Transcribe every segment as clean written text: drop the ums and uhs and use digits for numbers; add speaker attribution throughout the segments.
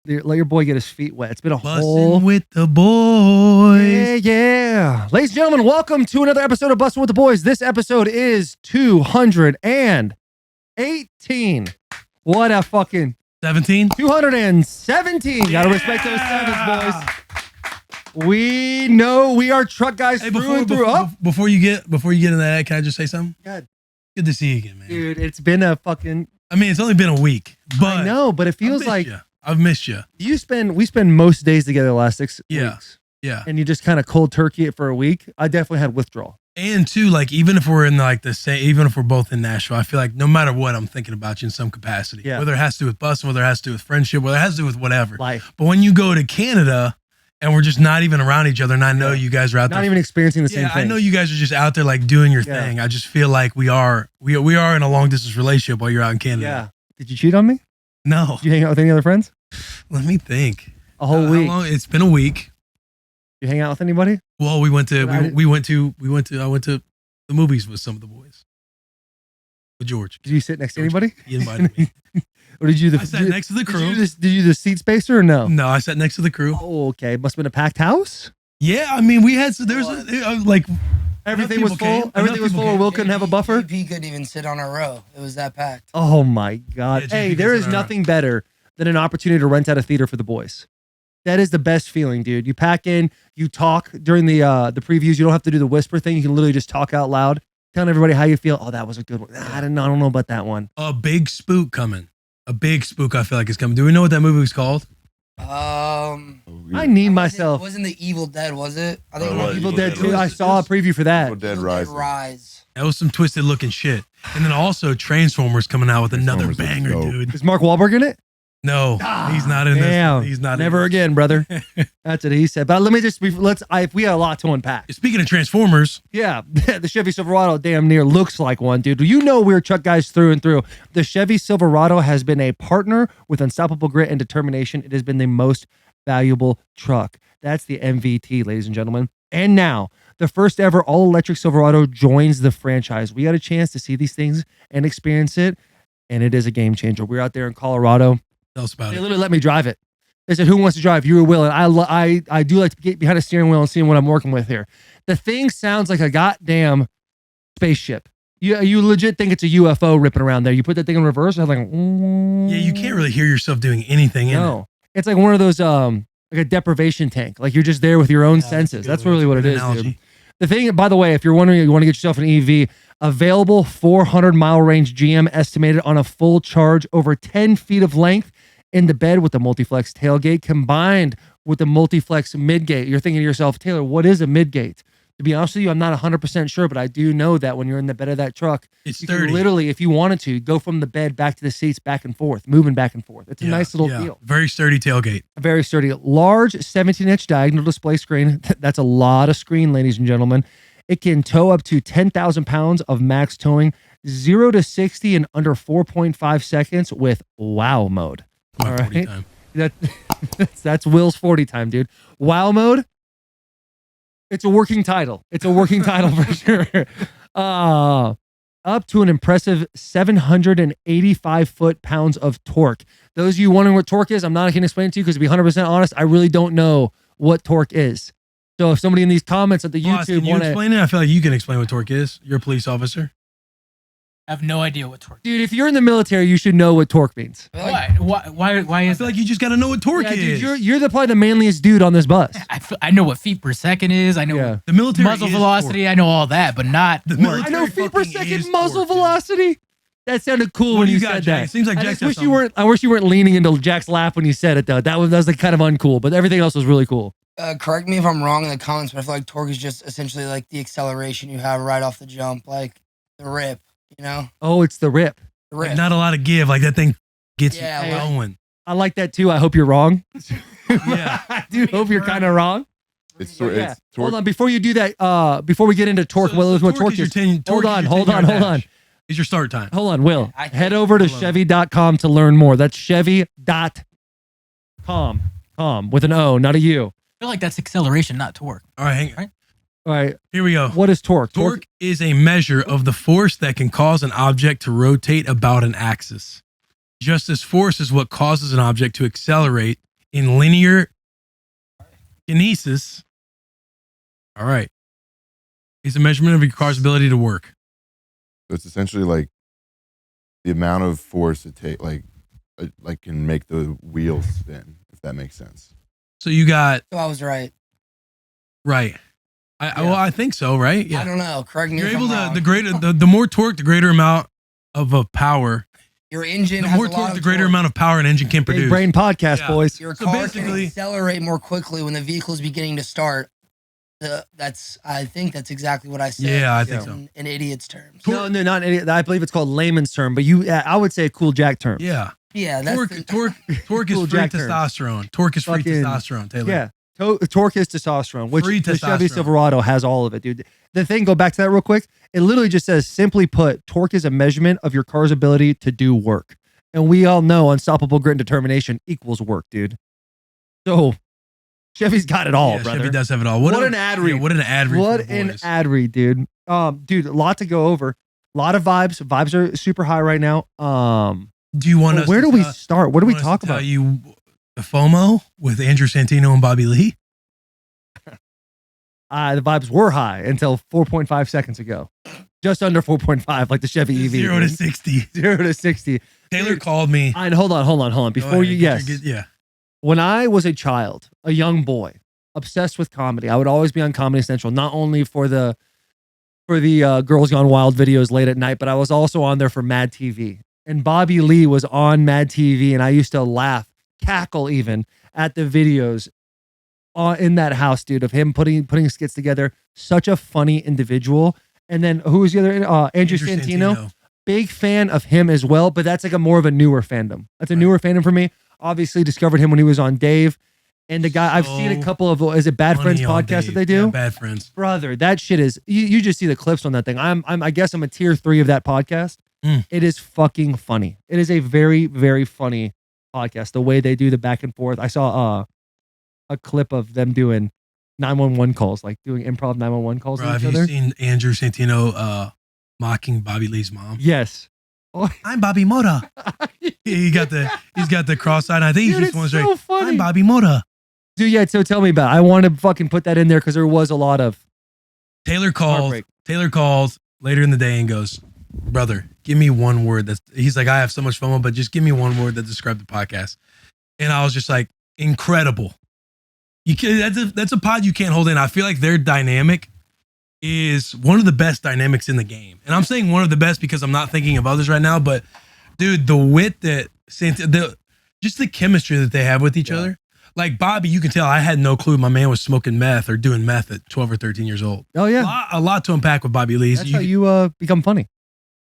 Speaker 1: Let your boy get his feet wet. It's been a
Speaker 2: Bussin'
Speaker 1: whole
Speaker 2: with the boys.
Speaker 1: yeah. Ladies and gentlemen, welcome to another episode of Bussin' with the Boys. This episode is 218. What a fucking
Speaker 2: 17.
Speaker 1: 217. Gotta respect those sevens, boys. We know we are truck guys through and through.
Speaker 2: Before you get into that, can I just say something?
Speaker 1: God.
Speaker 2: Good to see you again, man.
Speaker 1: Dude, it's been a fucking.
Speaker 2: I mean, it's only been a week, but
Speaker 1: I know, but it feels like
Speaker 2: I've missed you.
Speaker 1: we spend most days together the last 6 weeks.
Speaker 2: Yeah.
Speaker 1: And you just kind of cold turkey it for a week. I definitely had withdrawal.
Speaker 2: And too, like, even if we're in like the same, even if we're both in Nashville, I feel like no matter what, I'm thinking about you in some capacity.
Speaker 1: Yeah.
Speaker 2: Whether it has to do with Bussin', whether it has to do with friendship, whether it has to do with whatever.
Speaker 1: Life.
Speaker 2: But when you go to Canada and we're just not even around each other, and I know you guys are out there.
Speaker 1: Not even experiencing the same thing.
Speaker 2: I know you guys are just out there like doing your thing. I just feel like we are in a long distance relationship while you're out in Canada.
Speaker 1: Yeah. Did you cheat on me?
Speaker 2: No.
Speaker 1: Did you hang out with any other friends?
Speaker 2: Let me think.
Speaker 1: A whole week.
Speaker 2: It's been a week.
Speaker 1: You hang out with anybody?
Speaker 2: Well, I went to the movies with some of the boys. With George.
Speaker 1: Did you sit next to anybody?
Speaker 2: He invited me.
Speaker 1: Or did you?
Speaker 2: I sat next to the crew.
Speaker 1: Did you the seat spacer or no?
Speaker 2: No, I sat next to the crew.
Speaker 1: Oh, okay. Must have been a packed house.
Speaker 2: Yeah, I mean, we had like
Speaker 1: everything was full. Everything was full. Or Will couldn't have a buffer.
Speaker 3: He couldn't even sit on a row. It was that packed.
Speaker 1: Oh my God!
Speaker 2: Yeah,
Speaker 1: hey, there is nothing better than an opportunity to rent out a theater for the boys. That is the best feeling, dude. You pack in, you talk during the previews. You don't have to do the whisper thing. You can literally just talk out loud, telling everybody how you feel. Oh, that was a good one. I don't know about that one.
Speaker 2: A big spook coming. A big spook, I feel like, is coming. Do we know what that movie was called?
Speaker 1: I need myself.
Speaker 3: It wasn't the Evil Dead, was it? I think
Speaker 1: it
Speaker 3: it
Speaker 1: was
Speaker 3: was
Speaker 1: Evil Dead 2. I saw a preview for that.
Speaker 4: Evil Dead
Speaker 3: Rise.
Speaker 2: That was some twisted looking shit. And then also Transformers coming out with another banger, dude.
Speaker 1: Is Mark Wahlberg in it?
Speaker 2: No, he's not in this. He's not.
Speaker 1: Never again, brother. That's what he said. But let me just we got a lot to unpack.
Speaker 2: Speaking of Transformers,
Speaker 1: yeah, the Chevy Silverado damn near looks like one, dude. You know we're truck guys through and through. The Chevy Silverado has been a partner with unstoppable grit and determination. It has been the most valuable truck. That's the MVT, ladies and gentlemen. And now, the first ever all-electric Silverado joins the franchise. We got a chance to see these things and experience it, and it is a game changer. We're out there in Colorado.
Speaker 2: Tell us about it.
Speaker 1: They literally let me drive it. They said, "Who wants to drive?" You or Will. And I do like to get behind a steering wheel and see what I'm working with here. The thing sounds like a goddamn spaceship. You legit think it's a UFO ripping around there. You put that thing in reverse, and I'm like,
Speaker 2: yeah, you can't really hear yourself doing anything in it.
Speaker 1: It's like one of those like a deprivation tank. Like you're just there with your own senses. That's really what it is, dude. The thing, by the way, if you're wondering, you want to get yourself an EV, available 400-mile range GM estimated on a full charge, over 10 feet of length in the bed with the multi-flex tailgate combined with the multi-flex midgate. You're thinking to yourself, Taylor, what is a midgate? To be honest with you, I'm not 100% sure, but I do know that when you're in the bed of that truck,
Speaker 2: it's
Speaker 1: you
Speaker 2: sturdy.
Speaker 1: can literally, if you wanted to, go from the bed back to the seats, back and forth, moving back and forth. It's a nice little deal.
Speaker 2: Very sturdy tailgate.
Speaker 1: Very sturdy. Large 17-inch diagonal display screen. That's a lot of screen, ladies and gentlemen. It can tow up to 10,000 pounds of max towing, 0 to 60 in under 4.5 seconds with wow mode.
Speaker 2: My
Speaker 1: all
Speaker 2: 40
Speaker 1: right.
Speaker 2: time.
Speaker 1: That's Will's 40 time, dude. Wow mode. It's a working title. It's a working title for sure. Up to an impressive 785 foot-pounds of torque. Those of you wondering what torque is, I'm not going to explain it to you because to be 100% honest, I really don't know what torque is. So if somebody in these comments at the YouTube
Speaker 2: want to explain it, I feel like you can explain what torque is. You're a police officer.
Speaker 5: I have no idea what torque is.
Speaker 1: Dude, if you're in the military, you should know what torque means.
Speaker 5: Why
Speaker 2: I
Speaker 5: is
Speaker 2: feel like you just got to know what torque is.
Speaker 1: Dude, you're probably the manliest dude on this bus.
Speaker 5: I know what feet per second is. I know
Speaker 2: the military
Speaker 5: muzzle velocity.
Speaker 2: Torque.
Speaker 5: I know all that, but not
Speaker 2: the
Speaker 5: torque.
Speaker 1: I know feet per second muzzle
Speaker 2: torque,
Speaker 1: velocity. That sounded cool
Speaker 2: what
Speaker 1: when
Speaker 2: do
Speaker 1: you
Speaker 2: got,
Speaker 1: said
Speaker 2: Jack?
Speaker 1: that.
Speaker 2: It seems like Jack
Speaker 1: I wish you weren't leaning into Jack's lap when you said it though. That was like kind of uncool, but everything else was really cool.
Speaker 3: Correct me if I'm wrong in the comments, but I feel like torque is just essentially like the acceleration you have right off the jump, like the rip, you know?
Speaker 1: Oh, it's the rip.
Speaker 3: The rip.
Speaker 2: Like not a lot of give. Like that thing gets you going.
Speaker 1: I like that too. I hope you're wrong.
Speaker 2: Yeah.
Speaker 1: I do hope you're kind of wrong.
Speaker 4: It's
Speaker 1: Hold on, before you do that, before we get into torque, what torque is? Hold on.
Speaker 2: Is your start time.
Speaker 1: Hold on, Will. Head over to Chevy.com to learn more. That's Chevy.com. With an O, not a U.
Speaker 5: I feel like that's acceleration, not torque.
Speaker 2: All right, hang on.
Speaker 1: All right.
Speaker 2: Here we go.
Speaker 1: What is torque?
Speaker 2: Torque is a measure of the force that can cause an object to rotate about an axis. Just as force is what causes an object to accelerate in linear kinesis. All right. It's a measurement of your car's ability to work.
Speaker 4: So it's essentially like the amount of force it take, like can make the wheels spin, if that makes sense.
Speaker 2: So you got
Speaker 3: So I was right.
Speaker 2: right. Well, I think so, right? Yeah.
Speaker 3: I don't know. Correct me
Speaker 2: You're
Speaker 3: if I'm
Speaker 2: able to
Speaker 3: wrong.
Speaker 2: the greater the more torque, the greater amount of power.
Speaker 3: Your engine
Speaker 2: The
Speaker 3: has
Speaker 2: more
Speaker 3: a lot
Speaker 2: torque,
Speaker 3: of
Speaker 2: the greater
Speaker 3: torque.
Speaker 2: amount of power an engine can
Speaker 1: Big
Speaker 2: produce.
Speaker 1: brain podcast,
Speaker 2: Yeah.
Speaker 1: boys.
Speaker 3: Your
Speaker 2: So
Speaker 3: car can
Speaker 2: basically-
Speaker 3: accelerate more quickly when the vehicle is beginning to start. I think that's exactly what I said.
Speaker 2: Yeah, I think
Speaker 3: in,
Speaker 2: so.
Speaker 3: in idiot's terms.
Speaker 1: No, not an idiot. I believe it's called layman's term, but I would say cool jack term.
Speaker 2: Yeah.
Speaker 3: Yeah, that's
Speaker 2: Torque is
Speaker 1: Cool
Speaker 2: free
Speaker 1: jack terms.
Speaker 2: testosterone. Torque is free
Speaker 1: Fucking-
Speaker 2: testosterone, Taylor.
Speaker 1: Yeah. Torque is testosterone, which
Speaker 2: Free
Speaker 1: the Chevy
Speaker 2: testosterone.
Speaker 1: Silverado has all of it, dude. The thing, go back to that real quick. It literally just says, simply put, torque is a measurement of your car's ability to do work. And we all know unstoppable grit and determination equals work, dude. So Chevy's got it all,
Speaker 2: Yeah,
Speaker 1: brother.
Speaker 2: Chevy does have it all.
Speaker 1: What an ad read.
Speaker 2: What an ad read.
Speaker 1: What
Speaker 2: for the
Speaker 1: an
Speaker 2: boys.
Speaker 1: ad read, dude. Dude, a lot to go over. A lot of vibes. Vibes are super high right now.
Speaker 2: Do you want us
Speaker 1: Where
Speaker 2: to
Speaker 1: do we
Speaker 2: tell-
Speaker 1: start? What do we
Speaker 2: want us
Speaker 1: talk
Speaker 2: to tell
Speaker 1: about?
Speaker 2: you the FOMO with Andrew Santino and Bobby Lee?
Speaker 1: The vibes were high until 4.5 seconds ago. Just under 4.5, like the Chevy EV.
Speaker 2: 0 to
Speaker 1: dude.
Speaker 2: 60.
Speaker 1: 0 to 60.
Speaker 2: Taylor
Speaker 1: Dude,
Speaker 2: called me.
Speaker 1: Hold on.
Speaker 2: Go
Speaker 1: Before
Speaker 2: ahead,
Speaker 1: you,
Speaker 2: get your-
Speaker 1: yes.
Speaker 2: yeah.
Speaker 1: When I was a child, a young boy, obsessed with comedy, I would always be on Comedy Central, not only for the Girls Gone Wild videos late at night, but I was also on there for Mad TV. And Bobby Lee was on Mad TV, and I used to laugh, cackle even at the videos in that house, dude, of him putting skits together. Such a funny individual. And then who was the other? Andrew Santino. Big fan of him as well, but that's like a more of a newer fandom. That's a newer fandom for me. Obviously discovered him when he was on Dave. And the guy, I've seen a couple of, is it Bad Friends
Speaker 2: Funny on
Speaker 1: podcast
Speaker 2: Dave.
Speaker 1: that they do?
Speaker 2: Yeah, Bad Friends.
Speaker 1: Brother, that shit is, you just see the clips on that thing. I guess I'm a tier 3 of that podcast. It is fucking funny. It is a very, very funny podcast. The way they do the back and forth. I saw a clip of them doing 911 calls, like doing improv 911 calls.
Speaker 2: Bro,
Speaker 1: to
Speaker 2: have
Speaker 1: each
Speaker 2: you
Speaker 1: other.
Speaker 2: seen Andrew Santino mocking Bobby Lee's mom?
Speaker 1: Yes. Oh,
Speaker 2: I'm Bobby Mota. He's got the cross-eyed. I think
Speaker 1: dude,
Speaker 2: he just wants
Speaker 1: it's so
Speaker 2: to
Speaker 1: funny.
Speaker 2: I'm Bobby Mota.
Speaker 1: Dude, yeah, so tell me about it. I want to fucking put that in there because there was a lot of
Speaker 2: Taylor calls.
Speaker 1: heartbreak.
Speaker 2: Taylor calls later in the day and goes, "Brother, give me one word." He's like, "I have so much FOMO, but just give me one word that describes the podcast." And I was just like, "Incredible." That's a pod you can't hold in. I feel like their dynamic is one of the best dynamics in the game, and I'm saying one of the best because I'm not thinking of others right now. But dude, the wit that just the chemistry that they have with each other. Like Bobby, you can tell I had no clue my man was smoking meth or doing meth at 12 or 13 years old.
Speaker 1: Oh yeah,
Speaker 2: A lot to unpack with Bobby Lee.
Speaker 1: that's how you become funny.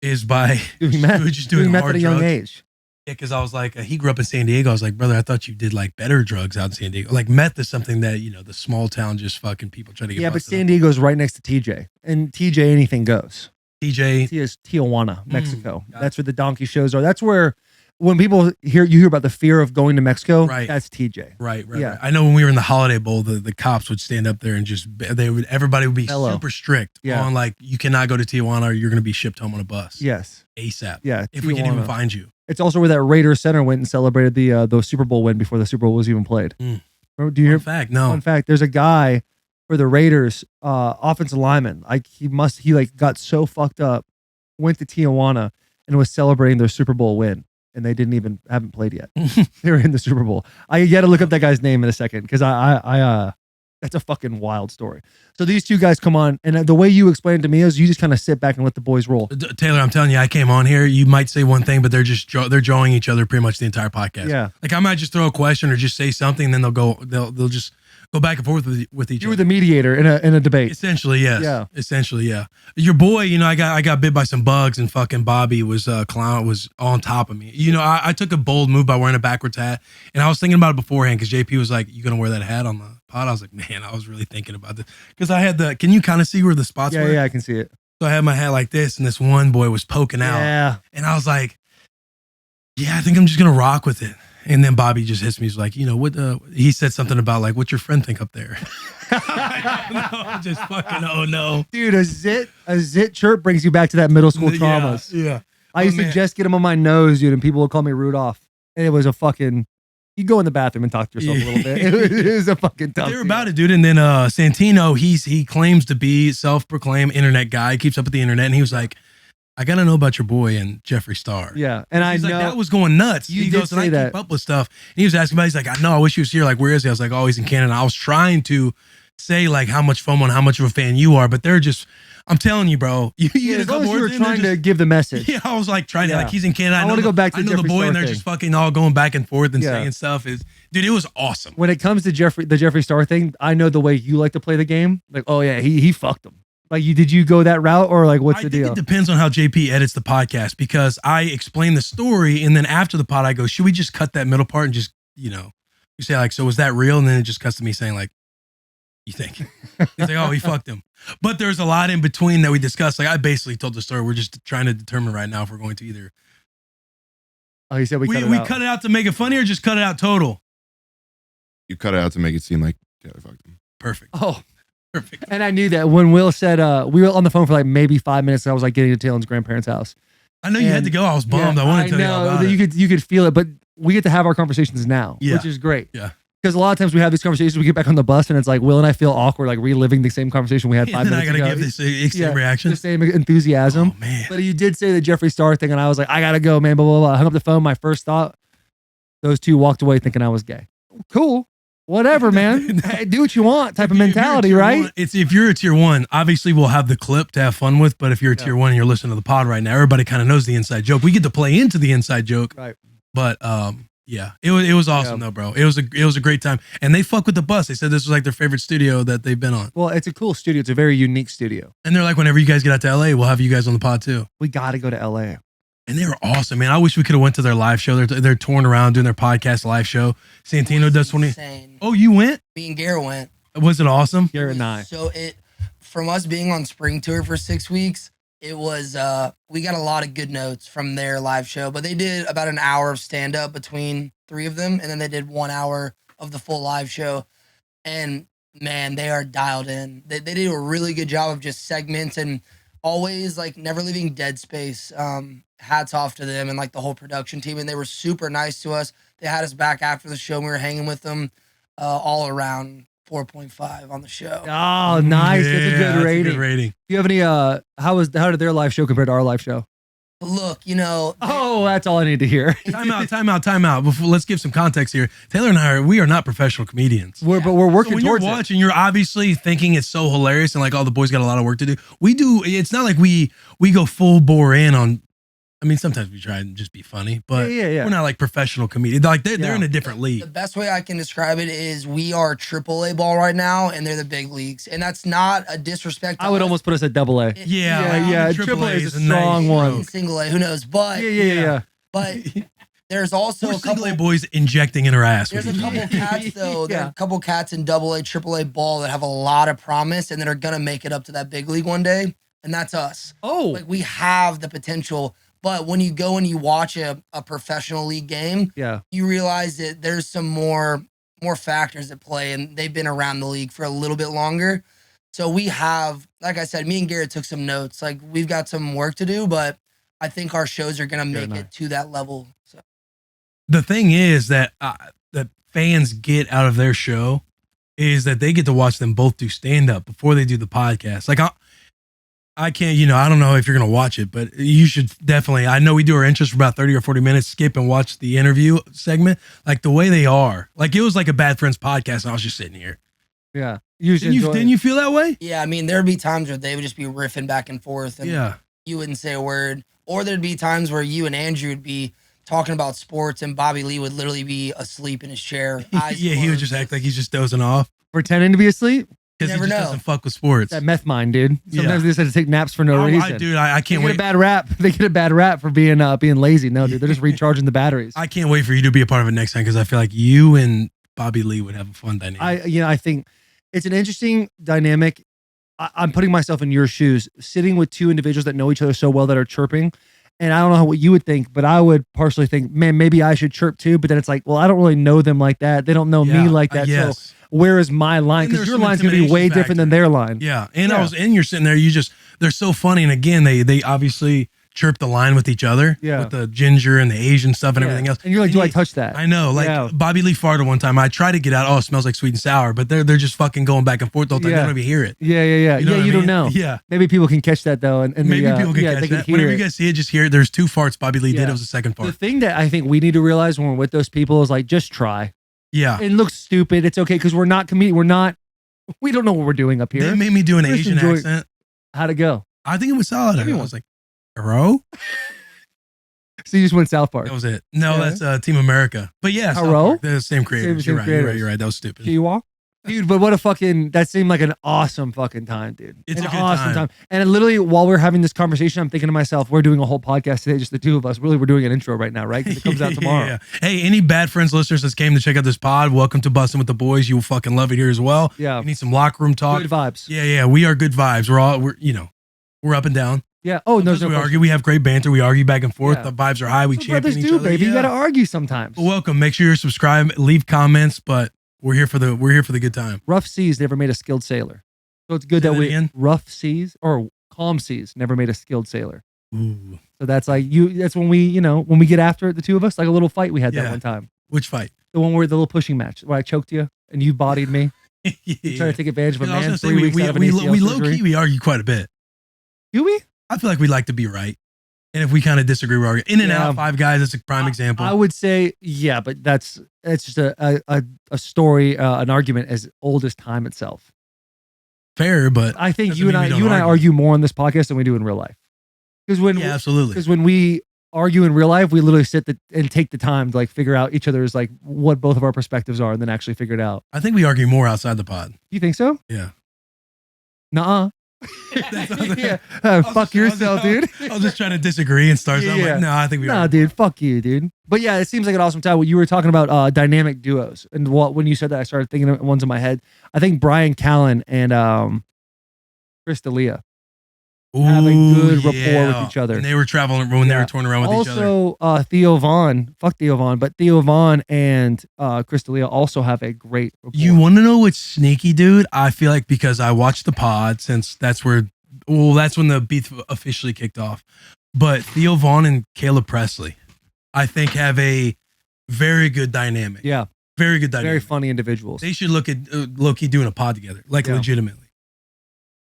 Speaker 2: Is by
Speaker 1: Doing meth,
Speaker 2: just doing
Speaker 1: meth
Speaker 2: hard
Speaker 1: at a young
Speaker 2: drugs.
Speaker 1: age.
Speaker 2: Yeah, because I was like, he grew up in San Diego. I was like, brother, I thought you did like better drugs out in San Diego. Like meth is something that, the small town just fucking people try to get.
Speaker 1: Yeah, but
Speaker 2: busted
Speaker 1: San
Speaker 2: up.
Speaker 1: Diego's right next to TJ, and TJ anything goes.
Speaker 2: TJ.
Speaker 1: He is Tijuana, Mexico.
Speaker 2: got
Speaker 1: That's where the donkey shows are. That's where when people hear about the fear of going to Mexico,
Speaker 2: Right.
Speaker 1: that's TJ.
Speaker 2: Right.
Speaker 1: Yeah.
Speaker 2: Right. I know when we were in the Holiday Bowl, the cops would stand up there and everybody would be
Speaker 1: Hello.
Speaker 2: super strict
Speaker 1: Yeah.
Speaker 2: on like, you cannot go to Tijuana or you're going to be shipped home on a bus.
Speaker 1: Yes.
Speaker 2: ASAP.
Speaker 1: Yeah.
Speaker 2: If we can even
Speaker 1: Tijuana.
Speaker 2: find you.
Speaker 1: It's also where that Raiders center went and celebrated the Super Bowl win before the Super Bowl was even played.
Speaker 2: Mm.
Speaker 1: Remember, do you hear?
Speaker 2: In fact, no.
Speaker 1: Fun fact: there's a guy for the Raiders, offensive lineman. Like he got so fucked up, went to Tijuana and was celebrating their Super Bowl win, and they haven't played yet. They were in the Super Bowl. I got to look up that guy's name in a second because I that's a fucking wild story. So these two guys come on, and the way you explain it to me is you just kind of sit back and let the boys roll.
Speaker 2: Taylor, I'm telling you, I came on here. You might say one thing, but they're just they're drawing each other pretty much the entire podcast.
Speaker 1: Yeah.
Speaker 2: Like I might just throw a question or just say something, and then they'll just go back and forth with each
Speaker 1: You were
Speaker 2: other.
Speaker 1: the mediator in a debate.
Speaker 2: Essentially, yes.
Speaker 1: Yeah.
Speaker 2: Essentially, yeah. Your boy, I got bit by some bugs, and fucking Bobby was on top of me. I took a bold move by wearing a backwards hat, and I was thinking about it beforehand because JP was like, "You gonna wear that hat on the pod?" I was like, "Man, I was really thinking about this," because I had can you kind of see where the spots were?
Speaker 1: Yeah, I can see it.
Speaker 2: So I had my hat like this, and this one boy was poking out,
Speaker 1: Yeah.
Speaker 2: and I was like, "Yeah, I think I'm just gonna rock with it." And then Bobby just hits me. He's like, what? He said something about like, "What's your friend think up there?" No, just fucking oh no,
Speaker 1: Dude, a zit chirp brings you back to that middle school traumas.
Speaker 2: Yeah.
Speaker 1: I used to
Speaker 2: man.
Speaker 1: just get them on my nose, dude, and people would call me Rudolph. And it was a fucking You go in the bathroom and talk to yourself a little bit. It was a fucking tough.
Speaker 2: They were about it, dude. And then Santino, he claims to be self-proclaimed internet guy. He keeps up with the internet, and he was like, I gotta know about your boy and Jeffree Star.
Speaker 1: Yeah, and
Speaker 2: He's
Speaker 1: I
Speaker 2: like,
Speaker 1: know
Speaker 2: that was going nuts.
Speaker 1: You
Speaker 2: He
Speaker 1: did
Speaker 2: goes, and
Speaker 1: say
Speaker 2: I
Speaker 1: that.
Speaker 2: keep up with stuff. And he was asking about. He's like, I know. I wish he was here. Like, where is he? I was like, oh, he's in Canada. I was trying to say like how much FOMO and how much of a fan you are, but they're just. I'm telling you, bro. You get a
Speaker 1: as long
Speaker 2: couple
Speaker 1: as you were
Speaker 2: words in,
Speaker 1: trying
Speaker 2: they're
Speaker 1: to
Speaker 2: just-
Speaker 1: give the message.
Speaker 2: Yeah, I was like trying to
Speaker 1: Yeah.
Speaker 2: like he's in Canada.
Speaker 1: I wanna go back to
Speaker 2: I know the
Speaker 1: Jeffree
Speaker 2: boy,
Speaker 1: Star
Speaker 2: and they're
Speaker 1: thing.
Speaker 2: just fucking all going back and forth and
Speaker 1: Yeah.
Speaker 2: saying stuff. Dude, it was awesome.
Speaker 1: When it comes to the Jeffree Star thing, I know the way you like to play the game. Like, oh yeah, he fucked him. Like, did you go that route, or like what's
Speaker 2: I
Speaker 1: the
Speaker 2: think
Speaker 1: deal?
Speaker 2: it depends on how JP edits the podcast, because I explain the story and then after the pod I go, should we just cut that middle part and just, you say like, so was that real? And then it just cuts to me saying like, you think? He's like, oh, he fucked him. But there's a lot in between that we discussed. Like I basically told the story. We're just trying to determine right now if we're going to either.
Speaker 1: Oh, he said we
Speaker 2: cut it out to make it funny or just cut it out total.
Speaker 4: You cut it out to make it seem like Taylor fucked him.
Speaker 2: Perfect.
Speaker 1: Oh,
Speaker 2: Perfect.
Speaker 1: and I knew that when Will said we were on the phone for like maybe 5 minutes, and I was like getting to Taylor's grandparents' house.
Speaker 2: I know you had to go. I was bummed.
Speaker 1: Yeah,
Speaker 2: I wanted to tell you all
Speaker 1: know
Speaker 2: about
Speaker 1: that
Speaker 2: it.
Speaker 1: you could feel it, but we get to have our conversations now,
Speaker 2: Yeah.
Speaker 1: which is great.
Speaker 2: Yeah.
Speaker 1: Because a lot of times we have these conversations, we get back on the bus, and it's like Will and I feel awkward, like reliving the same conversation we had 5
Speaker 2: And then I
Speaker 1: minutes
Speaker 2: gotta
Speaker 1: ago.
Speaker 2: give this instant reaction.
Speaker 1: The same enthusiasm.
Speaker 2: Oh man.
Speaker 1: But you did say the Jeffree Star thing, and I was like, I gotta go, man. Blah blah blah. I hung up the phone. My first thought, those two walked away thinking I was gay. Cool, whatever, man. Hey, do what you want, type of
Speaker 2: If you're a
Speaker 1: mentality,
Speaker 2: tier
Speaker 1: right?
Speaker 2: one- if you're a tier one, obviously we'll have the clip to have fun with. But if you're a tier one and you're listening to the pod right now, everybody kind of knows the inside joke. We get to play into the inside joke,
Speaker 1: Right.
Speaker 2: But yeah, it was awesome though, bro. It was a great time, and they fuck with the bus. They said this was like their favorite studio that they've been on,
Speaker 1: Well, it's a cool studio. It's a very unique studio.
Speaker 2: and they're like, whenever you guys get out to LA, we'll have you guys on the pod too.
Speaker 1: We got to go to LA.
Speaker 2: And they were awesome, man. I wish we could have went to their live show. They're touring around doing their podcast live show. Santino does 20.
Speaker 3: Insane.
Speaker 2: Oh, you went?
Speaker 3: Me and Garrett went.
Speaker 2: Was it awesome?
Speaker 1: Garrett and I.
Speaker 3: So from us being on spring tour for 6 weeks, it was we got a lot of good notes from their live show. But they did about an hour of stand up between three of them, and then they did 1 hour of the full live show. And man, they are dialed in. They do a really good job of just segments and always like never leaving dead space. Hats off to them and like the whole production team. And they were super nice to us. They had us back after the show. We were hanging with them all around 4.5 on the show.
Speaker 1: Oh, nice. That's a
Speaker 2: Yeah,
Speaker 1: good rating.
Speaker 2: rating.
Speaker 1: Do you have any? How did their live show compare to our live show?
Speaker 3: Look,
Speaker 1: Oh, that's all I need to hear.
Speaker 2: Time out. Before, let's give some context here. Taylor and we are not professional comedians.
Speaker 1: But we're working
Speaker 2: So when
Speaker 1: towards
Speaker 2: you're
Speaker 1: it.
Speaker 2: watching, you're obviously thinking it's so hilarious and like all the boys got a lot of work to do. We do. It's not like we go full bore in on. I mean, sometimes we try and just be funny, but
Speaker 1: Yeah.
Speaker 2: we're not like professional comedians. Like they're
Speaker 1: Yeah.
Speaker 2: in a different
Speaker 3: the
Speaker 2: league.
Speaker 3: best way I can describe it is we are AAA ball right now, and they're the big leagues. And that's not a disrespect. to
Speaker 1: I would
Speaker 3: us.
Speaker 1: almost put us at double A.
Speaker 2: Yeah.
Speaker 1: Triple A is a
Speaker 2: nice.
Speaker 1: strong one.
Speaker 3: Single A, who knows? But
Speaker 1: Yeah.
Speaker 3: but there's also
Speaker 2: We're
Speaker 3: a couple.
Speaker 2: single A boys injecting in our ass.
Speaker 3: There's
Speaker 2: with
Speaker 3: a
Speaker 2: each
Speaker 3: couple
Speaker 2: other.
Speaker 3: cats though. There are
Speaker 1: Yeah.
Speaker 3: a couple cats in Double A, Triple A ball that have a lot of promise and that are gonna make it up to that big league one day. And that's us.
Speaker 1: Oh,
Speaker 3: Like we have the potential. But when you go and you watch a professional league game,
Speaker 1: yeah.
Speaker 3: you realize that there's some more factors at play, and they've been around the league for a little bit longer. So we have, like I said, me and Garrett took some notes. Like we've got some work to do, but I think our shows are gonna make it to that level. So
Speaker 2: The thing is that fans get out of their show is that they get to watch them both do stand up before they do the podcast. Like I can't, I don't know if you're going to watch it, but you should definitely. I know we do our intros for about 30 or 40 minutes, skip and watch the interview segment. Like the way they are, like it was like a Bad Friends podcast. And I was just sitting here.
Speaker 1: Yeah. You should
Speaker 2: Didn't you feel that way?
Speaker 3: yeah, I mean, there'd be times where they would just be riffing back and forth, and
Speaker 2: Yeah.
Speaker 3: you wouldn't say a word. Or there'd be times where you and Andrew would be talking about sports, and Bobby Lee would literally be asleep in his chair. eyes
Speaker 2: Yeah, he would
Speaker 3: closed.
Speaker 2: just act like he's just dozing off
Speaker 1: pretending to be asleep?
Speaker 2: because he
Speaker 3: never
Speaker 2: just
Speaker 3: know.
Speaker 2: doesn't fuck with sports.
Speaker 1: That meth mind, dude. Sometimes
Speaker 2: Yeah.
Speaker 1: they just have to take naps for no reason.
Speaker 2: Dude, I
Speaker 1: They
Speaker 2: can't
Speaker 1: get
Speaker 2: wait.
Speaker 1: a bad rap. They get a bad rap for being lazy. No, dude, they're just recharging the batteries.
Speaker 2: I can't wait for you to be a part of it next time because I feel like you and Bobby Lee would have a fun dynamic.
Speaker 1: I think it's an interesting dynamic. I'm putting myself in your shoes, sitting with two individuals that know each other so well that are chirping. And I don't know what you would think, but I would partially think, man, maybe I should chirp too. But then it's like, well, I don't really know them like that. They don't know me like that.
Speaker 2: Yes.
Speaker 1: So where is my line?
Speaker 2: And
Speaker 1: Because
Speaker 2: there's
Speaker 1: your
Speaker 2: some
Speaker 1: line's going to be way
Speaker 2: intimidation
Speaker 1: different than
Speaker 2: factor.
Speaker 1: their line.
Speaker 2: Yeah. And
Speaker 1: Yeah.
Speaker 2: you're sitting there, they're so funny. And again, they obviously chirp the line with each other.
Speaker 1: Yeah.
Speaker 2: With the ginger and the Asian stuff and everything else.
Speaker 1: And you're like, do I touch that?
Speaker 2: I know. Like Bobby Lee farted one time. I tried to get out. Oh, it smells like sweet and sour. But they're just fucking going back and forth the whole time. They don't even hear it.
Speaker 1: Yeah.
Speaker 2: You know what I
Speaker 1: don't
Speaker 2: mean?
Speaker 1: know.
Speaker 2: Yeah.
Speaker 1: Maybe people can catch that though. And
Speaker 2: maybe people can catch that. Whenever you guys see it, just hear it. There's 2 farts Bobby Lee did. It was the second fart.
Speaker 1: The thing that I think we need to realize when we're with those people is like, just try.
Speaker 2: Yeah.
Speaker 1: It looks stupid. It's okay because we're not we don't know what we're doing up here.
Speaker 2: They made me do an Asian accent.
Speaker 1: How'd it go?
Speaker 2: I think it was solid. I was like, hello?
Speaker 1: So you just went South Park.
Speaker 2: That was it. No, that's Team America. But yeah,
Speaker 1: Hello?
Speaker 2: They're the same creators.
Speaker 1: Same
Speaker 2: You're right. That was stupid.
Speaker 1: Ewok? Dude, but what a fucking, that seemed like an awesome fucking time, dude.
Speaker 2: It's
Speaker 1: an
Speaker 2: a good
Speaker 1: awesome
Speaker 2: time.
Speaker 1: And literally, while we're having this conversation, I'm thinking to myself, we're doing a whole podcast today, just the two of us. Really, we're doing an intro right now, right? Because it comes out tomorrow.
Speaker 2: Yeah. Hey, any Bad Friends listeners that came to check out this pod, welcome to Bussin with the Boys. You will fucking love it here as well.
Speaker 1: Yeah.
Speaker 2: You need some locker room talk.
Speaker 1: Good vibes.
Speaker 2: Yeah. We are good vibes. We're up and down.
Speaker 1: Yeah. Oh, no,
Speaker 2: We argue. We have great banter. We argue back and forth.
Speaker 1: Yeah.
Speaker 2: The vibes are high. We champion
Speaker 1: brothers
Speaker 2: each
Speaker 1: do,
Speaker 2: other.
Speaker 1: baby.
Speaker 2: Yeah.
Speaker 1: You got to argue sometimes.
Speaker 2: Well, welcome. Make sure you're subscribed. Leave comments. But we're here for the good time.
Speaker 1: Rough seas never made a skilled sailor. So it's good
Speaker 2: Say
Speaker 1: that
Speaker 2: that again?
Speaker 1: rough seas or calm seas never made a skilled sailor.
Speaker 2: Ooh.
Speaker 1: So that's like that's when we, when we get after it, the two of us, like a little fight we had that one time.
Speaker 2: Which fight?
Speaker 1: The one where the little pushing match where I choked you and you bodied me. You trying to take advantage of a
Speaker 2: I was
Speaker 1: man
Speaker 2: gonna say,
Speaker 1: 3 weeks out of an ACL
Speaker 2: we low
Speaker 1: surgery.
Speaker 2: key we argue quite a bit.
Speaker 1: Do we?
Speaker 2: I feel like we like to be right, and if we kind of disagree, we argue. In and out, Five Guys. That's a prime example.
Speaker 1: I would say, yeah, but it's just a story, an argument as old as time itself.
Speaker 2: Fair, but
Speaker 1: I think
Speaker 2: doesn't
Speaker 1: you and
Speaker 2: mean we
Speaker 1: I
Speaker 2: don't
Speaker 1: argue more on this podcast than we do in real life. Because
Speaker 2: absolutely.
Speaker 1: when we argue in real life, we literally sit and take the time to like figure out each other's like what both of our perspectives are, and then actually figure it out.
Speaker 2: I think we argue more outside the pod.
Speaker 1: You think so?
Speaker 2: Yeah.
Speaker 1: Nuh-uh. Yeah. Fuck yourself, dude.
Speaker 2: I was just trying to disagree and start something. Like, no, I think we
Speaker 1: Nah,
Speaker 2: argue.
Speaker 1: dude, fuck you, dude. But yeah, it seems like an awesome time. You were talking about dynamic duos, and when you said that, I started thinking of ones in my head. I think Brian Callen and Chris D'Elia have a good rapport with each other.
Speaker 2: And they were traveling when they were touring around with each other.
Speaker 1: Also, Theo Vaughn, fuck Theo Vaughn, but Theo Vaughn and Chris D'Elia also have a great rapport.
Speaker 2: You want to know what's sneaky, dude? I feel like because I watched the pod, since that's when the beef officially kicked off. But Theo Vaughn and Caleb Presley, I think, have a very good dynamic.
Speaker 1: Yeah.
Speaker 2: Very good dynamic.
Speaker 1: Very funny individuals.
Speaker 2: They should look at low-key doing a pod together, like legitimately.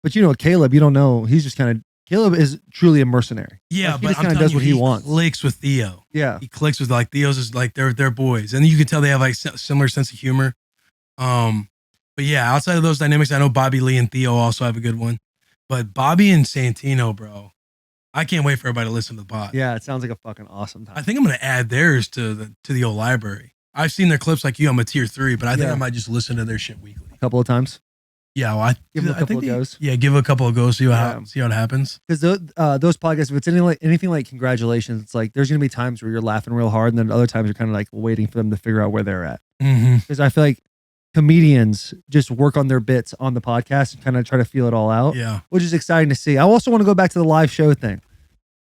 Speaker 1: But Caleb, you don't know. He's just Caleb is truly a mercenary.
Speaker 2: Yeah,
Speaker 1: he
Speaker 2: but
Speaker 1: just
Speaker 2: I'm
Speaker 1: kind of
Speaker 2: telling
Speaker 1: does what
Speaker 2: you,
Speaker 1: he wants.
Speaker 2: Clicks with Theo.
Speaker 1: Yeah.
Speaker 2: He clicks with Theo's is like they're boys, and you can tell they have like similar sense of humor. But yeah, outside of those dynamics, I know Bobby Lee and Theo also have a good one. But Bobby and Santino, bro, I can't wait for everybody to listen to the pod.
Speaker 1: Yeah, it sounds like a fucking awesome time.
Speaker 2: I think I'm gonna add theirs to the old library. I've seen their clips like you. I'm a tier 3, but I think I might just listen to their shit weekly.
Speaker 1: A couple of times.
Speaker 2: Yeah, well,
Speaker 1: give them a couple of goes.
Speaker 2: Yeah, give it a couple of goes. See how it happens.
Speaker 1: Because those podcasts, if it's anything like congratulations, it's like there's gonna be times where you're laughing real hard, and then other times you're kind of like waiting for them to figure out where they're at. Because I feel like comedians just work on their bits on the podcast and kind of try to feel it all out.
Speaker 2: Yeah,
Speaker 1: which is exciting to see. I also want to go back to the live show thing.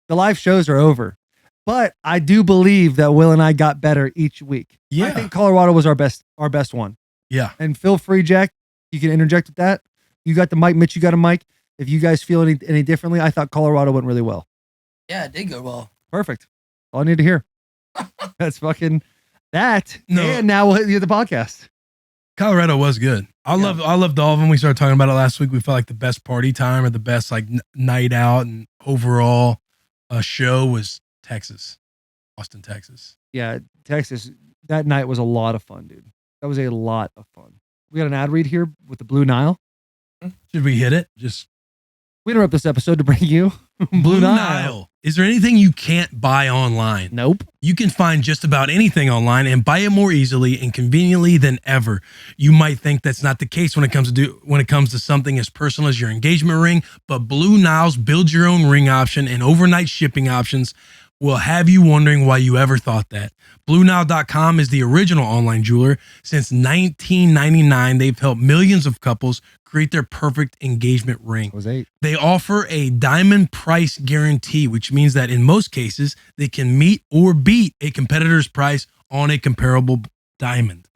Speaker 1: The live shows are over, but I do believe that Will and I got better each week.
Speaker 2: Yeah,
Speaker 1: I think Colorado was our best one.
Speaker 2: Yeah,
Speaker 1: and feel free, Jack. You can interject with that. You got the mic, Mitch. You got a mic. If you guys feel any differently, I thought Colorado went really well.
Speaker 3: Yeah, it did go well.
Speaker 1: Perfect. All I need to hear. That's fucking that.
Speaker 2: No.
Speaker 1: And now we'll hit the podcast.
Speaker 2: Colorado was good. I loved all of them. We started talking about it last week. We felt like the best party time or the best like night out and overall show was Texas, Austin, Texas.
Speaker 1: Yeah, Texas. That night was a lot of fun, dude. That was a lot of fun. We got an ad read here with the Blue Nile.
Speaker 2: Should we hit it?
Speaker 1: We interrupt this episode to bring you Blue Nile.
Speaker 2: Is there anything you can't buy online?
Speaker 1: Nope.
Speaker 2: You can find just about anything online and buy it more easily and conveniently than ever. You might think that's not the case when it comes to something as personal as your engagement ring, but Blue Nile's build your own ring option and overnight shipping options will have you wondering why you ever thought that. BlueNile.com is the original online jeweler. Since 1999, they've helped millions of couples create their perfect engagement ring.
Speaker 1: Was 8.
Speaker 2: They offer a diamond price guarantee, which means that in most cases, they can meet or beat a competitor's price on a comparable diamond.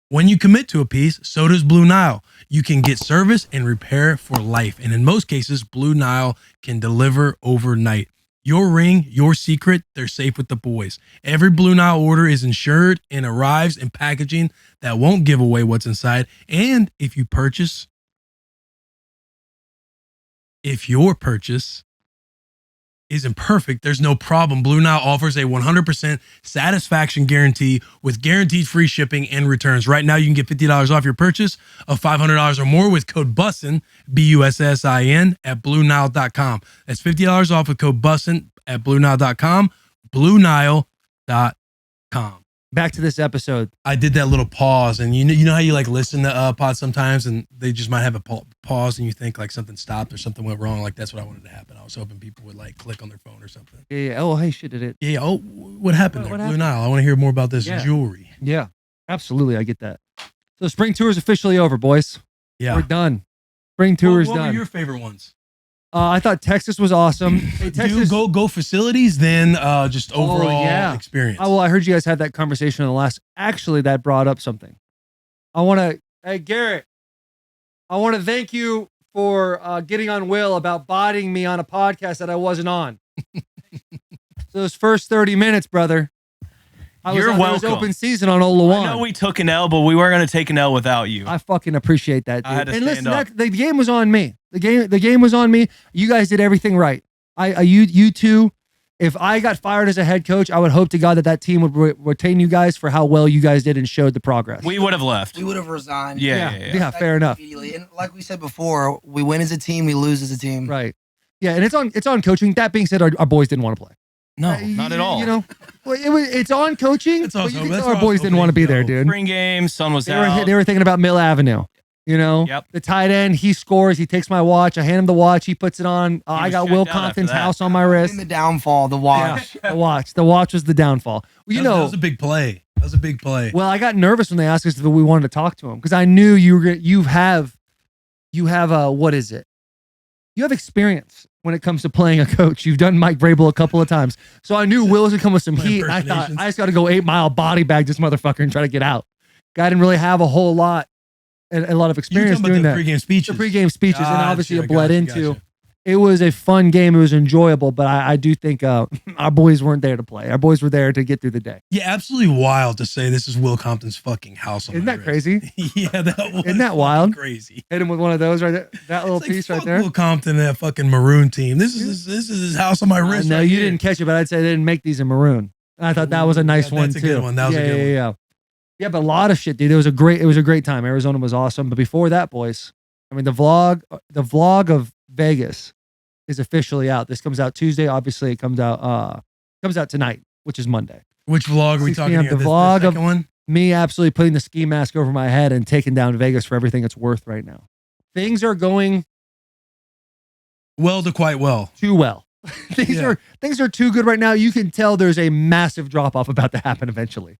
Speaker 2: When you commit to a piece, so does Blue Nile. You can get service and repair for life. And in most cases, Blue Nile can deliver overnight. Your ring, your secret, they're safe with the boys. Every Blue Nile order is insured and arrives in packaging that won't give away what's inside. And if your purchase isn't perfect, there's no problem. Blue Nile offers a 100% satisfaction guarantee with guaranteed free shipping and returns. Right now, you can get $50 off your purchase of $500 or more with code BUSSIN, BUSSIN, at BlueNile.com. That's $50 off with code BUSSIN at BlueNile.com, BlueNile.com.
Speaker 1: Back to this episode.
Speaker 2: I did that little pause, and you know how you like listen to pods sometimes, and they just might have a pause, and you think like something stopped or something went wrong. Like that's what I wanted to happen. I was hoping people would like click on their phone or something.
Speaker 1: Yeah. Oh, hey, shit, did it?
Speaker 2: Yeah. Oh, what happened there?
Speaker 1: What
Speaker 2: Blue
Speaker 1: happened?
Speaker 2: Nile. I want to hear more about this
Speaker 1: Yeah.
Speaker 2: jewelry.
Speaker 1: Yeah, absolutely. I get that. So spring tour is officially over, boys.
Speaker 2: Yeah.
Speaker 1: We're done. Spring tour is
Speaker 2: What
Speaker 1: done.
Speaker 2: were your favorite ones?
Speaker 1: I thought Texas was awesome. Hey, Texas.
Speaker 2: Go facilities, then just overall experience.
Speaker 1: Oh, well, I heard you guys had that conversation in the last. Actually, that brought up something. Hey, Garrett, I want to thank you for getting on Will about botting me on a podcast that I wasn't on. Those first 30 minutes, brother.
Speaker 6: You're
Speaker 1: It was
Speaker 6: welcome.
Speaker 1: open season on Old
Speaker 6: I know
Speaker 1: Lawan.
Speaker 6: we took an L, but we weren't going to take an L without you.
Speaker 1: I fucking appreciate that, dude.
Speaker 6: I had to
Speaker 1: And
Speaker 6: stand
Speaker 1: listen,
Speaker 6: up.
Speaker 1: the game was on me. The game was on me. You guys did everything right. You two. If I got fired as a head coach, I would hope to God that team would retain you guys for how well you guys did and showed the progress.
Speaker 6: We would have left.
Speaker 3: We would have resigned.
Speaker 6: Yeah.
Speaker 1: Fair enough.
Speaker 3: Immediately. And like we said before, we win as a team, we lose as a team.
Speaker 1: Right. Yeah, and it's on coaching. That being said, our boys didn't want to play.
Speaker 6: No, not at all.
Speaker 1: You know, well, it's on coaching.
Speaker 2: That's
Speaker 1: But
Speaker 2: awesome.
Speaker 1: you can
Speaker 2: That's
Speaker 1: tell our
Speaker 2: what I was
Speaker 1: boys didn't want to be
Speaker 2: hoping,
Speaker 1: there,
Speaker 2: though.
Speaker 1: dude.
Speaker 6: Spring game, sun was
Speaker 1: They
Speaker 6: out.
Speaker 1: were thinking about Mill Avenue. You know,
Speaker 6: Yep.
Speaker 1: the tight end, he scores, he takes my watch, I hand him the watch, he puts it on. I
Speaker 6: was
Speaker 1: got
Speaker 6: checked
Speaker 1: Will
Speaker 6: out after
Speaker 1: Compton's
Speaker 6: that.
Speaker 1: house on my wrist.
Speaker 3: In the downfall, the watch.
Speaker 1: Yeah, the watch was the downfall. Well, you
Speaker 2: That
Speaker 1: know,
Speaker 2: was a big play. That was a big play.
Speaker 1: well, I got nervous when they asked us if we wanted to talk to him because I knew you have what is it? You have experience when it comes to playing a coach. You've done Mike Vrabel a couple of times. So I knew Will was going to come with some
Speaker 2: My
Speaker 1: heat. And I thought,
Speaker 2: impersonations.
Speaker 1: I just got to go 8 mile body bag this motherfucker and try to get out. Guy didn't really have a whole lot, a lot of
Speaker 2: You
Speaker 1: experience
Speaker 2: talking
Speaker 1: doing
Speaker 2: about
Speaker 1: that.
Speaker 2: the pregame speeches.
Speaker 1: The pregame speeches, and obviously
Speaker 2: Gotcha,
Speaker 1: it bled
Speaker 2: gotcha,
Speaker 1: into.
Speaker 2: gotcha.
Speaker 1: It was a fun game. It was enjoyable, but I do think our boys weren't there to play. Our boys were there to get through the day.
Speaker 2: Yeah, absolutely wild to say this is Will Compton's fucking house. On
Speaker 1: Isn't
Speaker 2: my
Speaker 1: that
Speaker 2: wrist.
Speaker 1: crazy?
Speaker 2: Yeah, that was
Speaker 1: Isn't that
Speaker 2: fucking
Speaker 1: wild?
Speaker 2: Crazy.
Speaker 1: Hit him with one of those right there. That little
Speaker 2: It's like,
Speaker 1: piece right
Speaker 2: fuck
Speaker 1: there.
Speaker 2: Will Compton and that fucking maroon team. This is his house on my wrist.
Speaker 1: No,
Speaker 2: right
Speaker 1: you
Speaker 2: here.
Speaker 1: didn't catch it, but I'd say they didn't make these in maroon. And I thought that was a nice
Speaker 2: Ooh,
Speaker 1: one
Speaker 2: that's a
Speaker 1: too.
Speaker 2: good one. That was a good one.
Speaker 1: Yeah. Yeah, but a lot of shit, dude. It was a great time. Arizona was awesome. But before that, boys, I mean, the vlog of Vegas is officially out. This comes out Tuesday. Obviously, it comes out tonight, which is Monday.
Speaker 2: Which vlog are we
Speaker 1: 6
Speaker 2: talking
Speaker 1: p.m.
Speaker 2: about?
Speaker 1: The vlog
Speaker 2: the
Speaker 1: of-
Speaker 2: second one?
Speaker 1: Me absolutely putting the ski mask over my head and taking down Vegas for everything it's worth right now. Things are going
Speaker 2: Well to quite well.
Speaker 1: too well. Things are too good right now. You can tell there's a massive drop off about to happen eventually.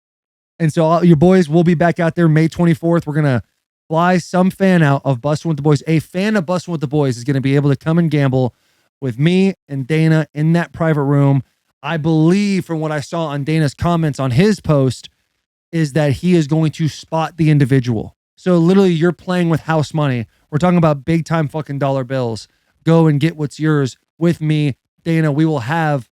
Speaker 1: And so your boys will be back out there May 24th. We're gonna fly some fan out of Bussin' with the Boys. A fan of Bussin' with the Boys is gonna be able to come and gamble with me and Dana in that private room. I believe from what I saw on Dana's comments on his post is that he is going to spot the individual. So literally you're playing with house money. We're talking about big time fucking dollar bills. Go and get what's yours with me, Dana. We will have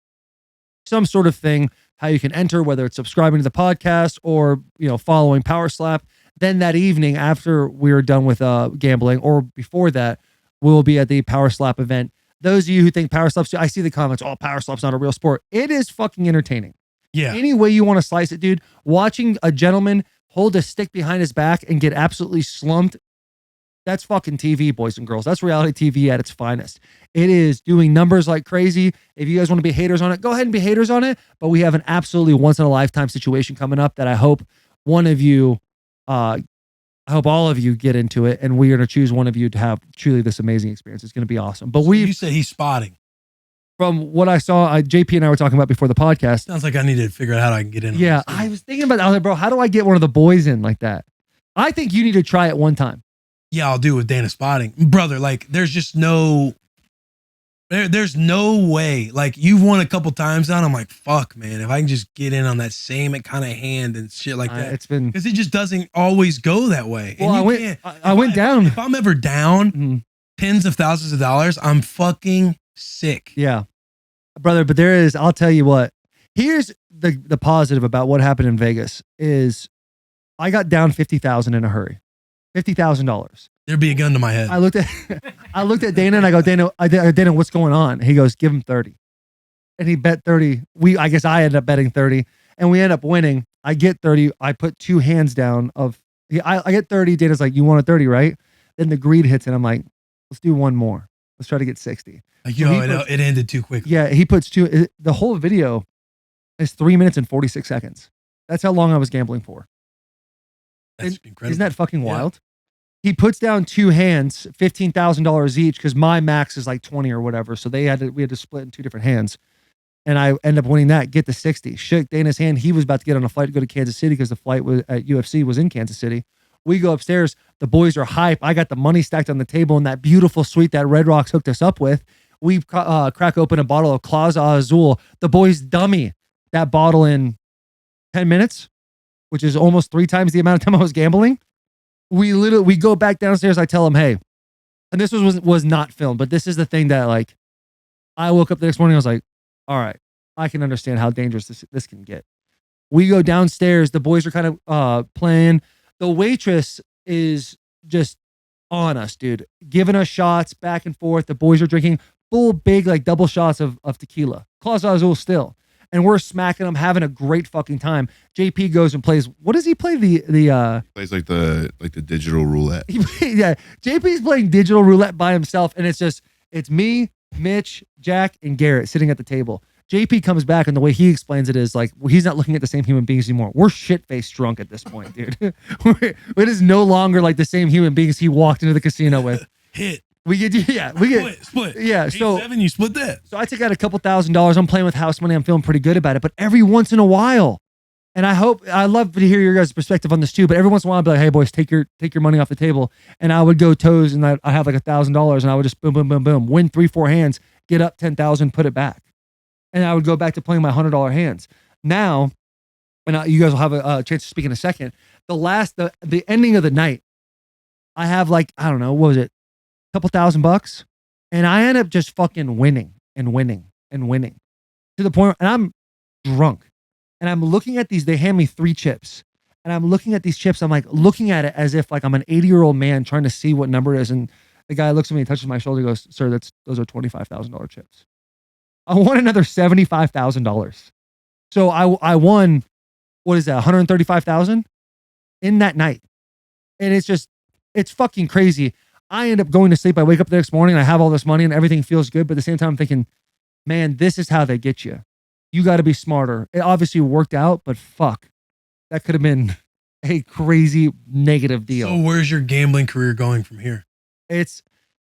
Speaker 1: some sort of thing how you can enter, whether it's subscribing to the podcast or, following Power Slap. Then that evening after we're done with gambling or before that, we'll be at the Power Slap event. Those of you who think Power Slap's, I see the comments, Power Slap's not a real sport. It is fucking entertaining.
Speaker 2: Yeah.
Speaker 1: Any way you want to slice it, dude. Watching a gentleman hold a stick behind his back and get absolutely slumped, that's fucking TV, boys and girls. That's reality TV at its finest. It is doing numbers like crazy. If you guys want to be haters on it, go ahead and be haters on it. But we have an absolutely once-in-a-lifetime situation coming up that I hope one of you, I hope all of you get into it, and we are going to choose one of you to have truly this amazing experience. It's going to be awesome. But
Speaker 2: You said he's spotting.
Speaker 1: from what I saw, JP and I were talking about before the podcast.
Speaker 2: Sounds like I need to figure out how I can get in. on
Speaker 1: Yeah,
Speaker 2: this.
Speaker 1: I was thinking about that. I was like, bro, how do I get one of the boys in like that? I think you need to try it one time.
Speaker 2: Yeah, I'll do it with Dana spotting. Brother, like there's just there's no way. Like you've won a couple times now, and I'm like, fuck, man, if I can just get in on that same kind of hand and shit like that.
Speaker 1: It's been.
Speaker 2: Because it just doesn't always go that way.
Speaker 1: Well,
Speaker 2: And
Speaker 1: I
Speaker 2: you can't-
Speaker 1: went down.
Speaker 2: If I'm ever down
Speaker 1: Mhm.
Speaker 2: tens of thousands of dollars, I'm fucking sick.
Speaker 1: Yeah. brother. But there is, I'll tell you what. Here's the positive about what happened in Vegas is I got down 50,000 in a hurry. $50,000.
Speaker 2: There'd be a gun to my head.
Speaker 1: I looked at Dana and I go, Dana, what's going on? He goes, give him 30. And he bet 30. I guess I ended up betting 30 and we end up winning. I get 30. I put 2 hands down I get 30. Dana's like, you want a 30, right? Then the greed hits and I'm like, let's do one more. Let's try to get 60.
Speaker 2: Like, it ended too quick.
Speaker 1: Yeah. He puts 2. The whole video is 3 minutes and 46 seconds. That's how long I was gambling for.
Speaker 2: That's incredible.
Speaker 1: Isn't that fucking wild? He puts down 2 hands, $15,000 each, because my max is like 20 or whatever. So we had to split in 2 different hands. And I end up winning that, get the 60. Shook Dana's hand. He was about to get on a flight to go to Kansas City because the flight at UFC was in Kansas City. We go upstairs. The boys are hype. I got the money stacked on the table in that beautiful suite that Red Rocks hooked us up with. We crack open a bottle of Claza Azul. The boys dummy that bottle in 10 minutes, which is almost 3 times the amount of time I was gambling. We go back downstairs. I tell him, hey, and this was not filmed, but this is the thing that like, I woke up the next morning. I was like, all right, I can understand how dangerous this can get. We go downstairs. The boys are kind of playing. The waitress is just on us, dude, giving us shots back and forth. The boys are drinking full big, like double shots of tequila. Claza Azul still. And we're smacking them, having a great fucking time. JP goes and plays. What does he play?
Speaker 4: Plays like the digital roulette.
Speaker 1: Yeah, JP's playing digital roulette by himself, and it's me, Mitch, Jack, and Garrett sitting at the table. JP comes back, and the way he explains it is like, well, he's not looking at the same human beings anymore. We're shit-faced drunk at this point, dude. It is no longer like the same human beings he walked into the casino with.
Speaker 2: Hit.
Speaker 1: We get
Speaker 2: split.
Speaker 1: Yeah, so
Speaker 2: 8-7, you split that.
Speaker 1: So I took out a couple $1,000s. I'm playing with house money. I'm feeling pretty good about it. But every once in a while, and I love to hear your guys' perspective on this too. But every once in a while, I'd be like, hey boys, take your money off the table. And I would go toes, and I have like $1,000, and I would just boom, boom, boom, boom, win 3-4 hands, get up 10,000, put it back, and I would go back to playing my $100 hands. Now, and you guys will have a chance to speak in a second. The ending of the night, I have like, I don't know, what was it? Couple $1,000, and I end up just fucking winning and winning and winning to the point, and I'm drunk, and I'm looking at these. They hand me 3 chips, and I'm looking at these chips. I'm like looking at it as if like I'm an 80-year-old man trying to see what number it is. And the guy looks at me, touches my shoulder, goes, "Sir, those are $25,000 chips." I won another $75,000. So I won, what is that, $135,000 in that night, and it's fucking crazy. I end up going to sleep. I wake up the next morning and I have all this money and everything feels good. But at the same time, I'm thinking, man, this is how they get you. You got to be smarter. It obviously worked out, but fuck, that could have been a crazy negative deal.
Speaker 2: So where's your gambling career going from here?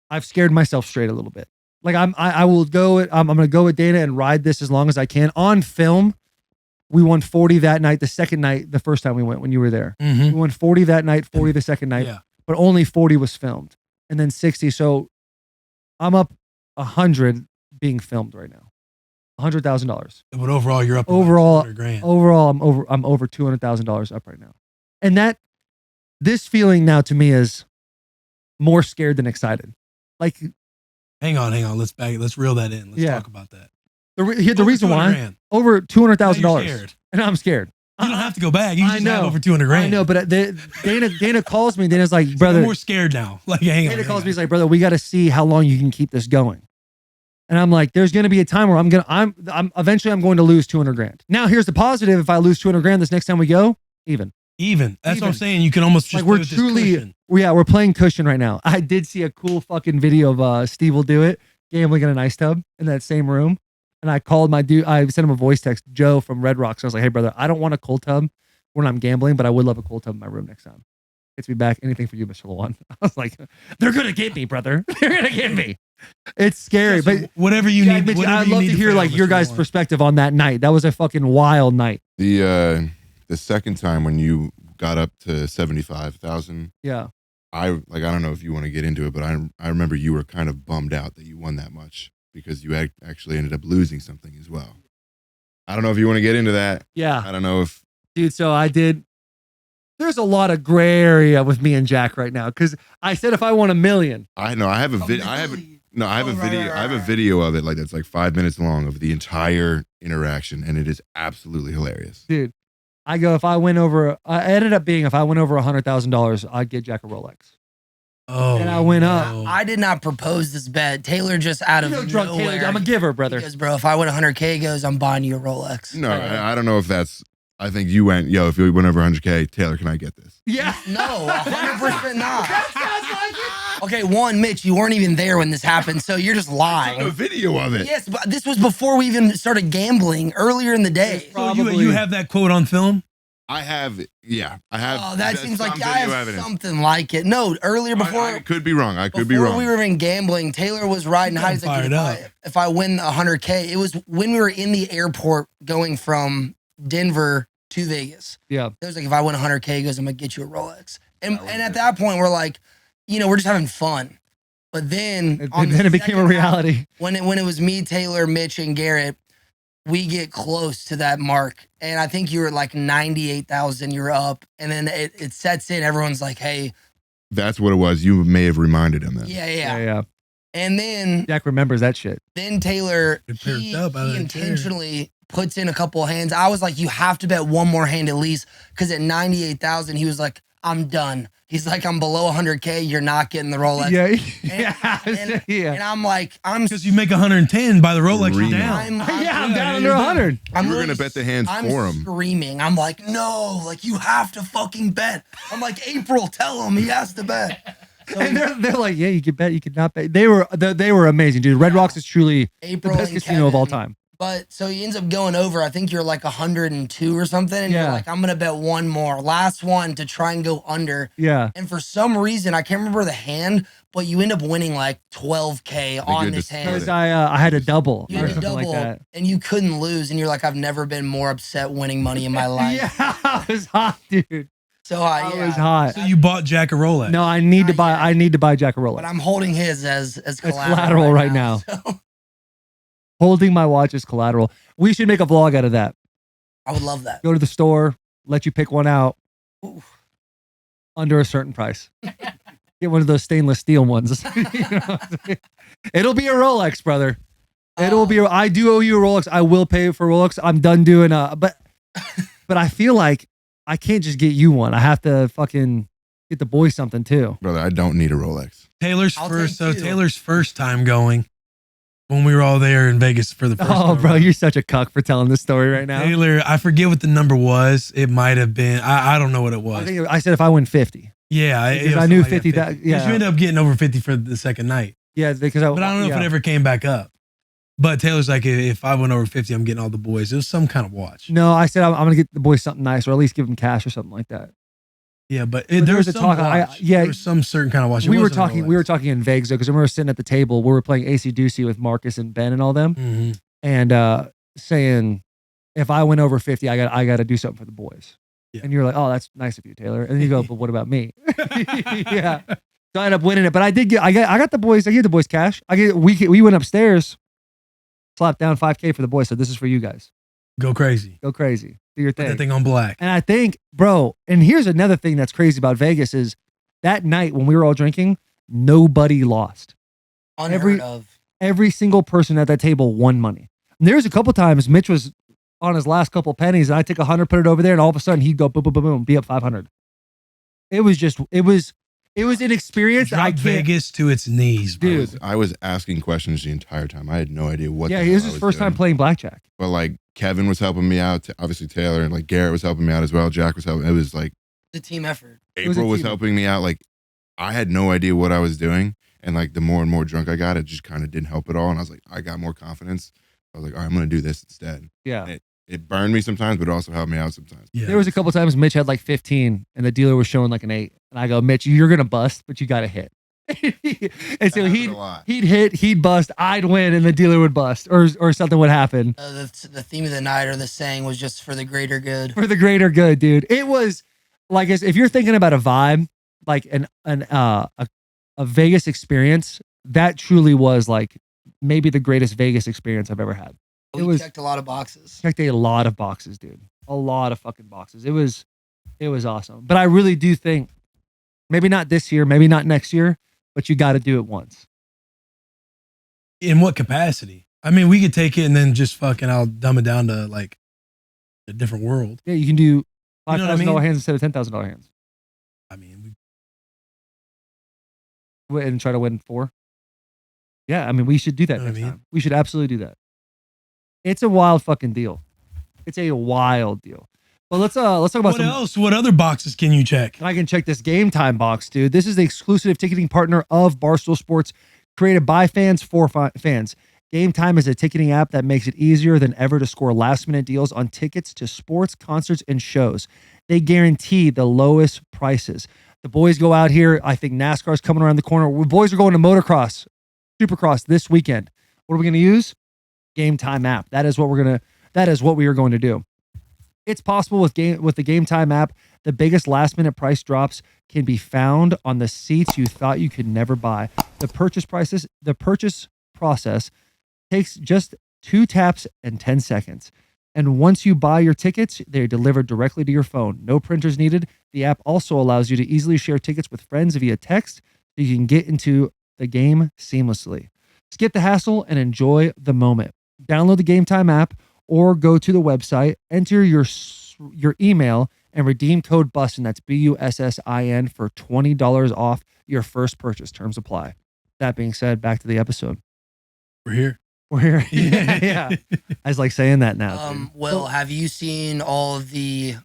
Speaker 1: I've scared myself straight a little bit. Like I'm going to go with Dana and ride this as long as I can. On film, we won 40 that night. The second night, the first time we went when you were there, we won 40 that night, 40 the second night, but only 40 was filmed. And then 60. So I'm up 100 being filmed right now. $100,000.
Speaker 2: But overall, you're up $200,000.
Speaker 1: Overall, I'm over $200,000 up right now. And this feeling now to me is more scared than excited. Like,
Speaker 2: hang on. Let's reel that in. Let's talk about that.
Speaker 1: The reason why over $200,000, and I'm scared.
Speaker 2: You don't have to go back. You just have over $200,000.
Speaker 1: I know, but Dana calls me. Dana's like, brother,
Speaker 2: I'm more scared now. Like, hang on.
Speaker 1: Dana calls me. He's like, brother, we got to see how long you can keep this going. And I'm like, there's going to be a time where I'm eventually I'm going to lose $200,000. Now, here's the positive: if I lose $200,000 this next time we go, even. That's what I'm saying. You can almost just like we're playing cushion right now. I did see a cool fucking video of Steve will do it gambling in an ice tub in that same room. And I called my dude. I sent him a voice text, Joe from Red Rocks. I was like, hey, brother, I don't want a cold tub when I'm gambling, but I would love a cold tub in my room next time. Gets me back. Anything for you, Mr. Lawan. I was like, they're going to get me, brother. They're going to get me. It's scary. But
Speaker 2: whatever you need.
Speaker 1: I'd love to hear like your guys' perspective on that night. That was a fucking wild night.
Speaker 4: The second time when you got up to 75,000.
Speaker 1: Yeah.
Speaker 4: I don't know if you want to get into it, but I remember you were kind of bummed out that you won that much, because you actually ended up losing something as well. I don't know if you want to get into that.
Speaker 1: Yeah.
Speaker 4: I don't know if...
Speaker 1: Dude, so I did... There's a lot of gray area with me and Jack right now, because I said if I won $1 million...
Speaker 4: I know. I have a video. No, I have
Speaker 3: Oh,
Speaker 4: a
Speaker 3: right,
Speaker 4: video.
Speaker 3: right, right,
Speaker 4: I have a
Speaker 3: right.
Speaker 4: video of it, like that's like 5 minutes long of the entire interaction, and it is absolutely hilarious.
Speaker 1: Dude, I go, if I went over, I ended up being, if I went over $100,000, I'd get Jack a Rolex.
Speaker 2: Oh,
Speaker 1: And I went up.
Speaker 2: no.
Speaker 3: I did not propose this bet. Taylor just out of
Speaker 1: You know, drunk
Speaker 3: nowhere.
Speaker 1: Taylor, I'm a giver, brother.
Speaker 3: He goes, bro, if I win 100K, he goes, I'm buying you a Rolex.
Speaker 4: No, I don't know if that's. I think you went, yo. If you went over 100K, Taylor, can I get this?
Speaker 1: Yeah.
Speaker 3: No, 100% not.
Speaker 1: That sounds like it.
Speaker 3: Okay, one, Mitch, you weren't even there when this happened, so you're just
Speaker 4: I
Speaker 3: lying.
Speaker 4: have a video of it.
Speaker 3: Yes, but this was before we even started gambling earlier in the day.
Speaker 2: So you
Speaker 1: Probably.
Speaker 2: have that quote on film?
Speaker 4: I have. Yeah, I have.
Speaker 3: Oh, that seems like
Speaker 4: some
Speaker 3: I
Speaker 4: video
Speaker 3: have
Speaker 4: evidence.
Speaker 3: something like it. No, earlier before
Speaker 4: I could be wrong. I could be
Speaker 3: before
Speaker 4: wrong.
Speaker 3: we were even gambling, Taylor was riding high. He's like,
Speaker 2: Fired
Speaker 3: "Dude,
Speaker 2: up.
Speaker 3: if I win 100K, it was when we were in the airport going from Denver to Vegas.
Speaker 1: Yeah.
Speaker 3: It was like, if I win 100K, he goes, I'm gonna get you a Rolex. And
Speaker 4: That was
Speaker 3: and at
Speaker 4: good.
Speaker 3: that point, we're like, we're just having fun. But then on the
Speaker 1: Then it became a
Speaker 3: second half,
Speaker 1: reality.
Speaker 3: when it was me, Taylor, Mitch, and Garrett, we get close to that mark. And I think you were like 98,000, you're up. And then it sets in. Everyone's like, hey,
Speaker 4: That's what it was. You may have reminded him then.
Speaker 3: yeah.
Speaker 1: Yeah.
Speaker 3: And then
Speaker 1: Jack remembers that shit.
Speaker 3: Taylor,
Speaker 2: It perked
Speaker 3: he
Speaker 2: up out of that chair.
Speaker 3: intentionally puts in a couple of hands. I was like, you have to bet one more hand at least. Because at 98,000, he was like, I'm done. He's like, I'm below 100K. You're not getting the Rolex.
Speaker 1: Yeah. Yeah.
Speaker 3: And I'm like, I'm
Speaker 2: Because you make 110 by the Rolex, you're
Speaker 4: Real.
Speaker 2: down.
Speaker 1: I'm down under
Speaker 2: you're
Speaker 1: 100.
Speaker 3: I'm
Speaker 4: You were gonna
Speaker 3: literally-
Speaker 4: bet the hands
Speaker 3: I'm
Speaker 4: for him.
Speaker 3: screaming. I'm like, no, like you have to fucking bet. I'm like, April, tell him he has to bet. So
Speaker 1: And they're like, yeah, you could bet, you could not bet. They were amazing, dude. Red Rocks is truly the
Speaker 3: April
Speaker 1: best
Speaker 3: and
Speaker 1: casino of all
Speaker 3: Kevin,
Speaker 1: time.
Speaker 3: But so he ends up going over. I think you're like 102 or something. And you're
Speaker 1: Yeah.
Speaker 3: like, I'm gonna bet one more, last one to try and go under.
Speaker 1: Yeah.
Speaker 3: And for some reason, I can't remember the hand, but you end up winning like 12K
Speaker 4: you
Speaker 3: on
Speaker 4: had to
Speaker 3: this
Speaker 4: split
Speaker 3: hand.
Speaker 1: Because I had a double
Speaker 3: You
Speaker 1: or
Speaker 3: had a
Speaker 1: something
Speaker 3: double,
Speaker 1: like that.
Speaker 3: and you couldn't lose. And you're like, I've never been more upset winning money in my life.
Speaker 1: Yeah, I was hot, dude.
Speaker 3: So
Speaker 1: I
Speaker 3: yeah.
Speaker 1: was hot.
Speaker 2: So you bought Jack a Rolex.
Speaker 1: No, I need to
Speaker 3: Not
Speaker 1: buy.
Speaker 3: yet.
Speaker 1: I need to buy Jack a Rolex.
Speaker 3: But I'm holding his as collateral,
Speaker 1: collateral right now.
Speaker 3: So
Speaker 1: Holding my watch as collateral. We should make a vlog out of that.
Speaker 3: I would love that.
Speaker 1: Go to the store, let you pick one out
Speaker 3: Ooh.
Speaker 1: under a certain price. Get one of those stainless steel ones. You know what I'm saying? It'll be a Rolex, brother. It'll be. I do owe you a Rolex. I will pay for Rolex. I'm done doing. But I feel like I can't just get you one. I have to fucking get the boys something too.
Speaker 4: Brother, I don't need a Rolex.
Speaker 2: Taylor's
Speaker 3: I'll
Speaker 2: first.
Speaker 3: take
Speaker 2: So
Speaker 3: two.
Speaker 2: Taylor's first time going when we were all there in Vegas for the first
Speaker 1: Oh,
Speaker 2: time.
Speaker 1: bro, you're such a cuck for telling this story right now.
Speaker 2: Taylor, I forget what the number was. It might have been. I don't know what it
Speaker 1: I
Speaker 2: was.
Speaker 1: think I said if I win 50.
Speaker 2: Yeah, it
Speaker 1: Because
Speaker 2: was
Speaker 1: I knew
Speaker 2: something like
Speaker 1: 50
Speaker 2: that.
Speaker 1: that- yeah.
Speaker 2: Because you ended up getting over 50 for the second night.
Speaker 1: Yeah, because
Speaker 2: But I don't know if it ever came back up. But Taylor's like, if I went over 50, I'm getting all the boys. It was some kind of watch.
Speaker 1: No, I said I'm gonna get the boys something nice, or at least give them cash or something like that.
Speaker 2: Yeah, but
Speaker 1: there
Speaker 2: there
Speaker 1: was
Speaker 2: was
Speaker 1: a
Speaker 2: some
Speaker 1: talk-
Speaker 2: watch.
Speaker 1: yeah,
Speaker 2: there was some certain kind of watch. It
Speaker 1: We were
Speaker 2: wasn't a
Speaker 1: talking. We
Speaker 2: Rolex.
Speaker 1: were talking in Vegas because when we were sitting at the table, we were playing AC Doocy with Marcus and Ben and all them,
Speaker 2: Mhm.
Speaker 1: and saying, if I went over 50, I got to do something for the boys.
Speaker 2: Yeah.
Speaker 1: And you're like, oh, that's nice of you, Taylor. And then you go, but what about me? Yeah. So I ended up winning it, but I got the boys. I gave the boys cash. We went upstairs, slapped down 5K for the boys. So this is for you guys.
Speaker 2: Go crazy.
Speaker 1: Go crazy. Do your
Speaker 2: Put that
Speaker 1: thing.
Speaker 2: thing on black.
Speaker 1: And I think, bro, and here's another thing that's crazy about Vegas is that night when we were all drinking, nobody lost.
Speaker 3: Unheard of.
Speaker 1: Every single person at that table won money. And there's a couple times Mitch was on his last couple pennies, and I take 100, put it over there, and all of a sudden he'd go boom, boom, boom, boom, be up 500. It was an experience that I
Speaker 2: Dropped
Speaker 1: can't.
Speaker 2: Vegas to its knees, bro.
Speaker 1: Dude.
Speaker 4: I was asking questions the entire time. I had no idea what.
Speaker 1: Yeah,
Speaker 4: the
Speaker 1: it was
Speaker 4: hell I
Speaker 1: his first time
Speaker 4: doing.
Speaker 1: playing blackjack.
Speaker 4: But like Kevin was helping me out. Obviously Taylor and like Garrett was helping me out as well. Jack was helping. It was like
Speaker 3: It's a team effort.
Speaker 1: was a
Speaker 4: April was
Speaker 1: team.
Speaker 4: helping me out. Like I had no idea what I was doing. And like the more and more drunk I got, it just kind of didn't help at all. And I was like, I got more confidence. I was like, all right, I'm going to do this instead.
Speaker 1: Yeah.
Speaker 4: It burned me sometimes, but it also helped me out sometimes.
Speaker 2: Yeah.
Speaker 1: There was a couple times Mitch had like 15 and the dealer was showing like an 8. And I go, Mitch, you're going to bust, but you got to hit. And so
Speaker 4: That happened
Speaker 1: he'd
Speaker 4: a lot.
Speaker 1: hit, he'd bust, I'd win, and the dealer would bust, or something would happen
Speaker 3: The theme of the night or the saying was just for the greater good.
Speaker 1: for the greater good, dude. It was like, if you're thinking about a vibe, like a Vegas experience, that truly was like maybe the greatest Vegas experience I've ever had.
Speaker 3: We
Speaker 1: It was-
Speaker 3: checked a lot of boxes.
Speaker 1: Checked a lot of boxes, dude. A lot of fucking boxes. It was awesome. But I really do think maybe not this year, maybe not next year, but you got to do it once.
Speaker 2: In what capacity? I mean, we could take it and then just fucking, I'll dumb it down to like a different world.
Speaker 1: Yeah, you can do $5,000
Speaker 2: You know what I mean?
Speaker 1: hands instead of $10,000 hands.
Speaker 2: I mean,
Speaker 1: And try to win 4. Yeah, I mean, we should do that
Speaker 2: You know what
Speaker 1: next
Speaker 2: I mean?
Speaker 1: time. We should absolutely do that. It's a wild fucking deal. It's a wild deal. But let's talk about
Speaker 2: what else? What other boxes can you check?
Speaker 1: I can check this Game Time box, dude. This is the exclusive ticketing partner of Barstool Sports, created by fans for fans. Game Time is a ticketing app that makes it easier than ever to score last-minute deals on tickets to sports, concerts, and shows. They guarantee the lowest prices. The boys go out here. I think NASCAR's coming around the corner. The boys are going to motocross, supercross this weekend. What are we going to use? Game Time app. That is what we are going to do. It's possible with the Game Time app. The biggest last-minute price drops can be found on the seats you thought you could never buy. The purchase process takes just 2 taps and 10 seconds. And once you buy your tickets, they're delivered directly to your phone. No printers needed. The app also allows you to easily share tickets with friends via text so you can get into the game seamlessly. Skip the hassle and enjoy the moment. Download the Game Time app or go to the website, enter your email, and redeem code Bussin. That's BUSSIN for $20 off your first purchase. Terms apply. That being said, back to the episode.
Speaker 2: We're here.
Speaker 1: We're here. Yeah. I was like saying that now.
Speaker 3: Will, have you seen all of the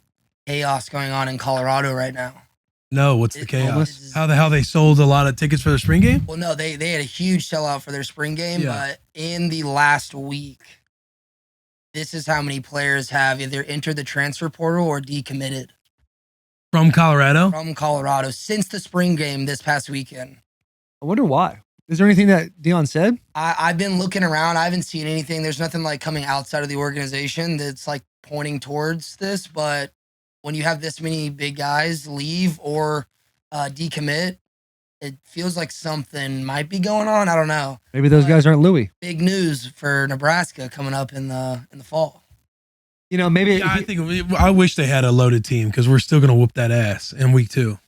Speaker 3: chaos going on in Colorado right now?
Speaker 2: No, what's the chaos?
Speaker 3: Homeless.
Speaker 2: How they sold a lot of tickets for their spring game?
Speaker 3: Well, no, they had a huge sellout for their spring game,
Speaker 2: Yeah.
Speaker 3: but in the last week, this is how many players have either entered the transfer portal or decommitted
Speaker 2: From Colorado?
Speaker 3: from Colorado since the spring game this past weekend.
Speaker 1: I wonder why. Is there anything that Dion said?
Speaker 3: I've been looking around. I haven't seen anything. There's nothing like coming outside of the organization that's like pointing towards this. But when you have this many big guys leave or decommit, it feels like something might be going on. I don't know.
Speaker 1: Maybe those guys aren't Louis.
Speaker 3: Big news for Nebraska coming up in the fall.
Speaker 1: You know, maybe
Speaker 2: Yeah, I wish they had a loaded team because we're still gonna whoop that ass in week 2.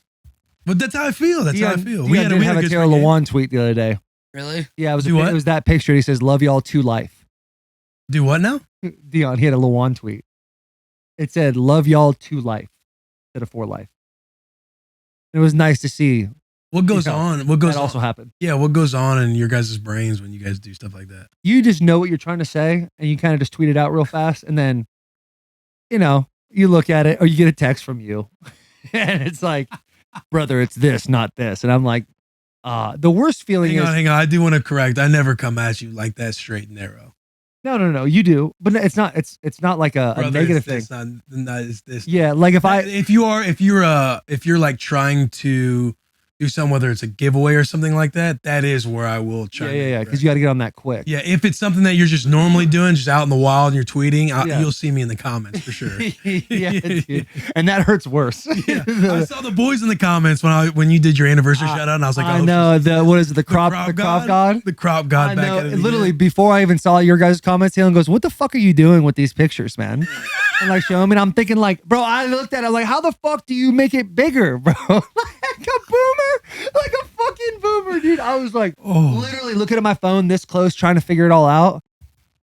Speaker 2: But that's how I feel. That's how I feel.
Speaker 1: We did have a Taylor Lewan tweet the other day.
Speaker 3: Really?
Speaker 1: Yeah,
Speaker 2: Do what?
Speaker 1: it was that picture. He says, "Love y'all to life."
Speaker 2: Do what now?
Speaker 1: Dion, he had a Lewan tweet. It said, "Love y'all to life," instead of for life. It was nice to see.
Speaker 2: What goes on? What goes
Speaker 1: That
Speaker 2: on?
Speaker 1: also happened.
Speaker 2: Yeah, what goes on in your guys' brains when you guys do stuff like that?
Speaker 1: You just know what you're trying to say, and you kind of just tweet it out real fast, and then, you know, you look at it, or you get a text from you, and it's like, "Brother, it's this, not this," and I'm like, the worst feeling is
Speaker 2: Hang on. I do want to correct. I never come at you like that straight and narrow.
Speaker 1: no, you do, but it's not. It's not like a
Speaker 2: Brother,
Speaker 1: negative
Speaker 2: it's
Speaker 1: thing.
Speaker 2: this, not it's this.
Speaker 1: Yeah, like
Speaker 2: if you're like trying to do something, whether it's a giveaway or something like that, that is where I will chime in.
Speaker 1: yeah, because you got to get on that quick.
Speaker 2: Yeah, if it's something that you're just normally doing, just out in the wild and you're tweeting,
Speaker 1: Yeah.
Speaker 2: you'll see me in the comments for sure.
Speaker 1: Yeah, dude. And that hurts worse.
Speaker 2: Yeah. I saw the boys in the comments when you did your anniversary shout out, and I was like,
Speaker 1: I
Speaker 2: oh,
Speaker 1: know what is it? The crop god.
Speaker 2: The crop god.
Speaker 1: I
Speaker 2: back
Speaker 1: know.
Speaker 2: at it
Speaker 1: Literally,
Speaker 2: again.
Speaker 1: before I even saw your guys' comments, Taylor goes, "What the fuck are you doing with these pictures, man?" And like, show him, and I'm thinking, like, bro, I looked at it, like, how the fuck do you make it bigger, bro? Like a boomer, like a fucking boomer, dude. I was like, literally looking at my phone this close, trying to figure it all out.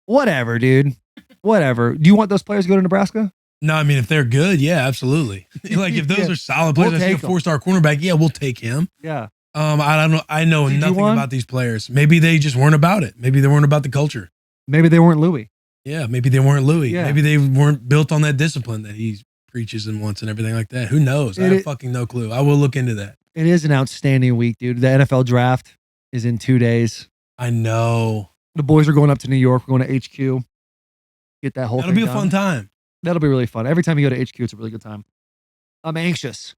Speaker 1: Whatever, dude. Whatever. Do you want those players to go to Nebraska?
Speaker 2: No, I mean if they're good, yeah, absolutely. Like if those
Speaker 1: Yeah.
Speaker 2: are solid players,
Speaker 1: We'll
Speaker 2: I see a
Speaker 1: take 'em.
Speaker 2: 4-star cornerback, yeah, we'll take him.
Speaker 1: Yeah.
Speaker 2: I don't know. I know
Speaker 1: Did you
Speaker 2: nothing
Speaker 1: want?
Speaker 2: about these players. Maybe they just weren't about it. Maybe they weren't about the culture.
Speaker 1: Maybe they weren't Louis.
Speaker 2: Yeah, maybe they weren't Louis.
Speaker 1: Yeah.
Speaker 2: Maybe they weren't built on that discipline that he preaches and wants and everything like that. Who knows? I have fucking no clue. I will look into that.
Speaker 1: It is an outstanding week, dude. The NFL draft is in 2 days.
Speaker 2: I know.
Speaker 1: The boys are going up to New York. We're going to HQ. Get that whole
Speaker 2: That'll
Speaker 1: thing
Speaker 2: be a
Speaker 1: done.
Speaker 2: fun time.
Speaker 1: That'll be really fun. Every time you go to HQ, it's a really good time. I'm anxious.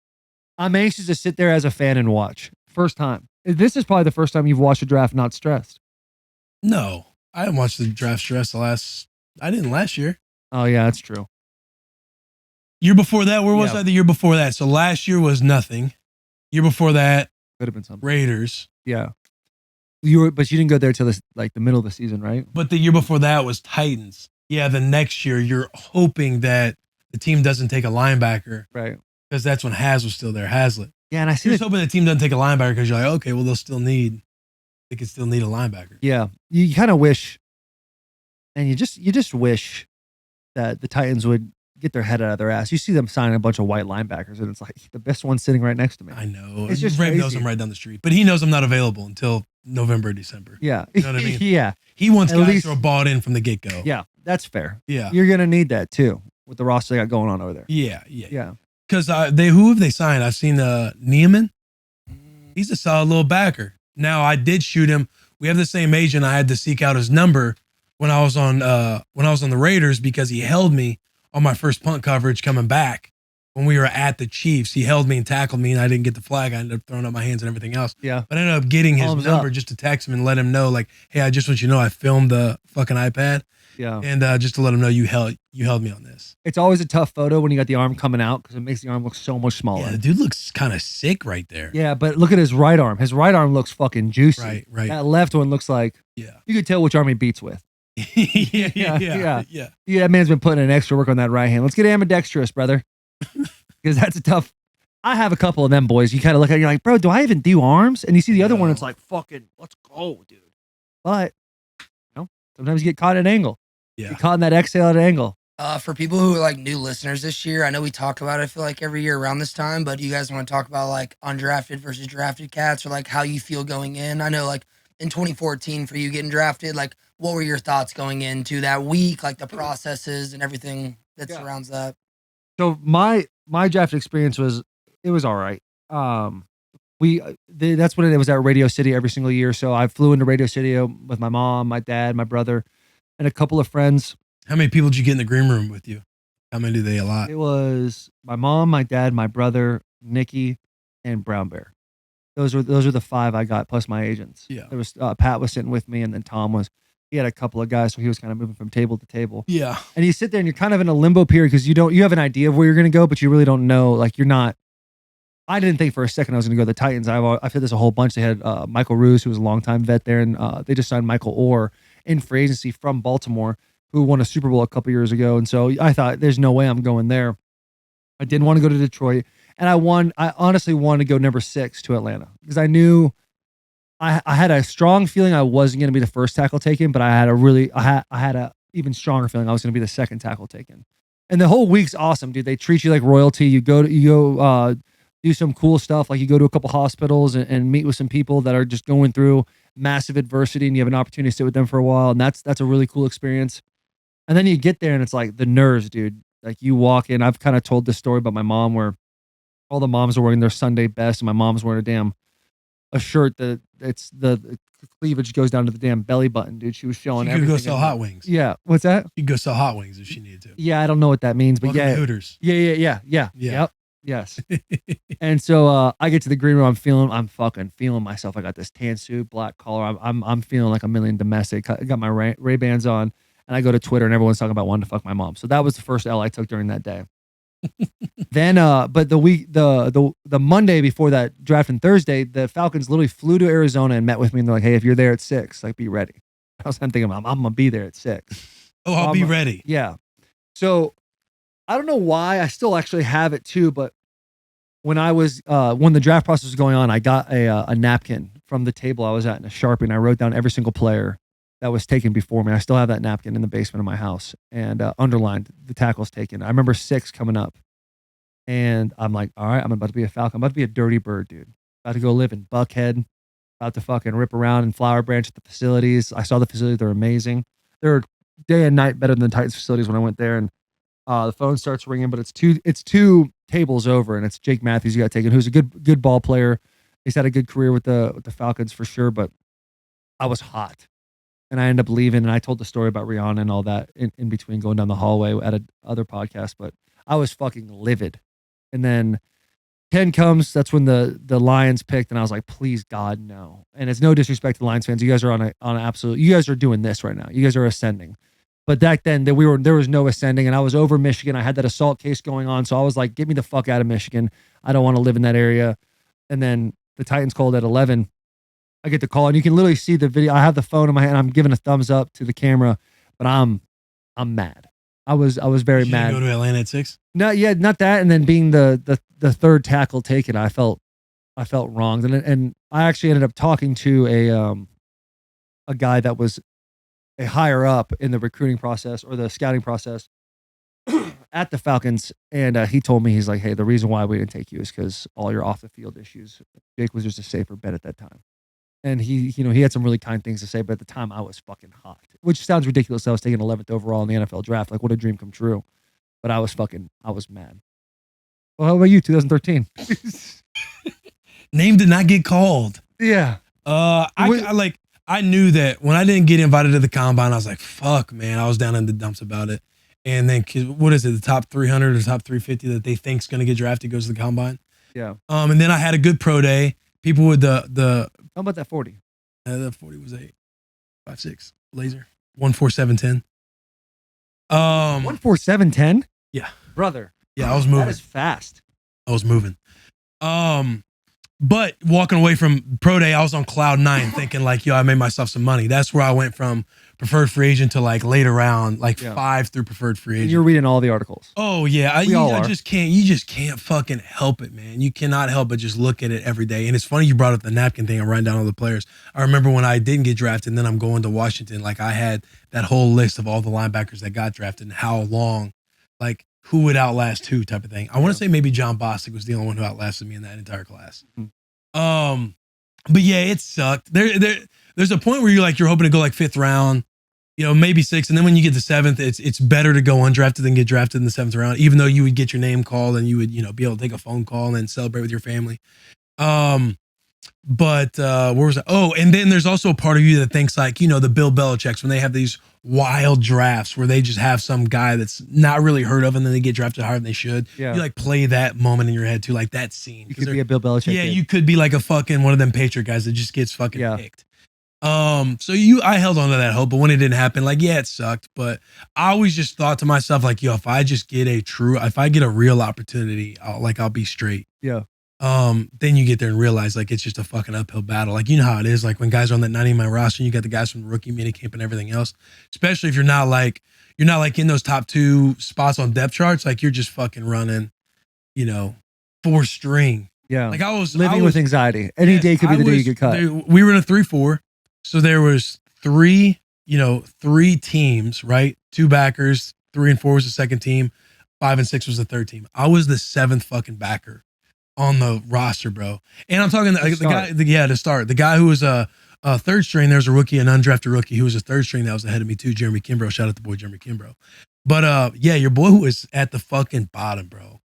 Speaker 1: I'm anxious to sit there as a fan and watch. First time. This is probably the first time you've watched a draft not stressed.
Speaker 2: No, I didn't watch the draft stress I didn't last year.
Speaker 1: Oh, yeah, that's true.
Speaker 2: Year before that, where was
Speaker 1: Yeah.
Speaker 2: I the year before that? So last year was nothing. Year before that,
Speaker 1: Could have been something.
Speaker 2: Raiders.
Speaker 1: Yeah. But you didn't go there till the middle of the season, right?
Speaker 2: But the year before that was Titans. Yeah, the next year you're hoping that the team doesn't take a linebacker
Speaker 1: Right.
Speaker 2: because that's when Haz was still there, Hazlitt.
Speaker 1: Yeah, and I see
Speaker 2: You're just hoping the team doesn't take a linebacker because you're like, okay, well, they'll still need they could still need a linebacker.
Speaker 1: Yeah, you kind of wish, and you just wish that the Titans would get their head out of their ass. You see them signing a bunch of white linebackers, and it's like the best one sitting right next to me.
Speaker 2: I know.
Speaker 1: It's just
Speaker 2: Rav knows
Speaker 1: crazy.
Speaker 2: I'm right down the street, but he knows I'm not available until November, December.
Speaker 1: Yeah,
Speaker 2: You know what I mean?
Speaker 1: yeah,
Speaker 2: He wants
Speaker 1: At
Speaker 2: guys
Speaker 1: least-
Speaker 2: who are bought in from the get go.
Speaker 1: yeah. That's fair.
Speaker 2: Yeah.
Speaker 1: You're gonna need that too with the roster they got going on over there.
Speaker 2: Yeah.
Speaker 1: Yeah,
Speaker 2: Because who have they signed? I've seen Neiman. He's a solid little backer. Now I did shoot him. We have the same agent. I had to seek out his number when I was on the Raiders because he held me on my first punt coverage coming back when we were at the Chiefs. He held me and tackled me, and I didn't get the flag. I ended up throwing up my hands and everything else.
Speaker 1: yeah.
Speaker 2: But I ended up getting his
Speaker 1: Thumbs
Speaker 2: number
Speaker 1: up.
Speaker 2: just to text him and let him know, like, hey, I just want you to know I filmed the fucking iPad,
Speaker 1: Yeah.
Speaker 2: and just to let him know you held me on this.
Speaker 1: It's always a tough photo when you got the arm coming out because it makes the arm look so much smaller.
Speaker 2: Yeah, the dude looks kind of sick right there.
Speaker 1: Yeah, but look at his right arm. His right arm looks fucking juicy.
Speaker 2: Right.
Speaker 1: That left one looks like
Speaker 2: Yeah.
Speaker 1: you could tell which arm he beats with.
Speaker 2: yeah.
Speaker 1: Yeah, that man's been putting in extra work on that right hand. Let's get ambidextrous, brother. Because that's a tough. I have a couple of them boys. You kind of look at it, you're like, bro, do I even do arms? And you see the other one, it's like, fucking, let's go, dude. But, sometimes you get caught at an angle.
Speaker 2: Yeah.
Speaker 1: Get caught in that exhale at an angle.
Speaker 3: For people who are like new listeners this year, I know we talk about it, I feel like every year around this time, but do you guys want to talk about like undrafted versus drafted cats or like how you feel going in? I know like in 2014 for you getting drafted, like what were your thoughts going into that week, like the processes and everything that
Speaker 1: Yeah.
Speaker 3: surrounds that?
Speaker 1: So my draft experience was all right. That's when it was at Radio City every single year. So I flew into Radio City with my mom, my dad, my brother, and a couple of friends.
Speaker 2: How many people did you get in the green room with you? How many do they allot?
Speaker 1: It was my mom, my dad, my brother, Nikki, and Brown Bear. Those are the 5 I got plus my agents.
Speaker 2: Yeah.
Speaker 1: There was Pat was sitting with me, and then Tom he had a couple of guys, so he was kind of moving from table to table.
Speaker 2: Yeah.
Speaker 1: And you sit there and you're kind of in a limbo period because you have an idea of where you're going to go, but you really don't know. Like you're not. I didn't think for a second I was going to go to the Titans. I've said this a whole bunch. They had Michael Roos, who was a longtime vet there, and they just signed Michael Orr in free agency from Baltimore, who won a Super Bowl a couple years ago. And so I thought, there's no way I'm going there. I didn't want to go to Detroit, and I honestly wanted to go number 6 to Atlanta because I knew I had a strong feeling I wasn't going to be the first tackle taken, but I had a even stronger feeling I was going to be the second tackle taken. And the whole week's awesome, dude. They treat you like royalty. You go do some cool stuff. Like you go to a couple hospitals and meet with some people that are just going through massive adversity, and you have an opportunity to sit with them for a while. And that's a really cool experience. And then you get there and it's like the nerves, dude. Like you walk in, I've kind of told this story about my mom where all the moms are wearing their Sunday best and my mom's wearing a shirt that it's the cleavage goes down to the damn belly button, dude. She was showing
Speaker 2: You could
Speaker 1: everything.
Speaker 2: go sell hot wings.
Speaker 1: Yeah. What's that?
Speaker 2: You could go sell hot wings if she needed to.
Speaker 1: Yeah. I don't know what that means, but
Speaker 2: Welcome to
Speaker 1: yeah.
Speaker 2: Hooters.
Speaker 1: Yeah.
Speaker 2: Yeah.
Speaker 1: Yep. Yes. And so I get to the green room. I'm fucking feeling myself. I got this tan suit, black collar. I'm feeling like a million domestic. I got my Ray-Bans on, and I go to Twitter, and everyone's talking about wanting to fuck my mom. So that was the first L I took during that day. Then, but the Monday before that draft and Thursday, the Falcons literally flew to Arizona and met with me, and they're like, "Hey, if you're there at 6, like, be ready." I'm thinking, I'm gonna be there at 6.
Speaker 2: Oh, I'll be ready.
Speaker 1: Yeah. So I don't know why. I still actually have it too, but when the draft process was going on, I got a napkin from the table I was at and a Sharpie, and I wrote down every single player that was taken before me. I still have that napkin in the basement of my house and underlined the tackles taken. I remember 6 coming up, and I'm like, all right, I'm about to be a Falcon. I'm about to be a dirty bird, dude. About to go live in Buckhead. About to fucking rip around in Flower Branch at the facilities. I saw the facilities. They're amazing. They're day and night better than the Titans facilities when I went there. And the phone starts ringing, but it's two tables over, and it's Jake Matthews you got taken, who's a good ball player. He's had a good career with the Falcons for sure, but I was hot. And I ended up leaving, and I told the story about Rihanna and all that in between going down the hallway at other podcast, but I was fucking livid. And then Ken comes, that's when the Lions picked, and I was like, please God, no. And it's no disrespect to the Lions fans. You guys are on absolute, you guys are doing this right now. You guys are ascending. But back then there was no ascending, and I was over Michigan. I had that assault case going on. So I was like, get me the fuck out of Michigan. I don't want to live in that area. And then the Titans called at 11. I get the call, and you can literally see the video. I have the phone in my hand. I'm giving a thumbs up to the camera, but I'm mad. I was very
Speaker 2: Did you
Speaker 1: mad.
Speaker 2: go to Atlanta at 6?
Speaker 1: Not that. And then being the third tackle taken, I felt wronged. And I actually ended up talking to a guy that was a higher up in the recruiting process or the scouting process at the Falcons, and he told me, he's like, hey, the reason why we didn't take you is because all your off the field issues. Jake was just a safer bet at that time. And he had some really kind things to say, but at the time I was fucking hot, which sounds ridiculous. I was taking 11th overall in the NFL draft. Like, what a dream come true. But I was mad. Well, how about you, 2013?
Speaker 2: Name did not get called.
Speaker 1: Yeah.
Speaker 2: I knew that when I didn't get invited to the combine, I was like, fuck, man. I was down in the dumps about it. And then, what is it, the top 300 or top 350 that they think's going to get drafted goes to the combine?
Speaker 1: Yeah.
Speaker 2: And then I had a good pro day. People with the
Speaker 1: how about that 40?
Speaker 2: The 40 was 5.6 laser 14710.
Speaker 1: 14710?
Speaker 2: Yeah,
Speaker 1: brother.
Speaker 2: Yeah, I was moving.
Speaker 1: That is fast.
Speaker 2: I was moving. But walking away from pro day, I was on cloud 9 thinking like, yo, I made myself some money. That's where I went from preferred free agent to like later round, like 5 through preferred free agent.
Speaker 1: You're reading all the articles.
Speaker 2: Oh yeah. I just can't, you just can't fucking help it, man. You cannot help but just look at it every day. And it's funny you brought up the napkin thing and writing down all the players. I remember when I didn't get drafted and then I'm going to Washington, like I had that whole list of all the linebackers that got drafted and how long, like who would outlast who type of thing. I want to say maybe John Bostic was the only one who outlasted me in that entire class. But yeah, it sucked. There's a point where you're hoping to go like 5th round, maybe 6th. And then when you get to 7th, it's better to go undrafted than get drafted in the 7th round, even though you would get your name called and you would, be able to take a phone call and then celebrate with your family. But where was I? Oh, and then there's also a part of you that thinks like, the Bill Belichick's when they have these wild drafts where they just have some guy that's not really heard of and then they get drafted higher than they should. Yeah. You like play that moment in your head too, like that scene.
Speaker 1: You could be a Bill Belichick.
Speaker 2: Yeah, you could be like a fucking one of them Patriot guys that just gets fucking picked. So I held on to that hope, but when it didn't happen, like, yeah, it sucked. But I always just thought to myself, like, yo, if I get a real opportunity, I'll be straight.
Speaker 1: Yeah.
Speaker 2: Then you get there and realize like it's just a fucking uphill battle. Like, you know how it is, like when guys are on that 90-man roster and you got the guys from the rookie minicamp and everything else, especially if you're not like in those top 2 spots on depth charts, like you're just fucking running, 4 string.
Speaker 1: Yeah.
Speaker 2: Like I was
Speaker 1: living with anxiety. Any day could be the day you get cut.
Speaker 2: We were in a 3-4. So there was 3 teams, right? 2 backers, 3 and 4 was the second team, 5 and 6 was the third team. I was the 7th fucking backer on the roster, bro. And I'm talking the guy, to start. The guy who was a 3rd string, there's a rookie, an undrafted rookie who was a 3rd string that was ahead of me too, Jeremy Kimbrough. Shout out to boy Jeremy Kimbrough. But yeah, your boy was at the fucking bottom, bro.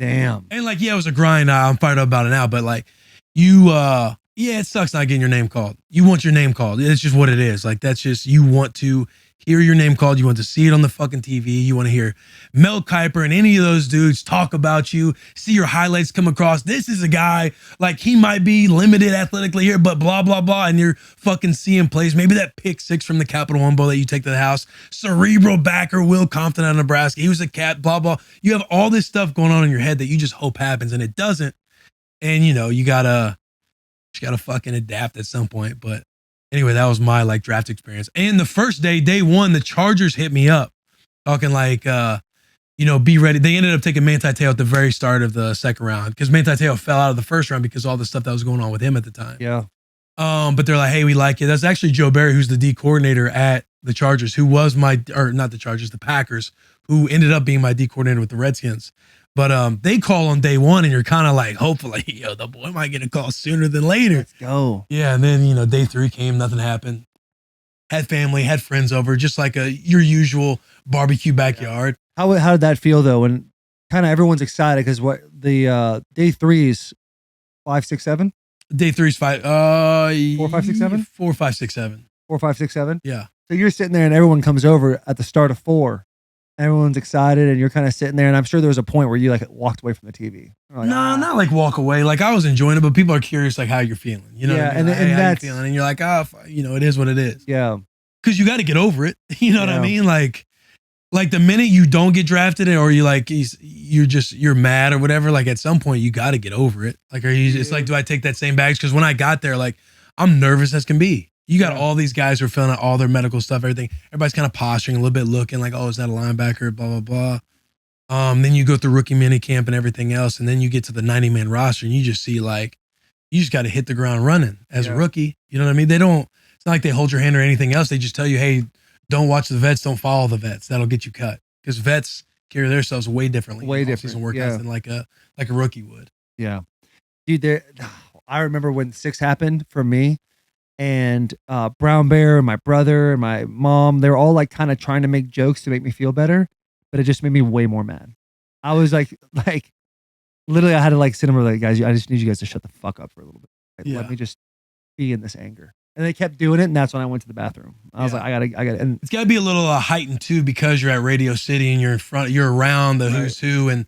Speaker 1: Damn.
Speaker 2: And like, yeah, it was a grind. I'm fired up about it now, but like you yeah, it sucks not getting your name called. You want your name called. It's just what it is. Like, that's just, you want to hear your name called. You want to see it on the fucking TV. You want to hear Mel Kiper and any of those dudes talk about you, see your highlights come across. This is a guy, like, he might be limited athletically here, but blah, blah, blah. And you're fucking seeing plays. Maybe that pick 6 from the Capital One Bowl that you take to the house. Cerebral backer, Will Compton out of Nebraska. He was a cat, blah, blah. You have all this stuff going on in your head that you just hope happens, and it doesn't. And, you gotta fucking adapt at some point. But anyway, that was my like draft experience. And the first day 1, the Chargers hit me up talking like, be ready. They ended up taking Manti Te'o at the very start of the second round because Manti Te'o fell out of the first round because all the stuff that was going on with him at the time.
Speaker 1: Yeah.
Speaker 2: But they're like, hey, we like you. That's actually Joe Barry, who's the D coordinator at the Chargers, who was the Packers, who ended up being my D coordinator with the Redskins. But they call on day 1 and you're kind of like, hopefully, the boy might get a call sooner than later.
Speaker 1: Let's go.
Speaker 2: Yeah. And then, day 3 came, nothing happened. Had family, had friends over, just like your usual barbecue backyard.
Speaker 1: How did that feel though? When kind of everyone's excited because what the day 3's 5, 6, 7?
Speaker 2: Day 3's 5,
Speaker 1: 4, 5, 6, 7?
Speaker 2: 4, 5, 6, 7.
Speaker 1: 4, 5, 6, 7?
Speaker 2: Yeah.
Speaker 1: So you're sitting there and everyone comes over at the start of 4. Everyone's excited and you're kind of sitting there, and I'm sure there was a point where you like walked away from the TV. Like,
Speaker 2: not like walk away. Like I was enjoying it, but people are curious like how you're feeling. You know what I mean?
Speaker 1: And
Speaker 2: how
Speaker 1: that's
Speaker 2: you feeling, and you're like, it is what it is.
Speaker 1: Yeah.
Speaker 2: Because you got to get over it. You know what I mean? Like the minute you don't get drafted or you like you're mad or whatever. Like at some point you got to get over it. Like it's like, do I take that same baggage? Because when I got there, like I'm nervous as can be. You got all these guys who are filling out all their medical stuff, everything. Everybody's kind of posturing a little bit, looking like, oh, is that a linebacker? Blah, blah, blah. Then you go through rookie mini camp and everything else. And then you get to the 90-man roster and you just see like, you just got to hit the ground running as a rookie. You know what I mean? It's not like they hold your hand or anything else. They just tell you, hey, don't watch the vets, don't follow the vets. That'll get you cut. Because vets carry themselves way differently.
Speaker 1: Way
Speaker 2: in
Speaker 1: different,
Speaker 2: off-season workouts
Speaker 1: yeah.
Speaker 2: than like a rookie would.
Speaker 1: Yeah. Dude, I remember when 6 happened for me, and Brown Bear and my brother and my mom, they were all like kind of trying to make jokes to make me feel better, but it just made me way more mad. I was like literally I had to like sit them like, guys, I just need you guys to shut the fuck up for a little bit. Like,
Speaker 2: Yeah.
Speaker 1: let me just be in this anger. And they kept doing it, and that's when I went to the bathroom. I was like, I gotta, and
Speaker 2: It's got to be a little heightened too, because you're at Radio City and you're around the who's who, and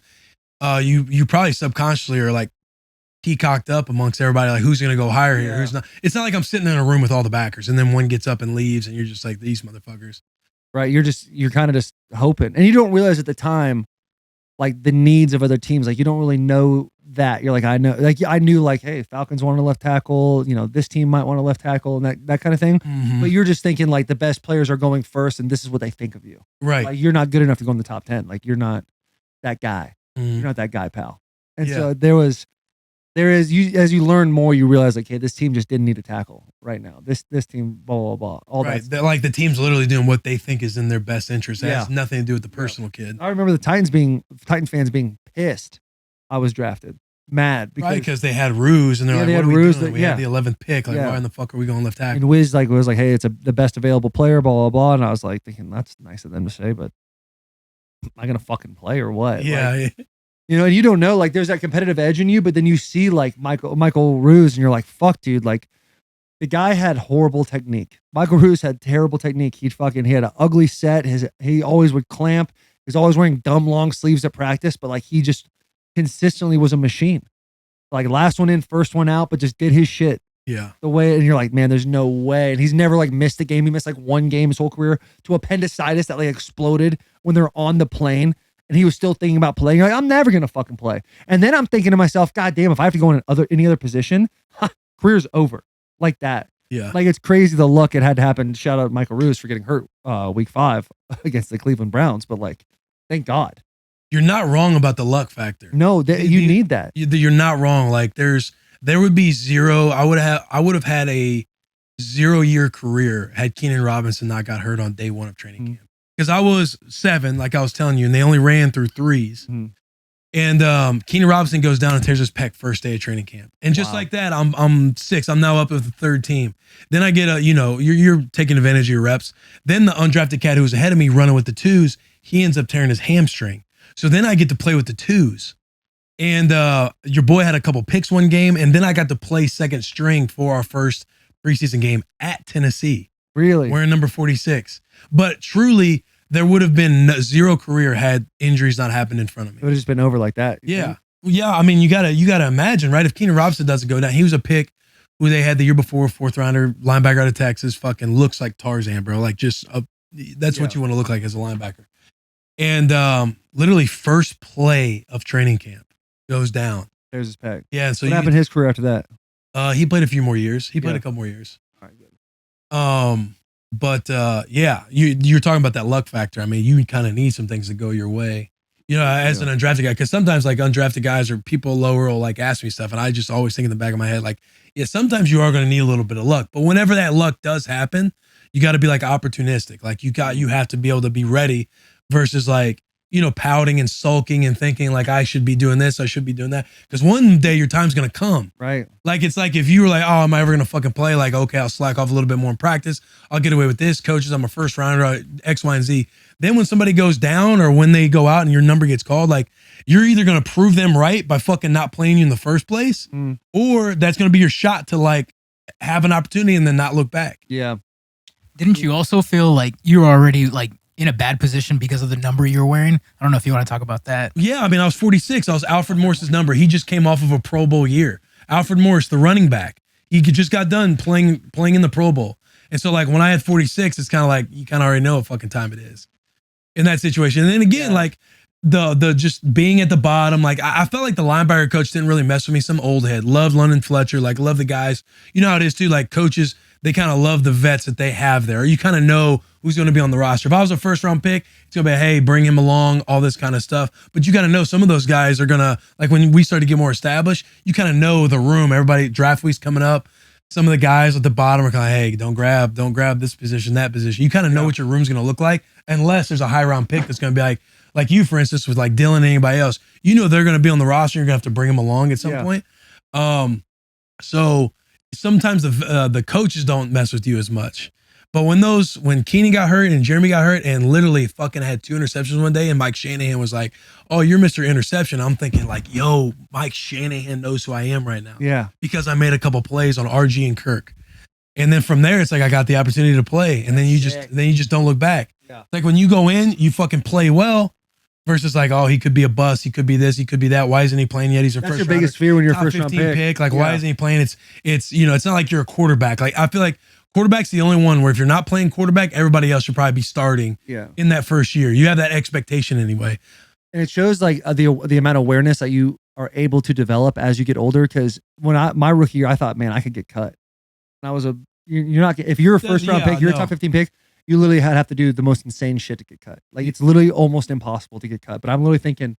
Speaker 2: you probably subconsciously are like peacocked up amongst everybody, like who's gonna go higher here, who's not. It's not like I'm sitting in a room with all the backers, and then one gets up and leaves, and you're just like, these motherfuckers.
Speaker 1: right. You're kind of just hoping, and you don't realize at the time, like the needs of other teams. Like you don't really know that. You're like, I know, like I knew, like, hey, Falcons want a left tackle. You know, this team might want a left tackle, and that kind of thing.
Speaker 2: Mhm.
Speaker 1: But you're just thinking like the best players are going first, and this is what they think of you.
Speaker 2: Right.
Speaker 1: Like you're not good enough to go in the top 10. Like you're not that guy.
Speaker 2: Mhm.
Speaker 1: You're not that guy, pal. And
Speaker 2: Yeah.
Speaker 1: so there is you, as you learn more, you realize like, hey, this team just didn't need a tackle right now. This team, blah blah blah, all
Speaker 2: Right.
Speaker 1: that.
Speaker 2: They're like the team's literally doing what they think is in their best interest. It
Speaker 1: Yeah.
Speaker 2: has nothing to do with the personal kid.
Speaker 1: I remember the Titans fans being pissed I was drafted, mad
Speaker 2: Right,
Speaker 1: because
Speaker 2: because they had Ruse, and they're
Speaker 1: Yeah,
Speaker 2: like,
Speaker 1: they
Speaker 2: what
Speaker 1: had
Speaker 2: are we
Speaker 1: Ruse
Speaker 2: doing?
Speaker 1: that-
Speaker 2: We
Speaker 1: yeah.
Speaker 2: had the 11th pick. Like,
Speaker 1: Yeah.
Speaker 2: why in the fuck are we going left tackle?
Speaker 1: and Wiz like was like, hey, it's the best available player, blah blah blah, and I was like thinking that's nice of them to say, but am I gonna fucking play or what?
Speaker 2: Yeah.
Speaker 1: Like, you know, and you don't know, like there's that competitive edge in you, but then you see like Michael Ruse, and you're like, fuck, dude, like the guy had horrible technique. Michael Ruse had terrible technique. He had an ugly set. He always would clamp. He was always wearing dumb long sleeves at practice, but like he just consistently was a machine. Like last one in, first one out, but just did his shit
Speaker 2: Yeah.
Speaker 1: the way, and you're like, man, there's no way. And he's never like missed a game. He missed like one game his whole career to appendicitis that like exploded when they're on the plane. And he was still thinking about playing. You're like, I'm never gonna fucking play. And then I'm thinking to myself, God damn, if I have to go in any other position, career's over. Like that.
Speaker 2: Yeah.
Speaker 1: Like it's crazy the luck it had to happen. Shout out Michael Ruse for getting hurt week 5 against the Cleveland Browns. But like, thank God.
Speaker 2: You're not wrong about the luck factor.
Speaker 1: No, you need that.
Speaker 2: You're not wrong. Like there would be zero. I would have had a 0-year career had Keenan Robinson not got hurt on day 1 of training camp. Because I was 7, like I was telling you, and they only ran through 3s.
Speaker 1: Mhm.
Speaker 2: And Keenan Robinson goes down and tears his pec first day of training camp. And just like that, I'm 6. I'm now up with the 3rd team. Then I get you're taking advantage of your reps. Then the undrafted cat who was ahead of me running with the 2s, he ends up tearing his hamstring. So then I get to play with the 2s. And your boy had a couple picks one game, and then I got to play second string for our first preseason game at Tennessee.
Speaker 1: Really?
Speaker 2: Wearing number 46. But truly, there would have been 0 career had injuries not happened in front of
Speaker 1: It
Speaker 2: me.
Speaker 1: would have just been over like that.
Speaker 2: Yeah. Yeah, I mean, you gotta imagine, right? If Keenan Robinson doesn't go down, he was a pick who they had the year before, 4th rounder, linebacker out of Texas, fucking looks like Tarzan, bro. Like that's what you want to look like as a linebacker. And literally first play of training camp goes down.
Speaker 1: There's his peg.
Speaker 2: Yeah, so
Speaker 1: What happened to his career after that?
Speaker 2: he played a few more years. He played
Speaker 1: Yeah.
Speaker 2: a couple more years.
Speaker 1: All right, good.
Speaker 2: But yeah, you're talking about that luck factor. I mean, you kind of need some things to go your way, as an undrafted guy, because sometimes like undrafted guys or people lower will like ask me stuff, and I just always think in the back of my head, like, yeah, sometimes you are going to need a little bit of luck, but whenever that luck does happen, you got to be like opportunistic. Like you have to be able to be ready versus like, pouting and sulking and thinking like I should be doing this, I should be doing that. Because one day your time's going to come.
Speaker 1: Right.
Speaker 2: Like, it's like if you were like, oh, am I ever going to fucking play? Like, okay, I'll slack off a little bit more in practice. I'll get away with this. Coaches, I'm a first rounder, X, Y, and Z. Then when somebody goes down or when they go out and your number gets called, like you're either going to prove them right by fucking not playing you in the first place, or that's going to be your shot to like have an opportunity and then not look back.
Speaker 1: Yeah.
Speaker 5: Didn't you also feel like you were already like in a bad position because of the number you're wearing? I don't know if you want to talk about that.
Speaker 2: Yeah, I mean, I was 46. I was Alfred Morris's number. He just came off of a Pro Bowl year. Alfred Morris, the running back, he just got done playing in the Pro Bowl. And so, like, when I had 46, it's kind of like you kind of already know what fucking time it is in that situation. And then again, like the just being at the bottom, like I felt like the linebacker coach didn't really mess with me. Some old head, loved London Fletcher, like love the guys. You know how it is too. Like coaches, they kind of love the vets that they have there. You kind of know who's going to be on the roster. If I was a first round pick, it's going to be, hey, bring him along, all this kind of stuff. But you got to know some of those guys are going to, like when we start to get more established, you kind of know the room. Everybody, draft week's coming up. some of the guys at the bottom are kind of, hey, don't grab this position, that position. You kind of know what your room's going to look like, unless there's a high round pick that's going to be like you, for instance, with like Dylan and anybody else. You know they're going to be on the roster. You're going to have to bring them along at some point. So sometimes the coaches don't mess with you as much. But when Keenan got hurt and Jeremy got hurt and literally fucking had 2 interceptions one day, and Mike Shanahan was like, "Oh, you're Mr. Interception," I'm thinking like, "Yo, Mike Shanahan knows who I am right now."
Speaker 1: Yeah.
Speaker 2: Because I made a couple plays on RG and Kirk. And then from there, it's like I got the opportunity to play, and then you just don't look back.
Speaker 1: Yeah.
Speaker 2: Like when you go in, you fucking play well, versus like, oh, he could be a bust, he could be this, he could be that. Why isn't he playing yet? He's a
Speaker 1: That's
Speaker 2: first
Speaker 1: your biggest fear when you're a
Speaker 2: top
Speaker 1: first round
Speaker 2: 15
Speaker 1: pick.
Speaker 2: Like, why isn't he playing? It's it's not like you're a quarterback. Like I feel like quarterback's the only one where if you're not playing quarterback, everybody else should probably be starting. In that first year, you have that expectation anyway.
Speaker 1: And it shows like the amount of awareness that you are able to develop as you get older. Because when my rookie year, I thought, man, I could get cut. And I was you're not, if you're a first round pick, you're a top 15 pick, you literally have to do the most insane shit to get cut. Like it's literally almost impossible to get cut. But I'm literally thinking,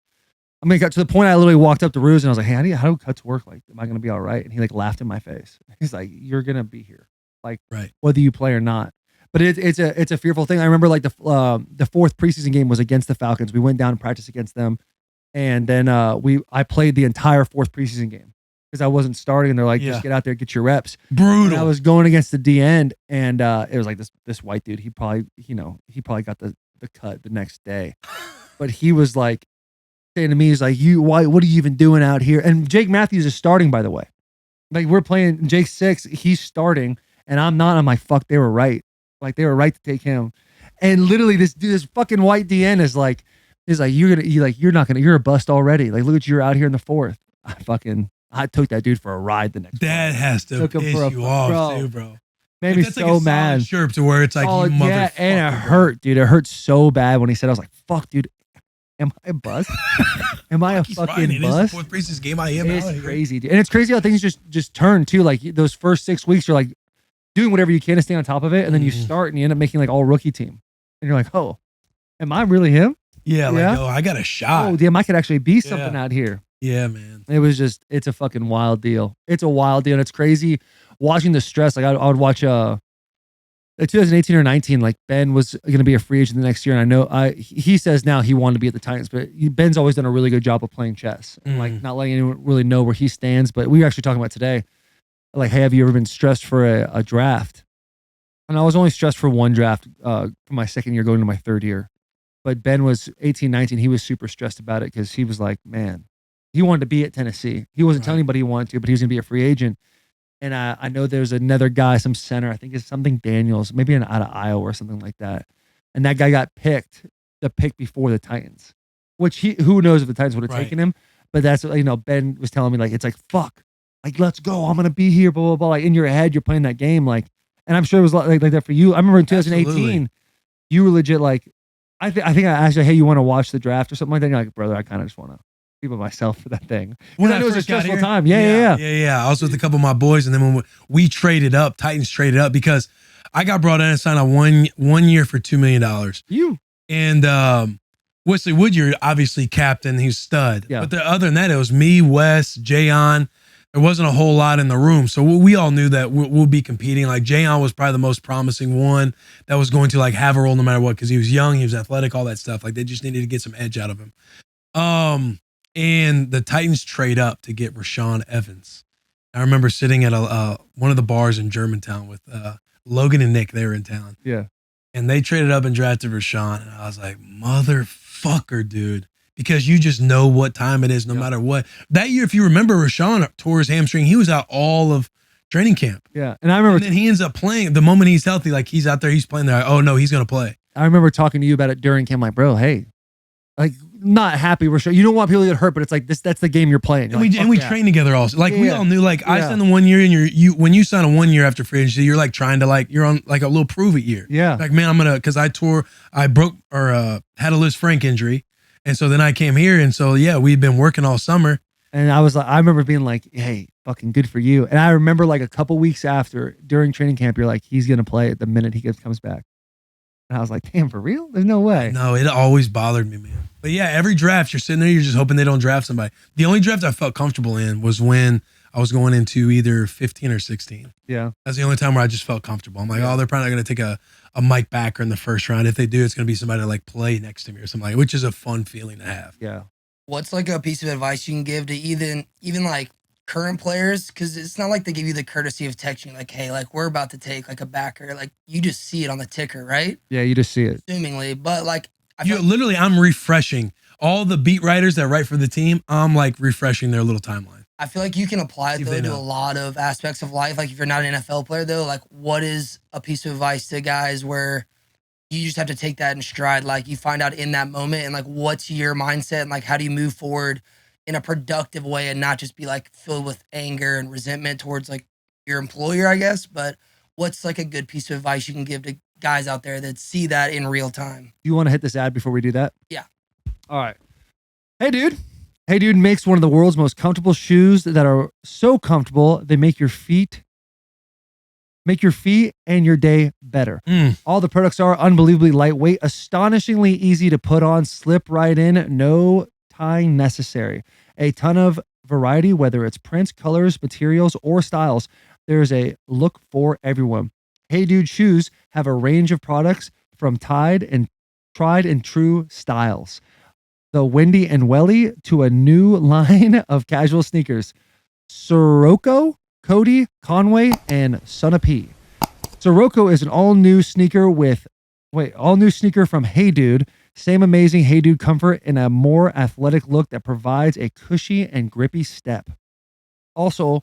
Speaker 1: I mean, got to the point I literally walked up to Ruse and I was like, hey, how do cuts work? Like, am I going to be all right? And he like laughed in my face. He's like, you're going to be here. Like, whether you play or not. But it's a fearful thing. I remember like the 4th preseason game was against the Falcons. We went down and practiced against them. And then I played the entire 4th preseason game because I wasn't starting. And they're like, just get out there, get your reps.
Speaker 2: Brutal. And
Speaker 1: I was going against the D end, and it was like this white dude. He probably got the cut the next day. But he was like saying to me, he's like, what are you even doing out here? And Jake Matthews is starting, by the way. Like we're playing Jake's 6, he's starting, and I'm not. I'm like, fuck, they were right. Like they were right to take him. And literally this fucking white DN is like, you're a bust already. Like, look at you're out here in the 4th. I took that dude for a ride the next day.
Speaker 2: That has to piss you off too, bro.
Speaker 1: Made me
Speaker 2: that's
Speaker 1: so
Speaker 2: like a
Speaker 1: mad.
Speaker 2: Chirp to where it's like, you motherfucker.
Speaker 1: Yeah, and it hurt, dude. It hurt so bad when he said, I was like, fuck, dude. Am I a bust? Am I a fucking bust?
Speaker 2: It is the 4th preseason game. I am.
Speaker 1: It's crazy, dude. And it's crazy how things just turn too. Like those first 6 weeks, you're like doing whatever you can to stay on top of it, and then you start and you end up making like all rookie team, and you're like, oh, am I really him?
Speaker 2: Yeah, like, oh, I got a shot.
Speaker 1: Oh, damn, I could actually be something out here.
Speaker 2: Yeah, man.
Speaker 1: It's a fucking wild deal. It's a wild deal, and it's crazy watching the stress. Like I would watch 2018 or 19, like Ben was going to be a free agent the next year. And I know he says now he wanted to be at the Titans, but Ben's always done a really good job of playing chess and like not letting anyone really know where he stands. But we were actually talking about today, like, hey, have you ever been stressed for a draft? And I was only stressed for one draft for my 2nd year going to my 3rd year. But Ben was 18, 19. He was super stressed about it because he was like, man, he wanted to be at Tennessee. He wasn't telling anybody he wanted to, but he was going to be a free agent. And I know there's another guy, some center, I think it's something Daniels, maybe out of Iowa or something like that. And that guy got picked, the pick before the Titans, which who knows if the Titans would have taken him. But that's, Ben was telling me, like, it's like, fuck, like, let's go. I'm going to be here, blah, blah, blah. Like, in your head, you're playing that game. Like, and I'm sure it was like that for you. I remember in 2018, you were legit like, I think I asked you, hey, you want to watch the draft or something like that? And you're like, brother, I kind of just want to be by myself for that thing. When I know it was a stressful time. Yeah.
Speaker 2: I was with a couple of my boys, and then when we traded up, Titans traded up because I got brought in and signed a one year for $2 million. And Wesley Woodyard, obviously captain, he's stud. Yeah. But other than that, it was me, Wes, Jayon. There wasn't a whole lot in the room. So we all knew that we'll be competing. Like Jayon was probably the most promising one that was going to like have a role no matter what, because he was young, he was athletic, all that stuff. Like they just needed to get some edge out of him. And the Titans trade up to get Rashaan Evans. I remember sitting at one of the bars in Germantown with Logan and Nick. They were in town.
Speaker 1: Yeah.
Speaker 2: And they traded up and drafted Rashaan. And I was like, motherfucker, dude. Because you just know what time it is no matter what. That year, if you remember, Rashaan tore his hamstring. He was out all of training camp.
Speaker 1: Yeah. And I remember.
Speaker 2: And then he ends up playing. The moment he's healthy, like he's out there, he's playing there. Like, oh, no, he's going to play.
Speaker 1: I remember talking to you about it during camp. Like, bro, hey. Like, not happy. Rashaan. You don't want people to get hurt, but it's like that's the game you're playing. You're
Speaker 2: and we train together also. Like we all knew. Like I signed the 1 year, and when you sign a 1 year after free agency, you're like trying to like you're on like a little prove it year.
Speaker 1: Yeah.
Speaker 2: Like man, I'm gonna because I broke or had a Liz Frank injury, and so then I came here, and so we've been working all summer.
Speaker 1: And I was like, I remember being like, hey, fucking good for you. And I remember like a couple weeks after during training camp, you're like, he's gonna play it the minute he comes back. And I was like, damn, for real? There's no way.
Speaker 2: No, it always bothered me, man. But yeah, every draft, you're sitting there, you're just hoping they don't draft somebody. The only draft I felt comfortable in was when I was going into either 15 or 16.
Speaker 1: Yeah.
Speaker 2: That's the only time where I just felt comfortable. I'm like, oh, they're probably not going to take a Mike Backer in the first round. If they do, it's going to be somebody to like play next to me or something like, which is a fun feeling to have.
Speaker 1: Yeah.
Speaker 3: What's like a piece of advice you can give to even like current players? Because it's not like they give you the courtesy of texting like, hey, like we're about to take like a backer. Like you just see it on the ticker, right?
Speaker 1: Yeah, you just see it.
Speaker 3: Assumingly, but like
Speaker 2: Literally, I'm refreshing all the beat writers that write for the team. I'm like refreshing their little timeline.
Speaker 3: I feel like you can apply it
Speaker 2: If
Speaker 3: though
Speaker 2: they
Speaker 3: to a
Speaker 2: know.
Speaker 3: lot of aspects of life. Like if you're not an NFL player though, like what is a piece of advice to guys where you just have to take that in stride? Like you find out in that moment and like what's your mindset and like how do you move forward in a productive way and not just be like filled with anger and resentment towards like your employer, I guess. But what's like a good piece of advice you can give to guys out there that see that in real time?
Speaker 1: You want to hit this ad before we do that?
Speaker 3: Yeah.
Speaker 1: All right. Hey, dude. Hey, dude makes one of the world's most comfortable shoes that are so comfortable they make your feet and your day better. All the products are unbelievably lightweight, astonishingly easy to put on, slip right in, no tying necessary. A ton of variety, whether it's prints, colors, materials, or styles. There's a look for everyone. Hey Dude shoes have a range of products from tried and true styles. The Wendy and Welly to a new line of casual sneakers. Sirocco, Cody, Conway, and Son of P. Sirocco is an all-new sneaker from Hey Dude. Same amazing Hey Dude comfort in a more athletic look that provides a cushy and grippy step. Also,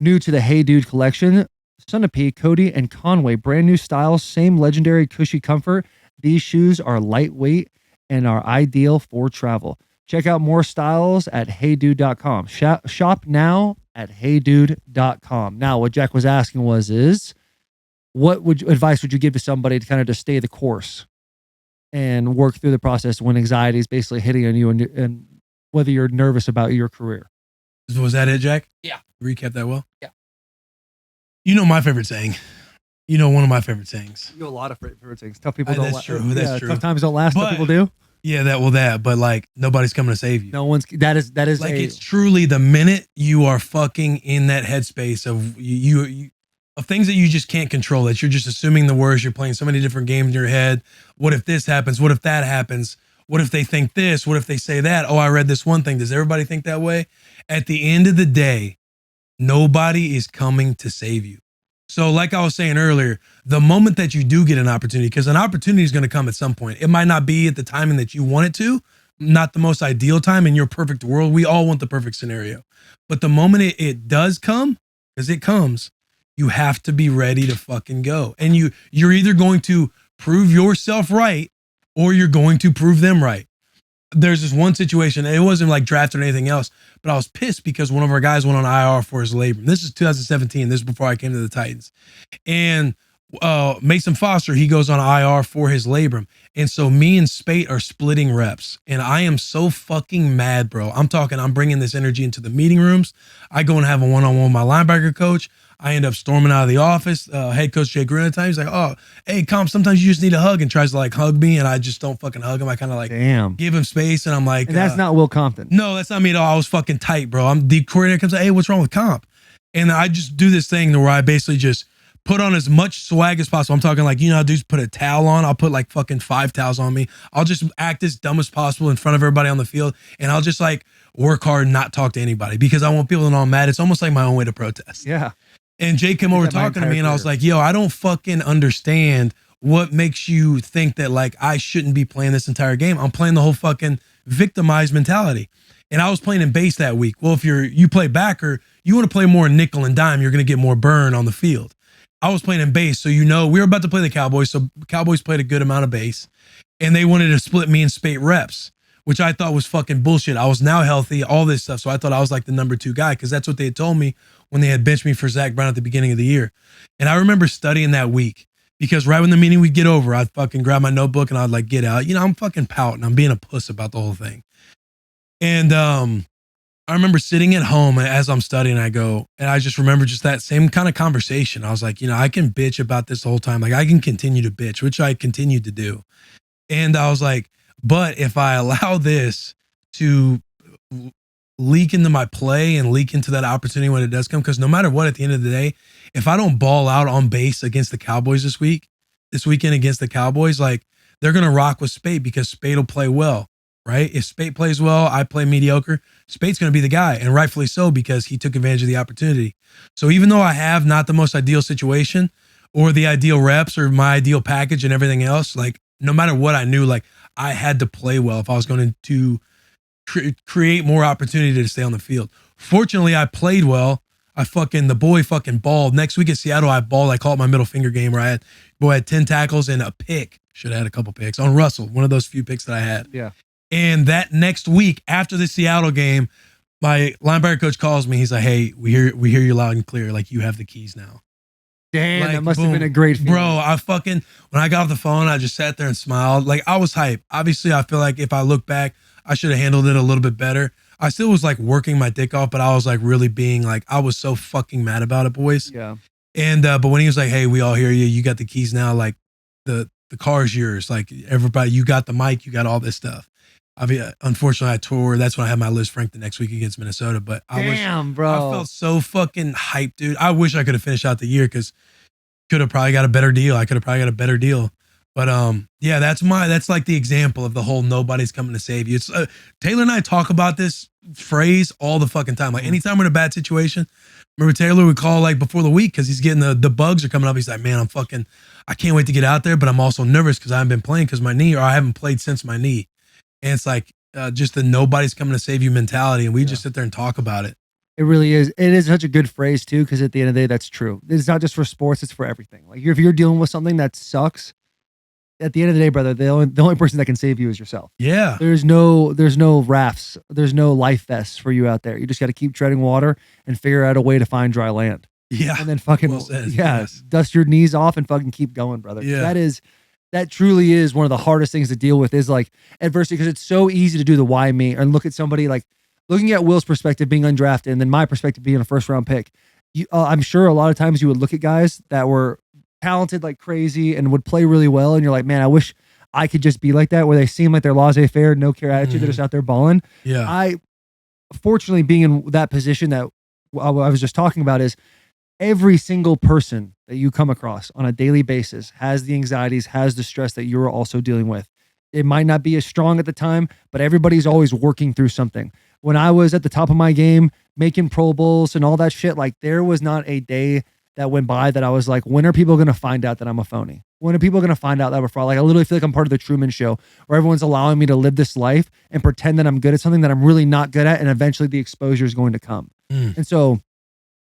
Speaker 1: new to the Hey Dude collection, Son of P, Cody, and Conway. Brand new styles, same legendary cushy comfort. These shoes are lightweight and are ideal for travel. Check out more styles at heydude.com. Shop now at heydude.com. Now, what Jack was asking is what advice would you give to somebody to kind of just stay the course and work through the process when anxiety is basically hitting on you and whether you're nervous about your career?
Speaker 2: Was that it, Jack?
Speaker 3: Yeah.
Speaker 2: Recap that well?
Speaker 3: Yeah.
Speaker 2: You know my favorite saying. You know one of my favorite sayings.
Speaker 1: You know a lot of favorite things. Tough people don't
Speaker 2: That's
Speaker 1: last.
Speaker 2: true. That's true.
Speaker 1: Tough times don't last. Tough
Speaker 2: But-
Speaker 1: people do.
Speaker 2: Yeah, that. But like nobody's coming to save you.
Speaker 1: No one's. That is
Speaker 2: Like it's truly the minute you are fucking in that headspace of you of things that you just can't control, that you're just assuming the worst. You're playing so many different games in your head. What if this happens? What if that happens? What if they think this? What if they say that? Oh, I read this one thing. Does everybody think that way? At the end of the day, nobody is coming to save you. So like I was saying earlier, the moment that you do get an opportunity, because an opportunity is going to come at some point. It might not be at the timing that you want it to, not the most ideal time in your perfect world. We all want the perfect scenario. But the moment it does come, because it comes, you have to be ready to fucking go. And you're either going to prove yourself right or you're going to prove them right. There's this one situation, and it wasn't like drafted or anything else, but I was pissed because one of our guys went on IR for his labrum. This is 2017. This is before I came to the Titans. And Mason Foster, he goes on IR for his labrum. And so me and Spate are splitting reps. And I am so fucking mad, bro. I'm bringing this energy into the meeting rooms. I go and have a one-on-one with my linebacker coach. I end up storming out of the office. Head coach Jay Green at the time, he's like, oh, hey, Comp, sometimes you just need a hug, and tries to like hug me. And I just don't fucking hug him. I kind of like give him space. And I'm like,
Speaker 1: and that's not Will Compton.
Speaker 2: No, that's not me at all. I was fucking tight, bro. The coordinator comes like, hey, what's wrong with Comp? And I just do this thing where I basically just put on as much swag as possible. I'm talking like, you know how dudes put a towel on? I'll put like fucking 5 towels on me. I'll just act as dumb as possible in front of everybody on the field. And I'll just like work hard and not talk to anybody because I want people to know I'm mad. It's almost like my own way to protest.
Speaker 1: Yeah.
Speaker 2: And Jay came over talking to me and I was like, yo, I don't fucking understand what makes you think that like I shouldn't be playing this entire game. I'm playing the whole fucking victimized mentality. And I was playing in base that week. Well, if you play backer, you want to play more nickel and dime, you're going to get more burn on the field. I was playing in base. So, we were about to play the Cowboys. So Cowboys played a good amount of base and they wanted to split me and Spate reps, which I thought was fucking bullshit. I was now healthy, all this stuff. So I thought I was like the number 2 guy because that's what they had told me when they had benched me for Zach Brown at the beginning of the year. And I remember studying that week because right when the meeting would get over, I'd fucking grab my notebook and I'd like get out. I'm fucking pouting. I'm being a puss about the whole thing. And I remember sitting at home as I'm studying, and I just remember just that same kind of conversation. I was like, I can bitch about this the whole time. Like I can continue to bitch, which I continued to do. And I was like, but if I allow this to leak into my play and leak into that opportunity when it does come. Because no matter what, at the end of the day, if I don't ball out on base against the Cowboys this weekend against the Cowboys, like they're gonna rock with Spade because Spade will play well, right? If Spade plays well, I play mediocre. Spade's gonna be the guy, and rightfully so because he took advantage of the opportunity. So even though I have not the most ideal situation or the ideal reps or my ideal package and everything else, like no matter what, I knew like I had to play well if I was going to create more opportunity to stay on the field. Fortunately, I played well. The boy fucking balled. Next week at Seattle, I balled. I call it my middle finger game where I had 10 tackles and a pick. Should have had a couple picks on Russell, one of those few picks that I had.
Speaker 1: Yeah.
Speaker 2: And that next week after the Seattle game, my linebacker coach calls me. He's like, "Hey, we hear you loud and clear. Like you have the keys now."
Speaker 1: Damn,
Speaker 2: Like,
Speaker 1: that must
Speaker 2: boom.
Speaker 1: have been a great feeling.
Speaker 2: Bro, when I got off the phone, I just sat there and smiled. Like I was hyped. Obviously, I feel like if I look back, I should have handled it a little bit better. I still was like working my dick off, but I was like really being like, I was so fucking mad about it, boys.
Speaker 1: Yeah.
Speaker 2: And, but when he was like, "Hey, we all hear you. You got the keys now. Like the car is yours. Like everybody, you got the mic, you got all this stuff." I mean, unfortunately, I tore. That's when I had my Liz Frank the next week against Minnesota. But
Speaker 1: Damn,
Speaker 2: I
Speaker 1: bro.
Speaker 2: felt so fucking hyped, dude. I wish I could have finished out the year because could have probably got a better deal. I could have probably got a better deal. But yeah, that's like the example of the whole nobody's coming to save you. It's Taylor and I talk about this phrase all the fucking time. Like anytime we're in a bad situation, remember Taylor would call like before the week because he's getting the bugs are coming up. He's like, "Man, I can't wait to get out there, but I'm also nervous because I haven't been playing because my knee, or I haven't played since my knee." And it's like just the nobody's coming to save you mentality. And we just sit there and talk about it.
Speaker 1: It really is. It is such a good phrase too, because at the end of the day, that's true. It's not just for sports; it's for everything. Like if you're dealing with something that sucks, at the end of the day, brother, the only person that can save you is yourself.
Speaker 2: Yeah.
Speaker 1: There's no rafts, there's no life vests for you out there. You just got to keep treading water and figure out a way to find dry land.
Speaker 2: Yeah.
Speaker 1: And then fucking
Speaker 2: Well said.
Speaker 1: yeah,
Speaker 2: Yes.
Speaker 1: dust your knees off and fucking keep going, brother.
Speaker 2: Yeah.
Speaker 1: That truly is one of the hardest things to deal with is like adversity, because it's so easy to do the why me and look at somebody like looking at Will's perspective being undrafted and then my perspective being a first round pick. I'm sure a lot of times you would look at guys that were talented like crazy and would play really well, and you're like, man, I wish I could just be like that, where they seem like they're laissez-faire, no care attitude, they're just out there balling.
Speaker 2: Yeah.
Speaker 1: I fortunately being in that position that I was just talking about is every single person that you come across on a daily basis has the anxieties, has the stress that you're also dealing with. It might not be as strong at the time, but everybody's always working through something. When I was at the top of my game, making Pro Bowls and all that shit, like there was not a day that went by that I was like, when are people going to find out that I'm a phony? When are people going to find out that I'm a fraud? Like I literally feel like I'm part of the Truman Show, where everyone's allowing me to live this life and pretend that I'm good at something that I'm really not good at, and eventually the exposure is going to come. And so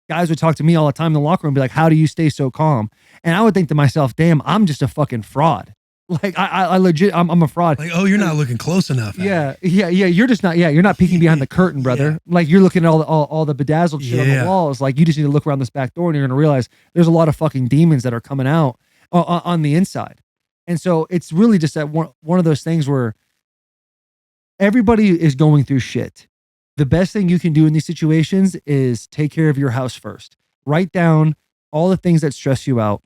Speaker 1: guys would talk to me all the time in the locker room and be like, "How do you stay so calm?" And I would think to myself, "Damn, I'm just a fucking fraud. Like I legit, I'm a fraud."
Speaker 2: Like, oh, you're not looking close enough.
Speaker 1: Yeah. You're just not. Yeah, you're not peeking behind the curtain, brother. Like you're looking at all the bedazzled shit on the walls. Like you just need to look around this back door, and you're gonna realize there's a lot of fucking demons that are coming out on the inside. And so it's really just that one of those things where everybody is going through shit. The best thing you can do in these situations is take care of your house first. Write down all the things that stress you out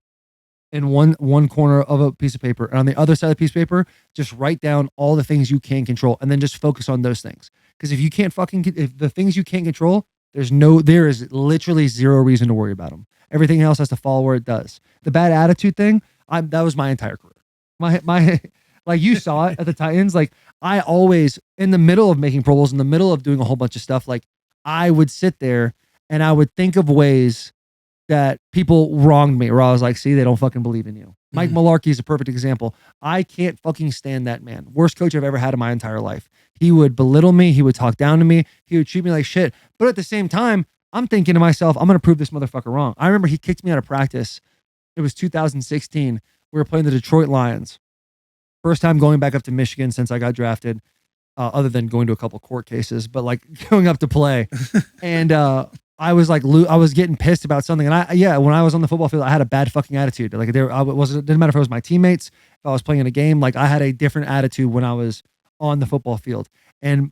Speaker 1: in one corner of a piece of paper, and on the other side of the piece of paper, just write down all the things you can control, and then just focus on those things. Because if you can't if the things you can't control, there is literally zero reason to worry about them. Everything else has to follow where it does. The bad attitude thing, that was my entire career. My like you saw it at the Titans. Like I always, in the middle of making Pro Bowls, in the middle of doing a whole bunch of stuff, like I would sit there and I would think of ways that people wronged me, or I was like, "See, they don't fucking believe in you." Mike Mularkey is a perfect example. I can't fucking stand that man. Worst coach I've ever had in my entire life. He would belittle me. He would talk down to me. He would treat me like shit. But at the same time, I'm thinking to myself, I'm going to prove this motherfucker wrong. I remember he kicked me out of practice. It was 2016. We were playing the Detroit Lions. First time going back up to Michigan since I got drafted, other than going to a couple court cases, but like going up to play. And I was like, I was getting pissed about something. And when I was on the football field, I had a bad fucking attitude. Like it didn't matter if it was my teammates, if I was playing in a game, like I had a different attitude when I was on the football field. And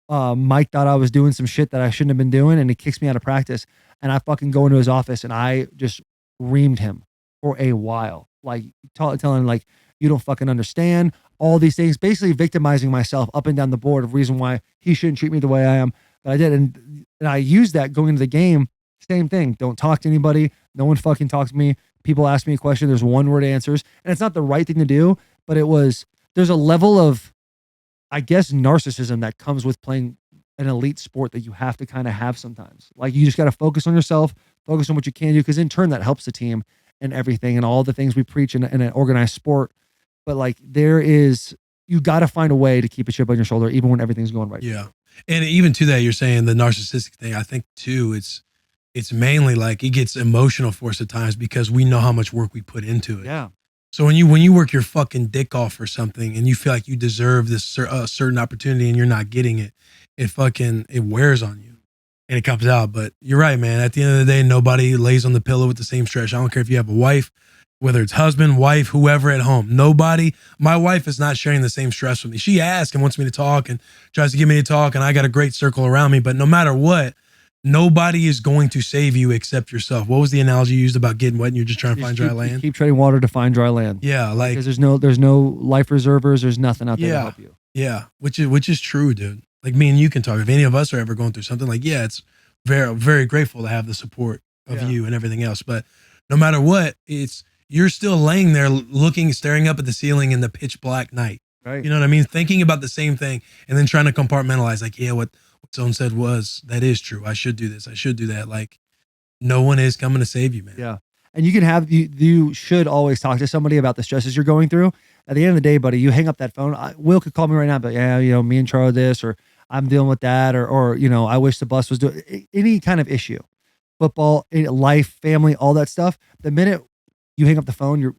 Speaker 1: Mike thought I was doing some shit that I shouldn't have been doing, and he kicks me out of practice. And I fucking go into his office and I just reamed him for a while. Like telling him like, "You don't fucking understand," all these things, basically victimizing myself up and down the board of reason why he shouldn't treat me the way I am, But I did. And I used that going into the game. Same thing. Don't talk to anybody. No one fucking talks to me. People ask me a question. There's one word answers. And it's not the right thing to do, but there's a level of, I guess, narcissism that comes with playing an elite sport that you have to kind of have sometimes. Like you just got to focus on yourself, focus on what you can do. Cause in turn that helps the team and everything and all the things we preach in an organized sport. But like you got to find a way to keep a chip on your shoulder, even when everything's going right.
Speaker 2: Yeah. And even to that, you're saying the narcissistic thing, I think too, it's mainly like it gets emotional for us at times because we know how much work we put into it.
Speaker 1: Yeah.
Speaker 2: So when you work your fucking dick off for something and you feel like you deserve this certain opportunity and you're not getting it, it wears on you and it comes out. But you're right, man. At the end of the day, nobody lays on the pillow with the same stress. I don't care if you have a wife, whether it's husband, wife, whoever at home. My wife is not sharing the same stress with me. She asks and wants me to talk and tries to get me to talk, and I got a great circle around me. But no matter what, nobody is going to save you except yourself. What was the analogy you used about getting wet and you're just trying to find dry land?
Speaker 1: Keep treading water to find dry land.
Speaker 2: Yeah, like
Speaker 1: because there's no life reservers. There's nothing out there to help you.
Speaker 2: Yeah, which is true, dude. Like me and you can talk. If any of us are ever going through something, like it's very, very grateful to have the support of you and everything else. But no matter what, you're still laying there staring up at the ceiling in the pitch black night.
Speaker 1: Right.
Speaker 2: You know what I mean? Thinking about the same thing and then trying to compartmentalize, like, what someone said that is true. I should do this. I should do that. Like, no one is coming to save you, man.
Speaker 1: Yeah. And you should always talk to somebody about the stresses you're going through. At the end of the day, buddy, you hang up that phone. Will could call me right now, but me and Charlie this, or I'm dealing with that, or I wish the bus was doing any kind of issue, football, life, family, all that stuff. The minute you hang up the phone,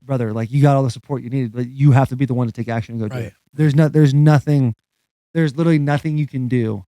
Speaker 1: brother, like you got all the support you need, but you have to be the one to take action and go do it. There's literally nothing you can do.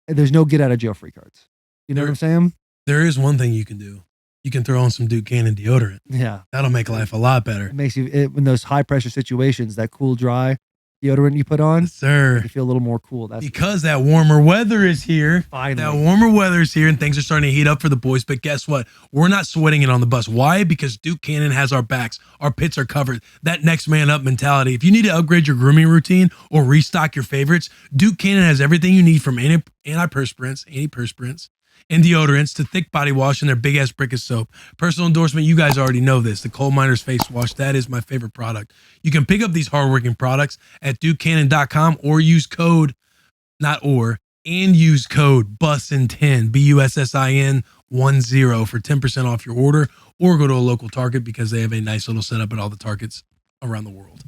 Speaker 1: There's no get out of jail free cards. You know what I'm saying?
Speaker 2: There is one thing you can do. You can throw on some Duke Cannon deodorant.
Speaker 1: Yeah.
Speaker 2: That'll make life a lot better.
Speaker 1: It makes you, in those high pressure situations, that cool, dry deodorant you put on,
Speaker 2: yes, sir,
Speaker 1: you feel a little more cool. That's
Speaker 2: because that warmer weather is here.
Speaker 1: Finally.
Speaker 2: That warmer weather is here and things are starting to heat up for the boys. But guess what? We're not sweating it on the bus. Why? Because Duke Cannon has our backs. Our pits are covered. That next man up mentality. If you need to upgrade your grooming routine or restock your favorites, Duke Cannon has everything you need, from antiperspirants, and deodorants to thick body wash and their big ass brick of soap. Personal endorsement, you guys already know this. The Coal Miner's Face Wash, that is my favorite product. You can pick up these hardworking products at dukecannon.com or use code Bussin10, BUSSIN 10 for 10% off your order, or go to a local Target because they have a nice little setup at all the Targets around the world.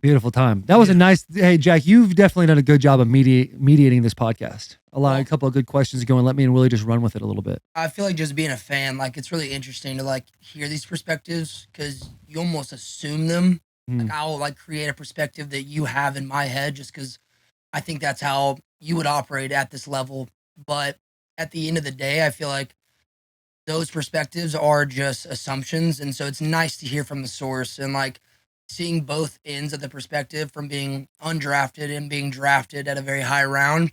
Speaker 1: beautiful time. That was a nice. Hey, Jack, you've definitely done a good job of mediating this podcast. A couple of good questions to go and let me and Willie just run with it a little bit.
Speaker 3: I feel like just being a fan, like it's really interesting to like hear these perspectives because you almost assume them. Like I'll like create a perspective that you have in my head just because I think that's how you would operate at this level. But at the end of the day, I feel like those perspectives are just assumptions. And so it's nice to hear from the source and like seeing both ends of the perspective from being undrafted and being drafted at a very high round.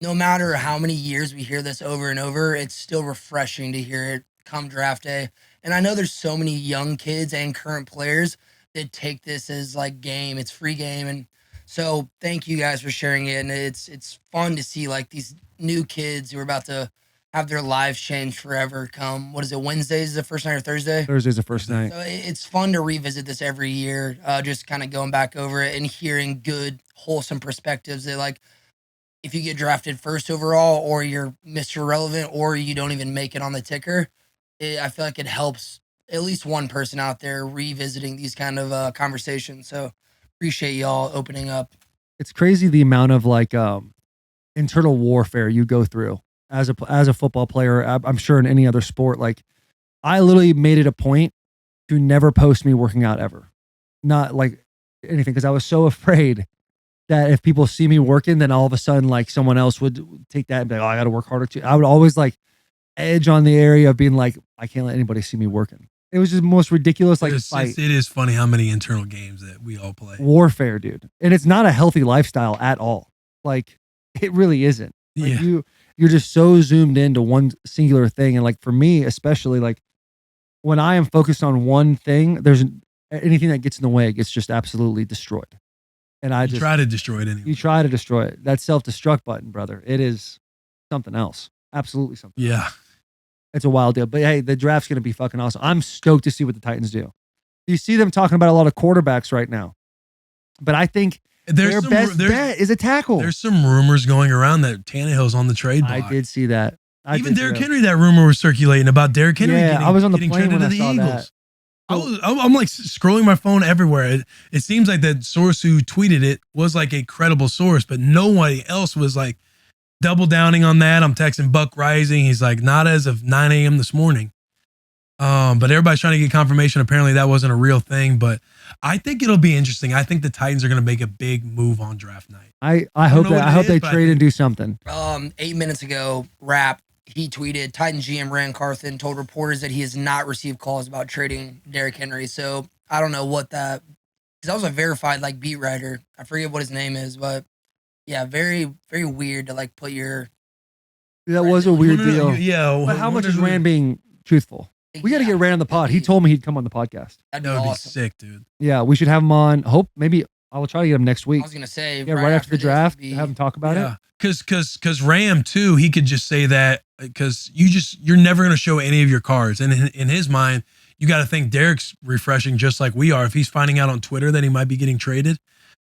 Speaker 3: No matter how many years we hear this over and over, it's still refreshing to hear it come draft day. And I know there's so many young kids and current players that take this as like game. It's free game. And so thank you guys for sharing it. And it's fun to see like these new kids who are about to have their lives changed forever come. What is it? Wednesday is the first night or Thursday?
Speaker 1: Thursday's the first night.
Speaker 3: So it's fun to revisit this every year. Just kind of going back over it and hearing good, wholesome perspectives that like, if you get drafted first overall or you're Mr. Relevant or you don't even make it on the ticker, I feel like it helps at least one person out there revisiting these kind of conversations. So appreciate y'all opening up.
Speaker 1: It's crazy the amount of like internal warfare you go through as a football player. I'm sure in any other sport. Like I literally made it a point to never post me working out ever. Not like anything, because I was so afraid that if people see me working, then all of a sudden, like someone else would take that and be like, oh, I got to work harder too. I would always like edge on the area of being like, I can't let anybody see me working. It was just the most ridiculous fight.
Speaker 2: It is funny how many internal games that we all play.
Speaker 1: Warfare, dude. And it's not a healthy lifestyle at all. Like it really isn't. Like you're just so zoomed into one singular thing. And like for me, especially like when I am focused on one thing, there's anything that gets in the way gets just absolutely destroyed. And I
Speaker 2: You
Speaker 1: just
Speaker 2: try to destroy it anyway.
Speaker 1: you try to destroy it. That self-destruct button, brother. It is something else. Absolutely something.
Speaker 2: Yeah.
Speaker 1: It's a wild deal. But hey, the draft's gonna be fucking awesome. I'm stoked to see what the Titans do. You see them talking about a lot of quarterbacks right now. But I think their best bet is a tackle.
Speaker 2: There's some rumors going around that Tannehill's on the trade block.
Speaker 1: I did see that.
Speaker 2: Even Derrick Henry, that rumor was circulating about Derrick Henry.
Speaker 1: Yeah, I was on the
Speaker 2: getting
Speaker 1: plane
Speaker 2: traded
Speaker 1: when
Speaker 2: to
Speaker 1: I
Speaker 2: the
Speaker 1: saw
Speaker 2: Eagles.
Speaker 1: that.
Speaker 2: I'm like scrolling my phone everywhere. It seems like that source who tweeted it was like a credible source, but nobody else was like double downing on that. I'm texting Buck Rising. He's like, not as of 9 a.m. this morning. But everybody's trying to get confirmation. Apparently that wasn't a real thing, but I think it'll be interesting. I think the Titans are going to make a big move on draft night.
Speaker 1: I hope they trade and do something.
Speaker 3: 8 minutes ago, Rap, he tweeted, Titan GM Rand Carthen told reporters that he has not received calls about trading Derrick Henry. So I don't know what that, because I was a verified like beat writer. I forget what his name is, but yeah, very, very weird to like put your.
Speaker 1: That was a weird deal.
Speaker 2: Yeah.
Speaker 1: But how much is Rand being truthful? We got to get Rand on the pod. He told me he'd come on the podcast.
Speaker 3: That'd
Speaker 2: That would be
Speaker 3: awesome.
Speaker 2: sick, dude.
Speaker 1: Yeah, we should have him on. Hope maybe I will try to get him next
Speaker 3: I
Speaker 1: week.
Speaker 3: was gonna say,
Speaker 1: Yeah, right after the
Speaker 3: this
Speaker 1: draft,
Speaker 3: would be-
Speaker 1: have him talk about it.
Speaker 2: Because Ram too, he could just say that because you're never going to show any of your cards, and in his mind, you got to think Derrick's refreshing just like we are. If he's finding out on Twitter that he might be getting traded,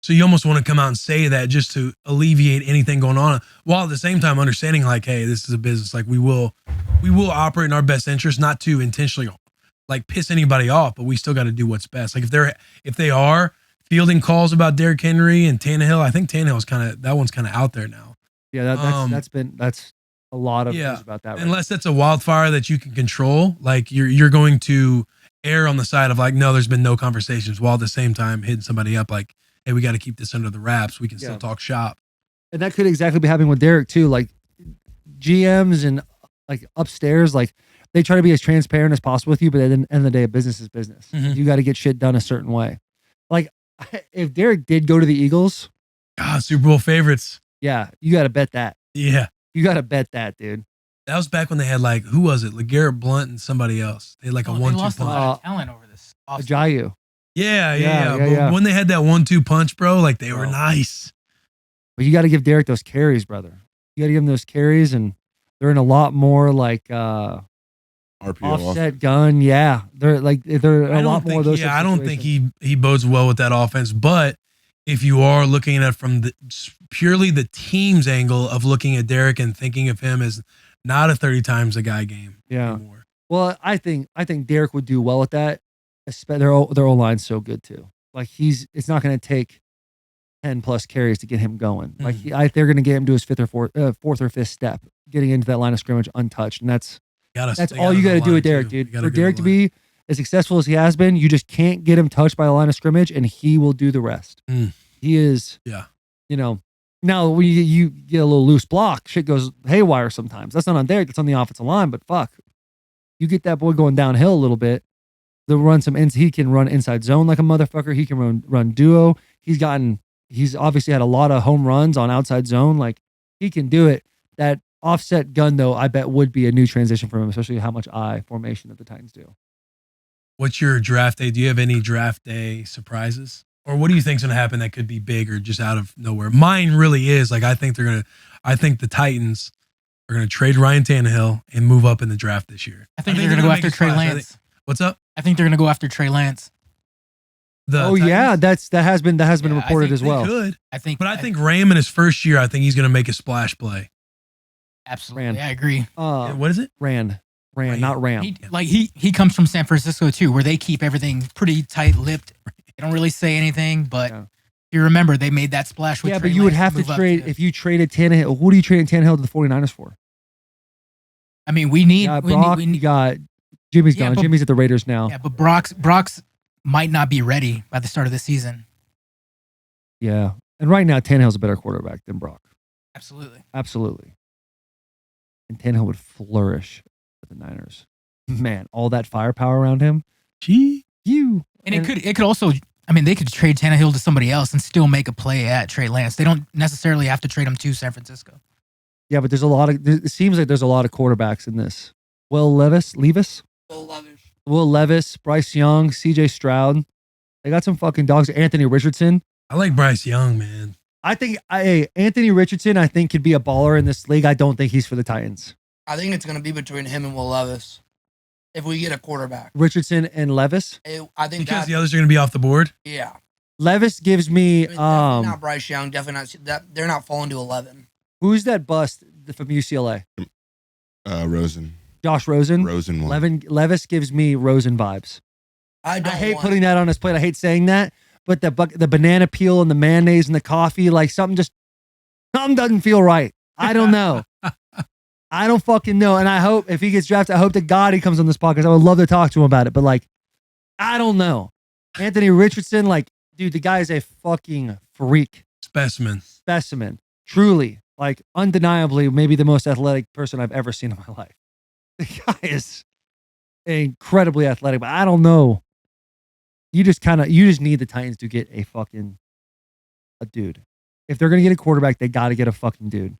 Speaker 2: so you almost want to come out and say that just to alleviate anything going on, while at the same time understanding like, hey, this is a business. Like we will operate in our best interest, not to intentionally like piss anybody off, but we still got to do what's best. Like if they are fielding calls about Derrick Henry and Tannehill, I think Tannehill's that one's kind of out there now.
Speaker 1: Yeah, that's a lot of news about that.
Speaker 2: Unless that's a wildfire that you can control, like you're going to err on the side of like, no, there's been no conversations, while at the same time hitting somebody up like, hey, we got to keep this under the wraps. We can still talk shop.
Speaker 1: And that could exactly be happening with Derrick too. Like GMs and like upstairs, like they try to be as transparent as possible with you, but at the end of the day, business is business.
Speaker 2: Mhm.
Speaker 1: You got to get shit done a certain way. Like if Derrick did go to the Eagles,
Speaker 2: Super Bowl favorites.
Speaker 1: yeah, you got to bet that.
Speaker 2: Yeah.
Speaker 1: You got to bet that, dude.
Speaker 2: That was back when they had like, who was it? LeGarrette Blunt and somebody else. They had like a
Speaker 5: They
Speaker 2: 1-2
Speaker 5: lost a
Speaker 2: punch.
Speaker 5: lot of talent over this. offseason.
Speaker 1: Ajayu.
Speaker 2: Yeah. But
Speaker 1: yeah.
Speaker 2: when they had that 1-2 punch, bro, like they were nice.
Speaker 1: But you got to give Derrick those carries, brother. You got to give him those carries, and they're in a lot more like
Speaker 4: RPO
Speaker 1: offset gun. Yeah, they're a lot more of those.
Speaker 2: Yeah, I don't think he bodes well with that offense. But if you are looking at it from purely the team's angle of looking at Derrick and thinking of him as not a 30 times a guy game anymore.
Speaker 1: Well, I think Derrick would do well with that. Their O-line's so good too. Like it's not going to take 10 plus carries to get him going. Like they're going to get him to his fourth or fifth step, getting into that line of scrimmage untouched, and that's all you got to do with Derrick, dude. For Derrick to be as successful as he has been, you just can't get him touched by a line of scrimmage, and he will do the rest. He is, Now when you get a little loose block, shit goes haywire sometimes. That's not on Derrick. That's on the offensive line. But fuck, you get that boy going downhill a little bit. He can run inside zone like a motherfucker. He can run duo. He's obviously had a lot of home runs on outside zone. Like he can do it. That offset gun though, I bet would be a new transition for him, especially how much I formation that the Titans do.
Speaker 2: What's your draft day? Do you have any draft day surprises? Or what do you think's going to happen that could be big or just out of nowhere? Mine really is like, I think the Titans are going to trade Ryan Tannehill and move up in the draft this year.
Speaker 5: I think they're going to go after Trey Lance.
Speaker 2: What's up?
Speaker 5: I think they're going to go after Trey Lance.
Speaker 1: Yeah, that has been reported as well.
Speaker 2: Could.
Speaker 5: I think
Speaker 2: Ram in his first year, I think he's going to make a splash play.
Speaker 5: Absolutely.
Speaker 1: Rand.
Speaker 5: I agree.
Speaker 2: What is it?
Speaker 1: Rand, not Ram.
Speaker 5: He comes from San Francisco too, where they keep everything pretty tight-lipped. They don't really say anything, but if you remember, they made that splash with Trey
Speaker 1: but you would
Speaker 5: Lance
Speaker 1: have to trade if you traded Tannehill. Who do you trade Tannehill to the 49ers for?
Speaker 5: I mean, we need
Speaker 1: Brock.
Speaker 5: we need,
Speaker 1: you got Jimmy's gone. Jimmy's at the Raiders now.
Speaker 5: Yeah, but Brock's might not be ready by the start of the season.
Speaker 1: Yeah, and right now Tannehill's a better quarterback than Brock.
Speaker 5: Absolutely.
Speaker 1: And Tannehill would flourish with the Niners. Man, all that firepower around him.
Speaker 5: And it could also. I mean, they could trade Tannehill to somebody else and still make a play at Trey Lance. They don't necessarily have to trade him to San Francisco.
Speaker 1: Yeah, but it seems like there's a lot of quarterbacks in this. Will Levis, Bryce Young, CJ Stroud. They got some fucking dogs. Anthony Richardson.
Speaker 2: I like Bryce Young, man.
Speaker 1: I think Anthony Richardson, I think, could be a baller in this league. I don't think he's for the Titans.
Speaker 3: I think it's going to be between him and Will Levis if we get a quarterback.
Speaker 1: Richardson and Levis.
Speaker 3: I think
Speaker 2: Because the others are going to be off the board.
Speaker 3: yeah.
Speaker 1: Levis gives me
Speaker 3: Definitely not Bryce Young. Definitely not that. They're not falling to 11.
Speaker 1: who's that bust from UCLA?
Speaker 4: Rosen.
Speaker 1: Josh Rosen.
Speaker 4: Rosen one.
Speaker 1: Levis gives me Rosen vibes.
Speaker 3: I
Speaker 1: I hate putting that on his plate. I hate saying that, but the banana peel and the mayonnaise and the coffee, like something doesn't feel right. I don't know. I don't fucking know. And I hope if he gets drafted, I hope to God he comes on this podcast. I would love to talk to him about it. But like, I don't know. Anthony Richardson, like, dude, the guy is a fucking freak. Specimen. Truly. Like, undeniably, maybe the most athletic person I've ever seen in my life. The guy is incredibly athletic, but I don't know. You just need the Titans to get a dude. If they're going to get a quarterback, they got to get a fucking dude.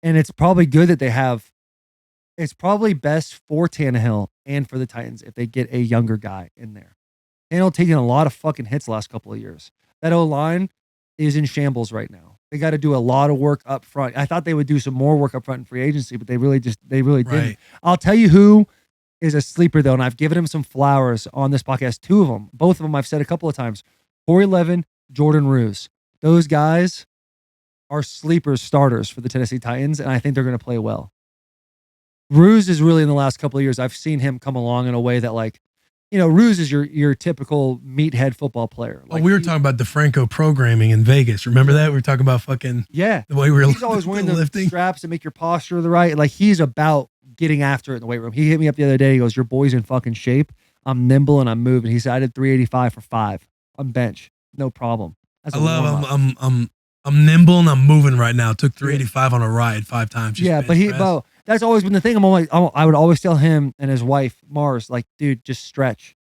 Speaker 1: And it's probably good that they have, it's probably best for Tannehill and for the Titans if they get a younger guy in there. Tannehill taking a lot of fucking hits the last couple of years. That O-line is in shambles right now. They got to do a lot of work up front. I thought they would do some more work up front in free agency, but they really didn't. I'll tell you who is a sleeper though, and I've given him some flowers on this podcast. Two of them, both of them I've said a couple of times. Corey Levin, Jordan Ruse. Those guys are sleepers starters for the Tennessee Titans, and I think they're going to play well. Ruse is really in the last couple of years, I've seen him come along in a way that, like, you know, Ruse is your typical meathead football player. Like,
Speaker 2: we were talking about DeFranco programming in Vegas. Remember that? We were talking about fucking the way we were
Speaker 1: he's always wearing the straps that make your posture the right. Like, he's about getting after it in the weight room. He hit me up the other day. He goes, "Your boy's in fucking shape. I'm nimble and I'm moving." He said, "I did 385 for 5 on bench. No problem."
Speaker 2: I love I'm nimble and I'm moving right now. Took 385 on a ride 5 times.
Speaker 1: Yeah, but that's always been the thing. I would always tell him and his wife, Mars, like, dude, just stretch.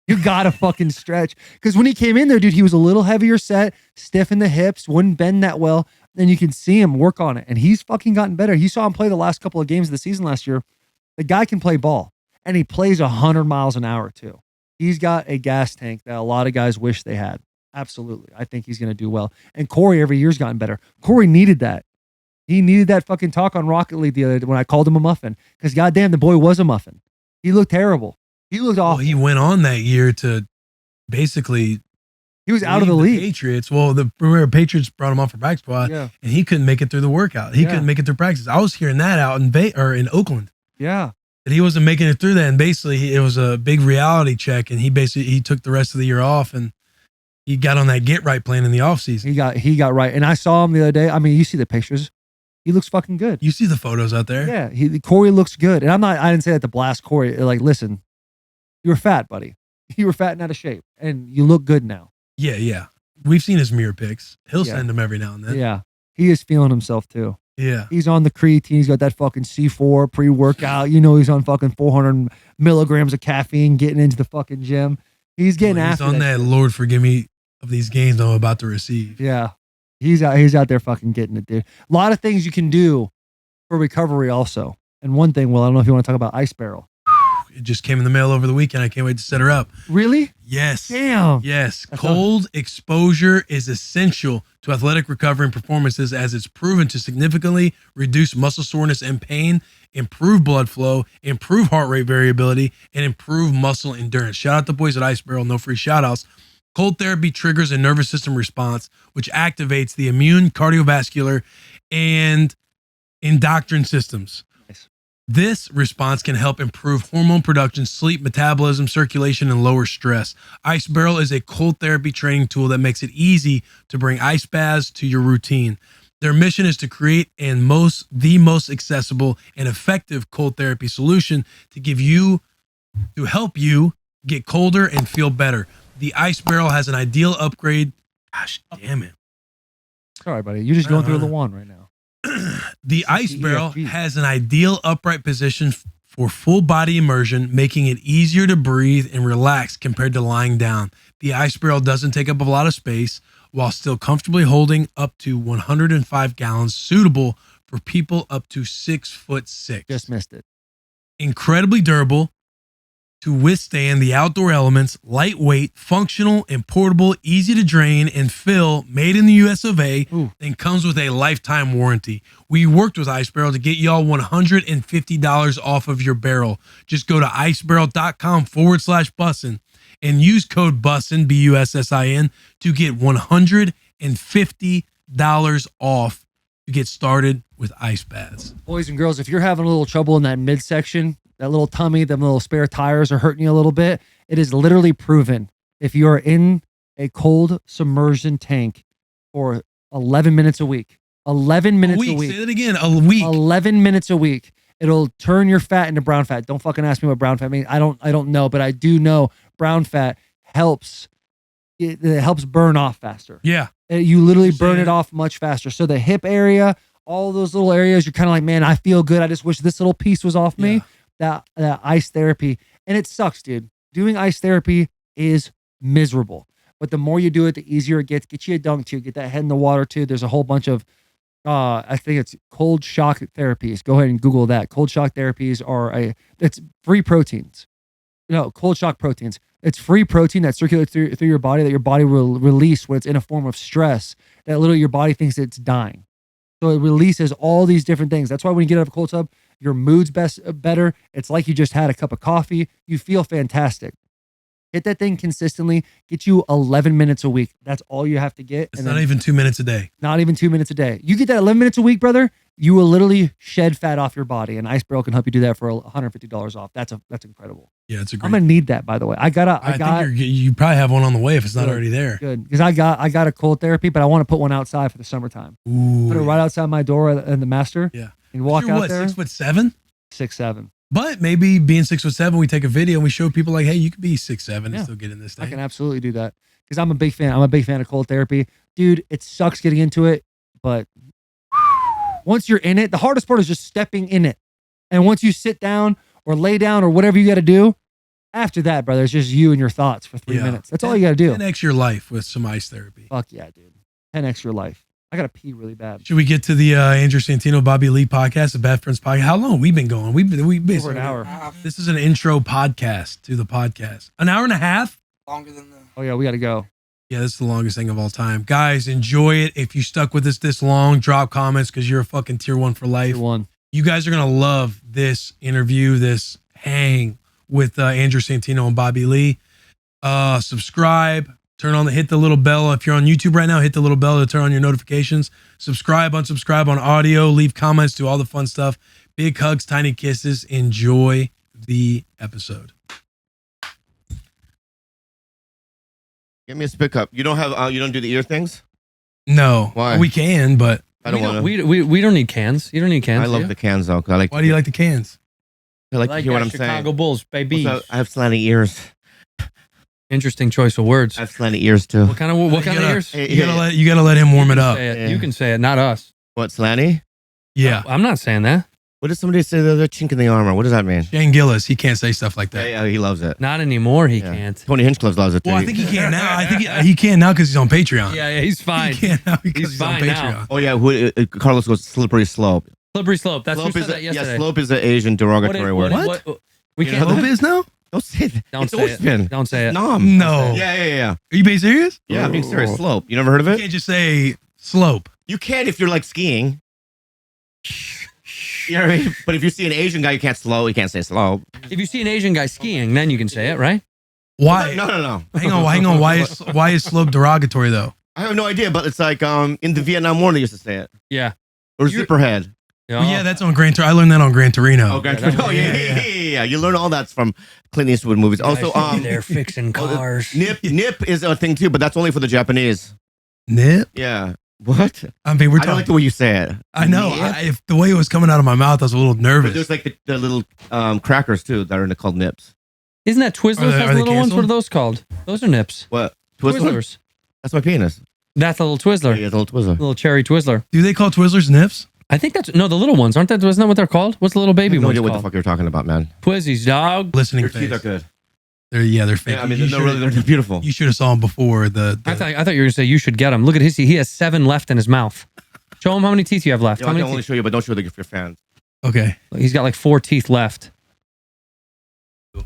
Speaker 1: You gotta fucking stretch. Because when he came in there, dude, he was a little heavier set, stiff in the hips, wouldn't bend that well. And you can see him work on it. And he's fucking gotten better. You saw him play the last couple of games of the season last year. The guy can play ball. And he plays 100 miles an hour too. He's got a gas tank that a lot of guys wish they had. Absolutely. I think he's going to do well. And Corey every year's gotten better. Corey needed that. He needed that fucking talk on Rocket League the other day when I called him a muffin. Because goddamn, the boy was a muffin. He looked terrible. He looked awful.
Speaker 2: Well, he went on that year to basically...
Speaker 1: He was out of the league.
Speaker 2: Patriots. Well, the Patriots brought him on for practice squad, and he couldn't make it through the workout. He couldn't make it through practice. I was hearing that out in Oakland.
Speaker 1: Yeah.
Speaker 2: That he wasn't making it through that. And basically, it was a big reality check. And he took the rest of the year off and he got on that get right plan in the offseason.
Speaker 1: He got right. And I saw him the other day. I mean, you see the pictures. He looks fucking good.
Speaker 2: You see the photos out there.
Speaker 1: Yeah. Corey looks good. And I didn't say that to blast Corey. Like, listen, you were fat, buddy. You were fat and out of shape. And you look good now.
Speaker 2: Yeah. We've seen his mirror pics. He'll send them every now and then.
Speaker 1: Yeah. He is feeling himself too.
Speaker 2: Yeah.
Speaker 1: He's on the creatine. He's got that fucking C4 pre-workout. You know, he's on fucking 400 milligrams of caffeine getting into the fucking gym. He's getting after
Speaker 2: He's on that Lord forgive me of these games I'm about to receive.
Speaker 1: Yeah. He's out there fucking getting it, dude. A lot of things you can do for recovery also. And one thing, well, I don't know if you want to talk about Ice Barrel.
Speaker 2: It just came in the mail over the weekend. I can't wait to set her up.
Speaker 1: Really?
Speaker 2: Yes.
Speaker 1: Damn.
Speaker 2: Yes. Cold exposure is essential to athletic recovery and performances as it's proven to significantly reduce muscle soreness and pain, improve blood flow, improve heart rate variability, and improve muscle endurance. Shout out the boys at Ice Barrel. No free shout outs. Cold therapy triggers a nervous system response, which activates the immune, cardiovascular, and endocrine systems. This response can help improve hormone production, sleep, metabolism, circulation, and lower stress. Ice Barrel is a cold therapy training tool that makes it easy to bring ice baths to your routine. Their mission is to create the most accessible and effective cold therapy solution to help you get colder and feel better. The Ice Barrel has an ideal upgrade. Gosh damn it.
Speaker 1: Sorry, buddy. You're just going through the one right now.
Speaker 2: The Ice Barrel has an ideal upright position for full body immersion, making it easier to breathe and relax compared to lying down. The Ice Barrel doesn't take up a lot of space while still comfortably holding up to 105 gallons, suitable for people up to 6'6".
Speaker 1: Just missed it.
Speaker 2: Incredibly durable. to withstand the outdoor elements, lightweight, functional, and portable, easy to drain and fill, made in the US of A, and comes with a lifetime warranty. We worked with Ice Barrel to get y'all $150 off of your barrel. Just go to icebarrel.com/Bussin and use code Bussin, BUSSIN, to get $150 off to get started with ice baths.
Speaker 1: Boys and girls, if you're having a little trouble in that midsection, that little tummy, them little spare tires are hurting you a little bit, it is literally proven. If you are in a cold submersion tank for 11 minutes a week, 11 minutes a week.
Speaker 2: Say that again, a week.
Speaker 1: 11 minutes a week. It'll turn your fat into brown fat. Don't fucking ask me what brown fat means. I don't know, but I do know brown fat helps. It helps burn off faster.
Speaker 2: Yeah.
Speaker 1: You literally burn it off much faster. So the hip area, all those little areas, you're kind of like, man, I feel good. I just wish this little piece was off me. That ice therapy. And it sucks, dude. Doing ice therapy is miserable. But the more you do it, the easier it gets. Get you a dunk too. Get that head in the water too. There's a whole bunch of, I think it's cold shock therapies. Go ahead and Google that. Cold shock therapies it's free proteins. No, cold shock proteins. It's free protein that circulates through your body that your body will release when it's in a form of stress that literally your body thinks it's dying. So it releases all these different things. That's why when you get out of a cold tub, your mood's better. It's like you just had a cup of coffee. You feel fantastic. Hit that thing consistently. Get you 11 minutes a week. That's all you have to get.
Speaker 2: It's not even 2 minutes a day.
Speaker 1: Not even 2 minutes a day. You get that 11 minutes a week, brother, you will literally shed fat off your body. And Ice Barrel can help you do that for $150 off. That's incredible.
Speaker 2: Yeah, it's a great.
Speaker 1: I'm gonna need that, by the way. I think
Speaker 2: you probably have one on the way if it's not already there.
Speaker 1: Good, because I got a cold therapy, but I want to put one outside for the summertime.
Speaker 2: Ooh,
Speaker 1: put it right outside my door in the master.
Speaker 2: Yeah,
Speaker 1: and walk out there.
Speaker 2: 6'7"?
Speaker 1: 6'7".
Speaker 2: But maybe being 6'7", we take a video and we show people like, hey, you could be 6'7" and still get in this thing.
Speaker 1: I can absolutely do that because I'm a big fan. I'm a big fan of cold therapy, dude. It sucks getting into it, but once you're in it, the hardest part is just stepping in it. And once you sit down or lay down or whatever you got to do, after that, brother, it's just you and your thoughts for 3 minutes. That's all you got to do.
Speaker 2: 10x your life with some ice therapy.
Speaker 1: Fuck yeah, dude. 10x your life. I got to pee really bad.
Speaker 2: Should we get to the Andrew Santino, Bobby Lee podcast, the Bad Friends podcast? How long have we been going? We've been
Speaker 1: over an hour.
Speaker 2: This is an intro podcast to the podcast. An hour and a half?
Speaker 3: Longer than
Speaker 1: Oh, yeah, we got to go.
Speaker 2: Yeah, this is the longest thing of all time. Guys, enjoy it. If you stuck with us this long, drop comments because you're a fucking tier 1 for life.
Speaker 1: Tier 1.
Speaker 2: You guys are going to love this interview, this hang with Andrew Santino and Bobby Lee. Subscribe, hit the little bell. If you're on YouTube right now, hit the little bell to turn on your notifications. Subscribe, unsubscribe on audio, leave comments, do all the fun stuff. Big hugs, tiny kisses. Enjoy the episode.
Speaker 7: Give me a spit cup. You don't have. You don't do the ear things.
Speaker 2: No.
Speaker 7: Why?
Speaker 2: We can, but
Speaker 7: I don't want to.
Speaker 8: We don't need cans. You don't need cans.
Speaker 7: I love the cans though. 'Cause I like.
Speaker 2: why do you like the cans?
Speaker 7: I like to hear what I'm
Speaker 8: Chicago
Speaker 7: saying.
Speaker 8: Bulls, baby.
Speaker 7: Also, I have slanty ears.
Speaker 8: Interesting choice of words.
Speaker 7: I have slanty ears too.
Speaker 8: What kind of ears?
Speaker 7: Hey,
Speaker 2: You gotta let him warm it up.
Speaker 8: Say it.
Speaker 7: Yeah.
Speaker 8: You can say it, not us.
Speaker 7: What, slanty?
Speaker 2: Yeah.
Speaker 8: I'm not saying that.
Speaker 7: What did somebody say the other chink in the armor? What does that mean?
Speaker 2: Shane Gillis, he can't say stuff like that.
Speaker 7: Yeah, he loves it.
Speaker 8: Not anymore. He
Speaker 7: Yeah.
Speaker 8: can't.
Speaker 7: Tony Hinchcliffe loves it too.
Speaker 2: Well, I think he can now. I think he can now because he's on Patreon.
Speaker 8: Yeah, he's fine.
Speaker 2: He can now because
Speaker 8: He's
Speaker 2: he's on
Speaker 8: fine now.
Speaker 2: Patreon.
Speaker 7: Oh yeah, Carlos goes slippery slope.
Speaker 8: Slippery slope. That's
Speaker 7: Slope
Speaker 8: who
Speaker 7: is
Speaker 8: said that yesterday.
Speaker 7: slope is an Asian derogatory word.
Speaker 2: What?
Speaker 8: We
Speaker 7: You
Speaker 8: can't.
Speaker 7: know
Speaker 2: Slope is now?
Speaker 7: Don't say that.
Speaker 8: Don't
Speaker 7: It's
Speaker 8: say
Speaker 7: always
Speaker 8: it.
Speaker 7: been.
Speaker 8: Don't say it.
Speaker 7: Nom.
Speaker 2: No.
Speaker 7: Yeah.
Speaker 2: Are you being serious?
Speaker 7: Yeah, I'm being serious. Slope. You never heard of
Speaker 2: You
Speaker 7: it?
Speaker 2: can't just say slope.
Speaker 7: You can if you're like skiing. You know what I mean? But if you see an Asian guy, you can't say slope.
Speaker 8: If you see an Asian guy skiing, then you can say it, right?
Speaker 2: Why?
Speaker 7: No.
Speaker 2: Hang on. Why is slope derogatory though?
Speaker 7: I have no idea, but it's like in the Vietnam War they used to say it.
Speaker 8: Yeah.
Speaker 7: Or
Speaker 8: You-
Speaker 7: zipperhead.
Speaker 2: Well, yeah, that's on Gran Torino. I learned that on Gran Torino.
Speaker 7: Oh, Gran
Speaker 8: that's-
Speaker 7: Torino. Yeah. You learn all that from Clint Eastwood movies. Also,
Speaker 8: they're fixing cars.
Speaker 7: nip is a thing too, but that's only for the Japanese.
Speaker 2: Nip.
Speaker 7: Yeah. What?
Speaker 2: I mean, we're
Speaker 7: I don't
Speaker 2: talking.
Speaker 7: like the way you say it.
Speaker 2: I know.
Speaker 7: Nip?
Speaker 2: If the way it was coming out of my mouth, I was a little
Speaker 7: But
Speaker 2: nervous.
Speaker 7: there's like the little crackers too that are called nips.
Speaker 8: Isn't that Twizzlers?
Speaker 2: Are they
Speaker 8: Has little ones.
Speaker 2: canceled?
Speaker 8: What are those called? Those are nips.
Speaker 7: What? Twizzler?
Speaker 8: Twizzlers.
Speaker 7: That's my penis.
Speaker 8: That's a little Twizzler.
Speaker 7: Yeah, it's a little Twizzler.
Speaker 8: Little cherry Twizzler.
Speaker 2: Do they call Twizzlers nips?
Speaker 8: I think that's no, the little ones aren't that? Isn't that what they're called? What's the little
Speaker 7: I
Speaker 8: baby
Speaker 7: have no
Speaker 8: ones
Speaker 7: idea what the
Speaker 8: called?
Speaker 7: fuck you're talking about, man.
Speaker 8: Twizzies, dog.
Speaker 2: Listening
Speaker 7: Your
Speaker 2: face.
Speaker 7: teeth are good.
Speaker 2: They're fake.
Speaker 7: Yeah, I mean,
Speaker 2: you
Speaker 7: they're beautiful.
Speaker 2: You should have saw them before the
Speaker 8: I thought you were gonna say you should get him. Look at his. He has 7 left in his mouth. Show him how many teeth you have left.
Speaker 7: Yeah,
Speaker 8: How
Speaker 7: I can
Speaker 8: many
Speaker 7: only
Speaker 8: teeth?
Speaker 7: show you, but don't show the your fans.
Speaker 2: Okay.
Speaker 8: He's got like 4 teeth left.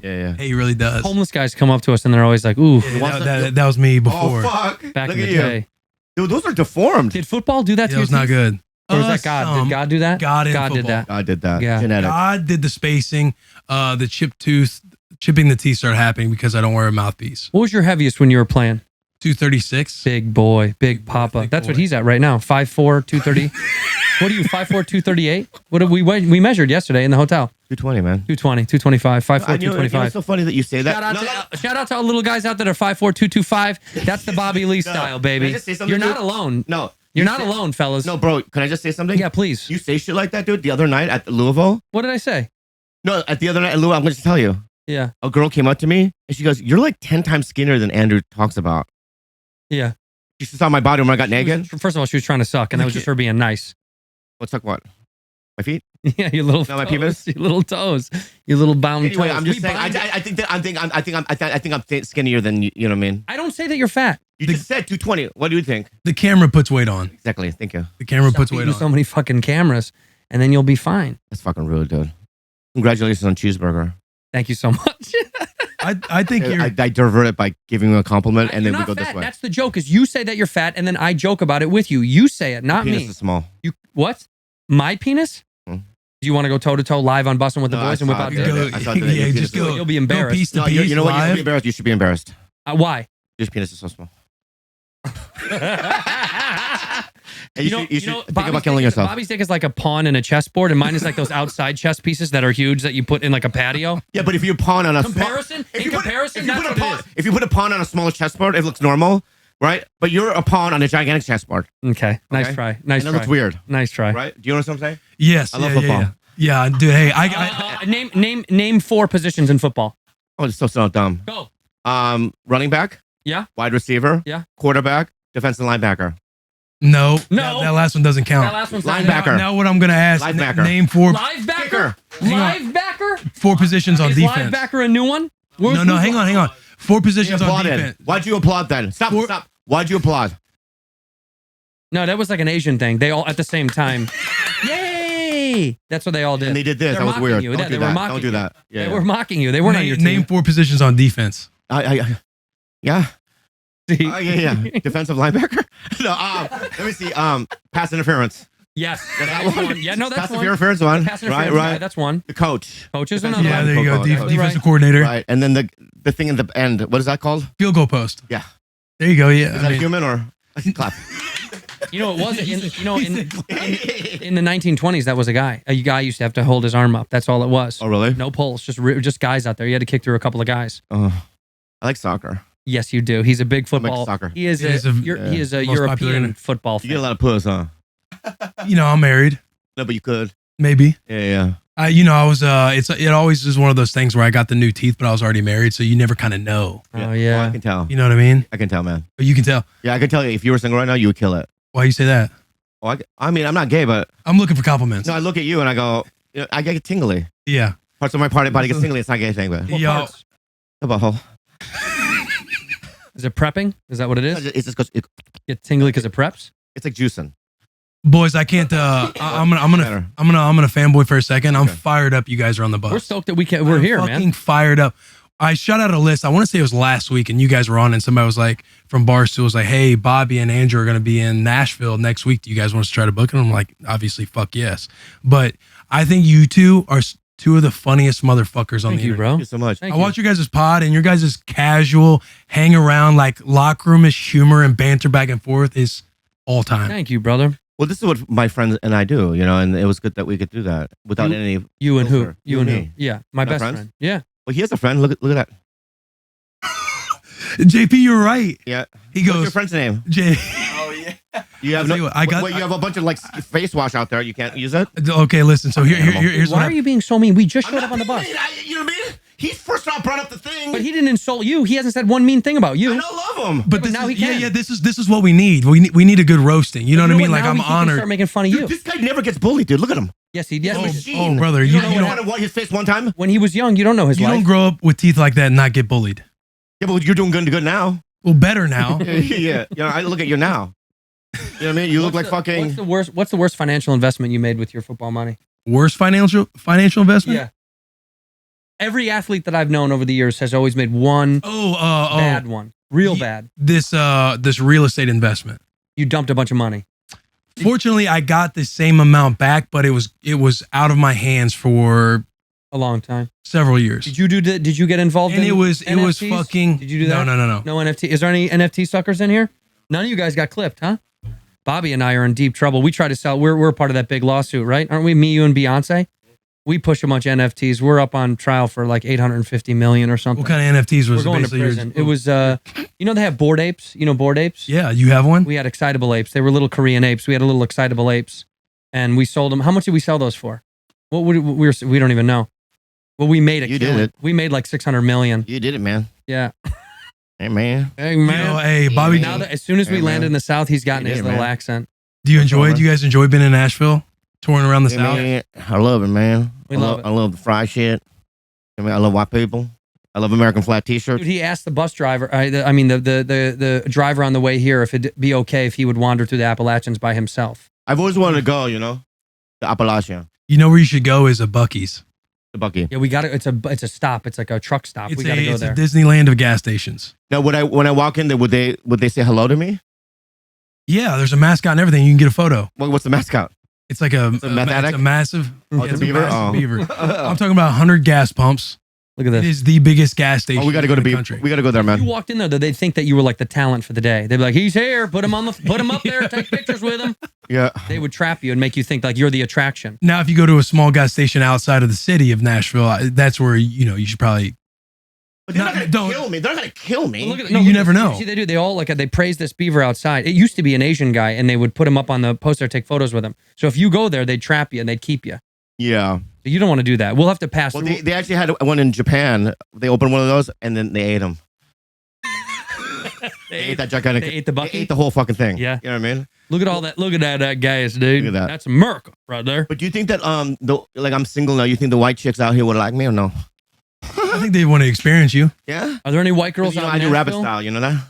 Speaker 7: Yeah.
Speaker 2: Hey, he really does.
Speaker 8: Homeless guys come up to us and they're always like, "Ooh,
Speaker 2: Yeah, that was me before.
Speaker 7: Oh fuck!
Speaker 8: back
Speaker 7: Look
Speaker 8: in
Speaker 7: at
Speaker 8: the
Speaker 7: you.
Speaker 8: day."
Speaker 7: Dude, those are deformed.
Speaker 8: Did football do that
Speaker 2: Yeah,
Speaker 8: to
Speaker 2: it was
Speaker 8: your
Speaker 2: not
Speaker 8: teeth?
Speaker 2: good.
Speaker 8: Or was that God?
Speaker 2: Some.
Speaker 8: Did God do that?
Speaker 2: God in
Speaker 8: did
Speaker 2: football.
Speaker 8: that.
Speaker 7: God did that.
Speaker 8: Yeah.
Speaker 7: Genetics.
Speaker 2: God did the spacing. The chipping the teeth started happening because I don't wear a mouthpiece.
Speaker 8: What was your heaviest when you were playing?
Speaker 2: 236.
Speaker 8: Big boy, big papa.
Speaker 2: big
Speaker 8: That's what
Speaker 2: boy.
Speaker 8: he's at right now. 5'4", 230. What are you, 5'4", 238? What did we measured yesterday in the hotel?
Speaker 7: 220, man.
Speaker 8: 220, 225, 5'4",
Speaker 7: You know,
Speaker 8: 225.
Speaker 7: it's so funny that you say that.
Speaker 8: Shout out to all little guys out there that are 5'4", 225. That's the Bobby Lee style, baby.
Speaker 7: Can I just say something,
Speaker 8: You're not
Speaker 7: dude?
Speaker 8: alone.
Speaker 7: No.
Speaker 8: You're not alone, fellas.
Speaker 7: No, bro. Can I just say something?
Speaker 8: Yeah, please.
Speaker 7: You say shit like that, dude. The other night at Louisville.
Speaker 8: What did I say?
Speaker 7: No, at the other night at Louisville, I'm going to tell you.
Speaker 8: Yeah.
Speaker 7: A girl came up to me and she goes, "You're like 10 times skinnier than Andrew talks about."
Speaker 8: Yeah.
Speaker 7: She saw my body when I got naked.
Speaker 8: First of all, she was trying to suck, and that was just her being nice.
Speaker 7: What's up? What? My feet?
Speaker 8: Yeah, your little
Speaker 7: No, my
Speaker 8: toes,
Speaker 7: penis?
Speaker 8: your little toes, your little bound
Speaker 7: Anyway,
Speaker 8: toes.
Speaker 7: I'm just
Speaker 8: We
Speaker 7: saying.
Speaker 8: bind-
Speaker 7: I think I'm skinnier than you. You know what I mean?
Speaker 8: I don't say that you're fat.
Speaker 7: You just said 220. What do you think?
Speaker 2: The camera puts weight on.
Speaker 7: Exactly. Thank you.
Speaker 2: The camera
Speaker 8: Stop
Speaker 2: puts weight
Speaker 8: eating
Speaker 2: on.
Speaker 8: so many fucking cameras, and then you'll be fine.
Speaker 7: That's fucking rude, dude. Congratulations on cheeseburger.
Speaker 8: Thank you so much.
Speaker 2: I think you're.
Speaker 7: I divert it by giving you a compliment, and
Speaker 8: You're
Speaker 7: then we
Speaker 8: not
Speaker 7: go
Speaker 8: fat.
Speaker 7: this way.
Speaker 8: That's the joke. Is you say that you're fat, and then I joke about it with you. You say it, not
Speaker 7: Penis
Speaker 8: me.
Speaker 7: is small.
Speaker 8: You what? My penis?
Speaker 7: Hmm.
Speaker 8: Do you want to go toe to toe live on Bussin with the
Speaker 7: No,
Speaker 8: boys
Speaker 7: I
Speaker 8: and whip
Speaker 7: saw
Speaker 8: out
Speaker 7: it.
Speaker 8: dick?
Speaker 7: Yeah, I saw that.
Speaker 2: yeah,
Speaker 7: Your
Speaker 2: just
Speaker 7: penis
Speaker 2: go.
Speaker 7: is-
Speaker 8: You'll be embarrassed.
Speaker 2: Go piece to
Speaker 7: No,
Speaker 2: piece
Speaker 7: you know what? You should
Speaker 2: live.
Speaker 7: be embarrassed. You should be embarrassed.
Speaker 8: Why?
Speaker 7: Your penis is so small. And
Speaker 8: You
Speaker 7: you should think
Speaker 8: Bobby's
Speaker 7: about killing
Speaker 8: dick is-
Speaker 7: yourself.
Speaker 8: Bobby's dick is like a pawn in a chessboard, and mine is like those outside chess pieces that are huge that you put in like a patio.
Speaker 7: Yeah, but if you pawn on a
Speaker 8: Comparison? In comparison, that's what it is.
Speaker 7: If you put a pawn on a smaller chessboard, it looks normal, right? But you're a pawn on a gigantic chessboard,
Speaker 8: Okay, nice
Speaker 7: Okay.
Speaker 8: try. Nice
Speaker 7: and it
Speaker 8: try.
Speaker 7: looks weird,
Speaker 8: Nice try.
Speaker 7: right? Do you know what I'm saying?
Speaker 2: Yes.
Speaker 7: I love
Speaker 2: yeah,
Speaker 7: football.
Speaker 2: Yeah, dude. Hey, I
Speaker 8: Name 4 positions in football.
Speaker 7: Oh, it's so dumb.
Speaker 8: Go.
Speaker 7: Running back.
Speaker 8: Yeah.
Speaker 7: Wide receiver.
Speaker 8: Yeah.
Speaker 7: Quarterback. Defensive linebacker.
Speaker 2: no.
Speaker 8: No.
Speaker 2: That last one doesn't count.
Speaker 8: That last one's not-
Speaker 7: Linebacker.
Speaker 2: Now what I'm gonna ask?
Speaker 7: Linebacker.
Speaker 2: Name four
Speaker 8: Linebacker.
Speaker 2: Hang on.
Speaker 8: Linebacker.
Speaker 2: four positions on
Speaker 8: Is
Speaker 2: defense.
Speaker 8: linebacker a new one?
Speaker 2: No, hang on. Four
Speaker 7: You
Speaker 2: positions on
Speaker 7: applauded.
Speaker 2: defense.
Speaker 7: Why'd you applaud then? Stop.
Speaker 2: Four-
Speaker 7: Stop. Why'd you applaud?
Speaker 8: No, that was like an Asian thing. They all at the same time. Yay! That's what they all did.
Speaker 7: And they did this.
Speaker 8: They're
Speaker 7: That was
Speaker 8: mocking
Speaker 7: weird.
Speaker 8: You.
Speaker 7: Don't
Speaker 8: Yeah,
Speaker 7: do
Speaker 8: they were
Speaker 7: that.
Speaker 8: mocking
Speaker 7: Don't do
Speaker 8: you.
Speaker 7: that. Yeah.
Speaker 8: They were mocking you. They weren't on your team.
Speaker 2: Name 4 positions on defense.
Speaker 7: Yeah.
Speaker 8: See?
Speaker 7: Yeah. Defensive linebacker. No. Let me see. Pass interference.
Speaker 8: Yes,
Speaker 7: That
Speaker 8: that's
Speaker 7: one?
Speaker 8: one. Yeah, no, that's
Speaker 7: Pass
Speaker 8: one.
Speaker 7: interference one.
Speaker 8: Pass
Speaker 7: Right.
Speaker 8: interference guy,
Speaker 7: Right.
Speaker 8: that's one.
Speaker 7: The coach.
Speaker 8: Coach is
Speaker 7: Defensive
Speaker 8: another
Speaker 2: Yeah,
Speaker 8: one.
Speaker 2: there you go.
Speaker 7: Coach.
Speaker 2: Defensive
Speaker 8: Right.
Speaker 2: coordinator.
Speaker 7: Right. And then the thing in the end. What is that called?
Speaker 2: Field goal post.
Speaker 7: Yeah.
Speaker 2: There you go. Yeah.
Speaker 7: Is that human or clap?
Speaker 8: You know, it was in the 1920s. That was a guy. A guy used to have to hold his arm up. That's all it was.
Speaker 7: Oh, really?
Speaker 8: No pulls, just guys out there. You had to kick through a couple of guys.
Speaker 7: I like soccer.
Speaker 8: Yes, you do. He's a big
Speaker 7: I like
Speaker 8: football.
Speaker 7: soccer.
Speaker 8: He is
Speaker 2: It is a-
Speaker 8: he is a
Speaker 2: most popular
Speaker 8: European
Speaker 2: in-
Speaker 8: football
Speaker 7: You get a
Speaker 8: fan.
Speaker 7: lot of puss, huh?
Speaker 2: I'm married.
Speaker 7: No, but you could.
Speaker 2: Maybe.
Speaker 7: Yeah.
Speaker 2: I was. It always is one of those things where I got the new teeth, but I was already married, so you never kind of know.
Speaker 8: Oh
Speaker 7: Oh, I
Speaker 8: yeah.
Speaker 7: can tell.
Speaker 2: You know what I mean?
Speaker 7: I can tell, man.
Speaker 2: But you can tell.
Speaker 7: Yeah, I can tell you. If you were single right now, you would kill it.
Speaker 2: Why you say that?
Speaker 7: Oh, I mean, I'm not gay, but
Speaker 2: I'm looking for compliments.
Speaker 7: no, I look at you and I go, I get tingly.
Speaker 2: Yeah.
Speaker 7: Parts of my body get tingly. It's not a gay thing, but
Speaker 8: What
Speaker 2: Yo.
Speaker 8: parts?
Speaker 7: the butthole.
Speaker 8: Is it prepping? Is that what it is?
Speaker 7: It just goes.
Speaker 8: Get tingly because it preps?
Speaker 7: It's like juicing.
Speaker 2: Boys, I can't. I'm gonna
Speaker 7: Better.
Speaker 2: fanboy for a second. I'm
Speaker 7: Okay.
Speaker 2: fired up. You guys are on the bus.
Speaker 8: We're stoked that we're
Speaker 2: I'm
Speaker 8: here,
Speaker 2: fucking
Speaker 8: man.
Speaker 2: fired up. I shot out a list. I want to say it was last week, and you guys were on, and somebody was like from Barstool was like, "Hey, Bobby and Andrew are going to be in Nashville next week. Do you guys want us to try to book it?" I'm like, "Obviously, fuck yes." But I think you two are two of the funniest motherfuckers on
Speaker 8: Thank
Speaker 2: the
Speaker 8: you,
Speaker 2: internet.
Speaker 8: bro.
Speaker 7: Thank you so much.
Speaker 8: Thank
Speaker 2: I
Speaker 8: you.
Speaker 2: watch your guys' pod, and your guys' casual hang around, like locker roomish humor and banter back and forth is all time.
Speaker 8: Thank you, brother.
Speaker 7: Well, this is what my friends and I do, and it was good that we could do that without
Speaker 8: You-
Speaker 7: any.
Speaker 8: You and who?
Speaker 7: Filter.
Speaker 8: You
Speaker 7: You
Speaker 8: and
Speaker 7: and
Speaker 8: who?
Speaker 7: me.
Speaker 8: Yeah, my
Speaker 7: Not
Speaker 8: best
Speaker 7: friends?
Speaker 8: friend. Yeah.
Speaker 7: Well, he has a friend. Look at that.
Speaker 2: JP, you're right.
Speaker 7: Yeah.
Speaker 2: He
Speaker 7: What's
Speaker 2: goes,
Speaker 7: your friend's name?
Speaker 2: J.
Speaker 7: You have
Speaker 2: I'll tell you what, I got-
Speaker 7: you have a bunch of like face wash out there. You can't use it.
Speaker 2: Okay, listen. So here's
Speaker 8: Why
Speaker 2: what
Speaker 8: are you being so mean? We just showed
Speaker 7: I'm
Speaker 8: up on the
Speaker 7: not
Speaker 8: bus.
Speaker 7: being mean. You know what I mean? He first off brought up the thing.
Speaker 8: But he didn't insult you. He hasn't said one mean thing about you.
Speaker 7: I don't love him.
Speaker 2: But
Speaker 8: but now he can.
Speaker 2: This is what we need. We need a good roasting. You know what I mean? Like
Speaker 8: Now
Speaker 2: I'm
Speaker 8: he can
Speaker 2: honored.
Speaker 8: Start making fun of
Speaker 7: Dude,
Speaker 8: you.
Speaker 7: this guy never gets bullied, dude. Look at him.
Speaker 8: Yes, he did.
Speaker 2: Oh,
Speaker 7: machine.
Speaker 2: brother,
Speaker 7: You
Speaker 2: you
Speaker 7: don't
Speaker 2: know
Speaker 7: want to watch his face one time.
Speaker 8: When he was young, you don't know his
Speaker 2: you
Speaker 8: life.
Speaker 2: don't grow up with teeth like that and not get bullied.
Speaker 7: Yeah, but you're doing good now.
Speaker 2: Well, better now.
Speaker 7: Yeah. I look at you now. You know what I mean? You look like fucking.
Speaker 8: What's the worst financial investment you made with your football money?
Speaker 2: Worst financial investment?
Speaker 8: Yeah. Every athlete that I've known over the years has always made one bad one, real bad.
Speaker 2: This real estate investment.
Speaker 8: You dumped a bunch of money.
Speaker 2: Fortunately, I got the same amount back, but it was out of my hands for
Speaker 8: a long time,
Speaker 2: several years.
Speaker 8: Did you get involved?
Speaker 2: And
Speaker 8: in
Speaker 2: it was
Speaker 8: NFTs?
Speaker 2: fucking.
Speaker 8: Did you do that?
Speaker 2: No.
Speaker 8: No NFT. Is there any NFT suckers in here? None of you guys got clipped, huh? Bobby and I are in deep trouble. We try to sell. We're part of that big lawsuit, right? Aren't we? Me, you, and Beyonce. We push a bunch of NFTs. We're up on trial for like 850 million or something.
Speaker 2: What kind of NFTs was
Speaker 8: We're going to
Speaker 2: basically
Speaker 8: prison. It was, you know, they have bored apes. You know, bored apes.
Speaker 2: Yeah, you have one.
Speaker 8: We had excitable apes. They were little Korean apes. We had a little excitable apes, and we sold them. How much did we sell those for? What would we don't even know. Well, we made it.
Speaker 7: You did it.
Speaker 8: We made like 600 million.
Speaker 7: You did it, man.
Speaker 8: Yeah.
Speaker 7: Hey, man.
Speaker 8: Hey, man.
Speaker 2: You know, hey, Bobby.
Speaker 8: Now that as soon as we
Speaker 7: Hey,
Speaker 8: landed
Speaker 7: man.
Speaker 8: in the South, he's gotten
Speaker 7: You
Speaker 8: his
Speaker 7: did it,
Speaker 8: little
Speaker 7: man.
Speaker 8: accent.
Speaker 2: Do you guys enjoy being in Nashville, touring around the
Speaker 7: Hey,
Speaker 2: South?
Speaker 7: man, I love it, man.
Speaker 8: We love it.
Speaker 7: I love the fry shit. I mean, I love white people. I love American flag T-shirts.
Speaker 8: Dude, he asked the bus driver, the driver on the way here, if it'd be okay if he would wander through the Appalachians by himself.
Speaker 7: I've always wanted to go, you know, to Appalachia,
Speaker 2: You know where you should go is a Buc-ee's.
Speaker 7: the Bucky.
Speaker 8: Yeah, we got it. It's a stop. It's like a truck stop.
Speaker 2: It's
Speaker 8: We got to go
Speaker 2: a
Speaker 8: there.
Speaker 2: Disneyland of gas stations.
Speaker 7: Now, when I walk in there, would they say hello to me?
Speaker 2: Yeah, there's a mascot and everything. You can get a photo.
Speaker 7: What's the mascot?
Speaker 2: It's like a
Speaker 7: meth addict?
Speaker 2: it's a massive.
Speaker 7: Oh, it's a beaver?
Speaker 2: massive
Speaker 7: Oh.
Speaker 2: beaver. I'm talking about 100 gas pumps.
Speaker 8: Look at
Speaker 2: It
Speaker 8: this.
Speaker 2: is the biggest gas station.
Speaker 7: Oh, we got to go to
Speaker 2: in the
Speaker 7: Beaver.
Speaker 2: country.
Speaker 7: We got to go there,
Speaker 8: If you
Speaker 7: man.
Speaker 8: walked in there, they'd think that you were like the talent for the day. They'd be like, "He's here. Put him up there. Take pictures with him."
Speaker 7: Yeah.
Speaker 8: They would trap you and make you think like you're the attraction.
Speaker 2: Now, if you go to a small gas station outside of the city of Nashville, that's where you should probably.
Speaker 7: But they're
Speaker 2: Not-
Speaker 7: not going
Speaker 2: don't-
Speaker 7: to kill me. They're not going to kill me.
Speaker 8: Well, look at
Speaker 2: You
Speaker 8: look at
Speaker 2: never
Speaker 8: this.
Speaker 2: know.
Speaker 8: See, they do. They all they praise this beaver outside. It used to be an Asian guy, and they would put him up on the poster, take photos with him. So if you go there, they'd trap you and they'd keep you.
Speaker 7: Yeah.
Speaker 8: So you don't want to do that. We'll have to pass.
Speaker 7: Well,
Speaker 8: through.
Speaker 7: they actually had one in Japan. They opened one of those and then they ate them. They ate that gigantic.
Speaker 8: They ate the bucket?
Speaker 7: They ate the whole fucking thing.
Speaker 8: Yeah.
Speaker 7: You know what I mean?
Speaker 8: Look at all that. Look at that gas, dude.
Speaker 7: Look at that.
Speaker 8: That's America right there.
Speaker 7: But do you think that like I'm single now? You think the white chicks out here would like me or no?
Speaker 2: I think they want to experience you.
Speaker 7: Yeah.
Speaker 8: Are there any white girls
Speaker 7: You know,
Speaker 8: out
Speaker 7: I
Speaker 8: in
Speaker 7: do rabbit
Speaker 8: Nashville?
Speaker 7: style. You know that?